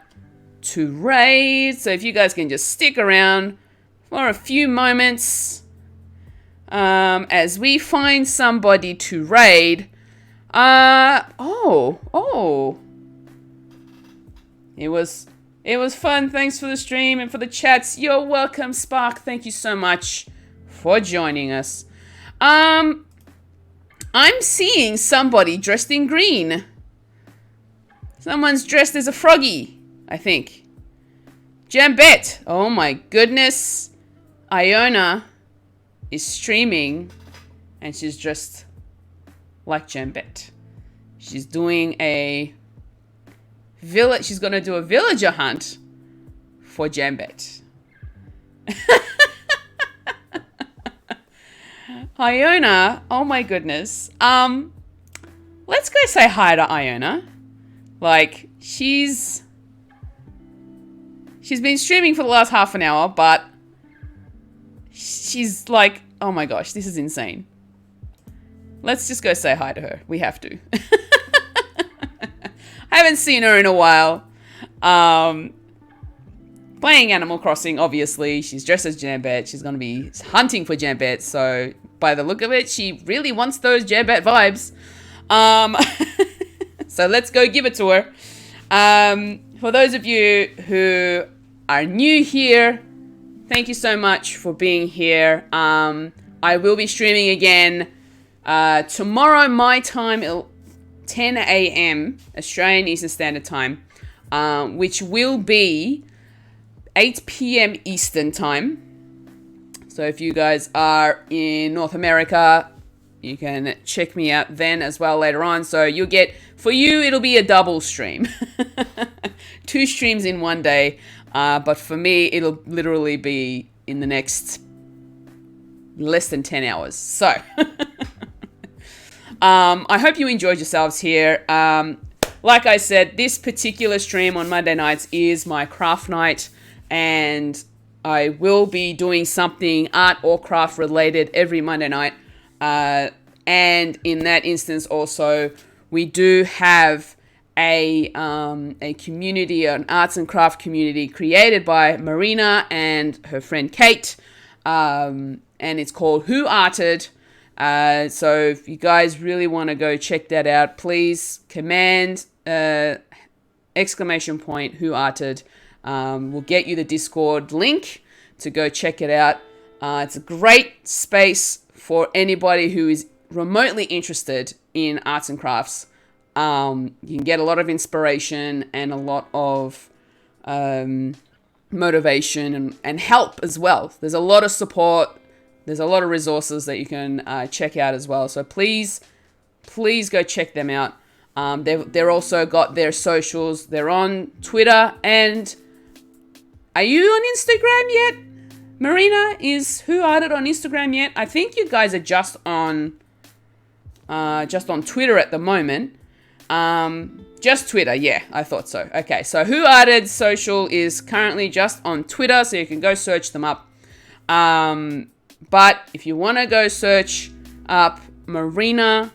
to raid. So if you guys can just stick around for a few moments as we find somebody to raid. It was fun. Thanks for the stream and for the chats. You're welcome, Spark. Thank you so much for joining us. I'm seeing somebody dressed in green. Someone's dressed as a froggy, I think. Jambette. Oh my goodness. Iona is streaming and she's dressed like Jambette. She's doing a village. She's gonna do a villager hunt for Jambette. Iona, oh my goodness. Let's go say hi to Iona. Like, she's been streaming for the last half an hour, but she's like, oh my gosh, this is insane. Let's just go say hi to her. We have to. I haven't seen her in a while. Playing Animal Crossing, obviously. She's dressed as Jambette. She's going to be hunting for Jambette. So, by the look of it, she really wants those Jambette vibes. So, let's go give it to her. For those of you who are new here, thank you so much for being here. I will be streaming again tomorrow, my time, 10 a.m. Australian Eastern Standard Time, which will be 8 p.m. Eastern Time. So if you guys are in North America, you can check me out then as well later on. So you'll get, for you, it'll be a double stream. 2 streams in one day. But for me, it'll literally be in the next less than 10 hours. So I hope you enjoyed yourselves here. Like I said, this particular stream on Monday nights is my craft night, and I will be doing something art or craft related every Monday night. And in that instance also, we do have a community, an arts and craft community created by Marina and her friend Kate. And it's called Who Arted. So if you guys really want to go check that out, please command exclamation point Who Arted. We'll get you the Discord link to go check it out. It's a great space for anybody who is remotely interested in arts and crafts. You can get a lot of inspiration and a lot of motivation and help as well. There's a lot of support. There's a lot of resources that you can check out as well. So please go check them out. They're also got their socials. They're on Twitter. And are you on Instagram yet? Marina, is Who Arted on Instagram yet? I think you guys are just on Twitter at the moment. Just Twitter, yeah, I thought so. Okay, so Who Arted social is currently just on Twitter, so you can go search them up. But if you want to go search up Marina,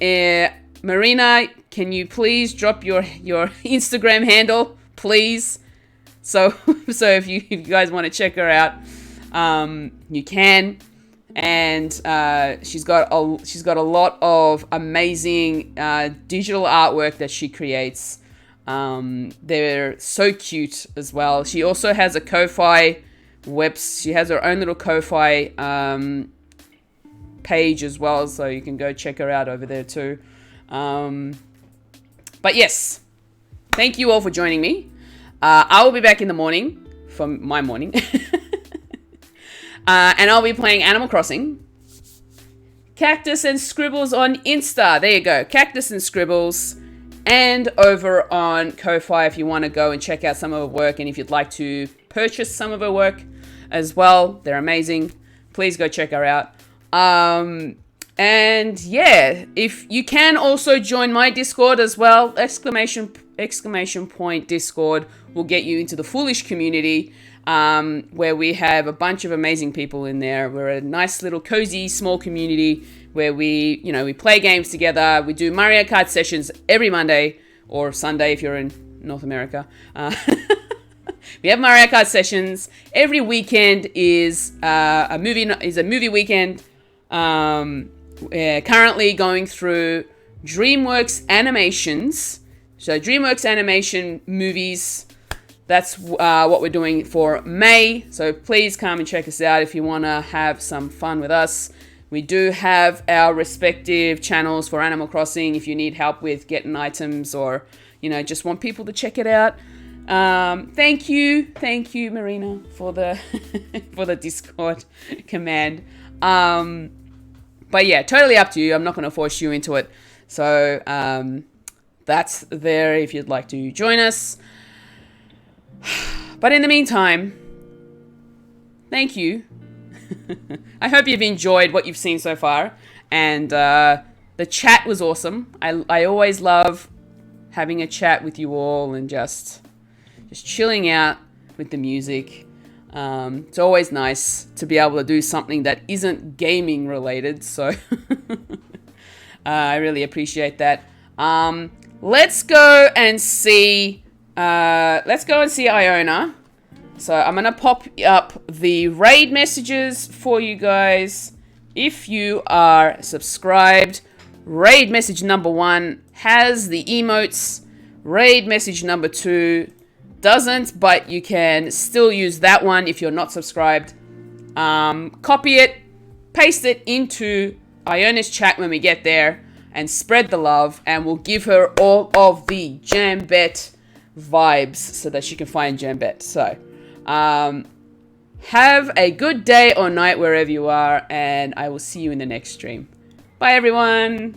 Marina, can you please drop your Instagram handle, please? So if you guys want to check her out, you can. And she's got a lot of amazing digital artwork that she creates. They're so cute as well. She also has a Ko-Fi she has her own little Ko-Fi page as well, so you can go check her out over there too. But yes, thank you all for joining me. I will be back in the morning for my morning. And I'll be playing Animal Crossing. Cactus and Scribbles on Insta. There you go. Cactus and Scribbles. And over on Ko-Fi if you want to go and check out some of her work. And if you'd like to purchase some of her work as well, they're amazing. Please go check her out. And yeah, if you can also join my Discord as well, exclamation point Discord will get you into the Foolish community, where we have a bunch of amazing people in there. We're a nice little cozy small community where we play games together. We do Mario Kart sessions every Monday or Sunday if you're in North America. We have Mario Kart sessions. Every weekend is a movie weekend. We're currently going through DreamWorks animations. So DreamWorks animation movies. That's what we're doing for May. So please come and check us out if you want to have some fun with us. We do have our respective channels for Animal Crossing if you need help with getting items or, just want people to check it out. Thank you, Marina, for the for the Discord command. But yeah, totally up to you. I'm not going to force you into it. So that's there if you'd like to join us. But in the meantime, thank you. I hope you've enjoyed what you've seen so far. And the chat was awesome. I always love having a chat with you all and just chilling out with the music. It's always nice to be able to do something that isn't gaming related. So I really appreciate that. Let's go and see Iona. So I'm going to pop up the raid messages for you guys. If you are subscribed, raid message number 1 has the emotes. Raid message number 2 doesn't, but you can still use that one if you're not subscribed. Copy it, paste it into Iona's chat when we get there, and spread the love, and we'll give her all of the Jambet vibes so that she can find Jambet. So have a good day or night wherever you are, and I will see you in the next stream. Bye everyone.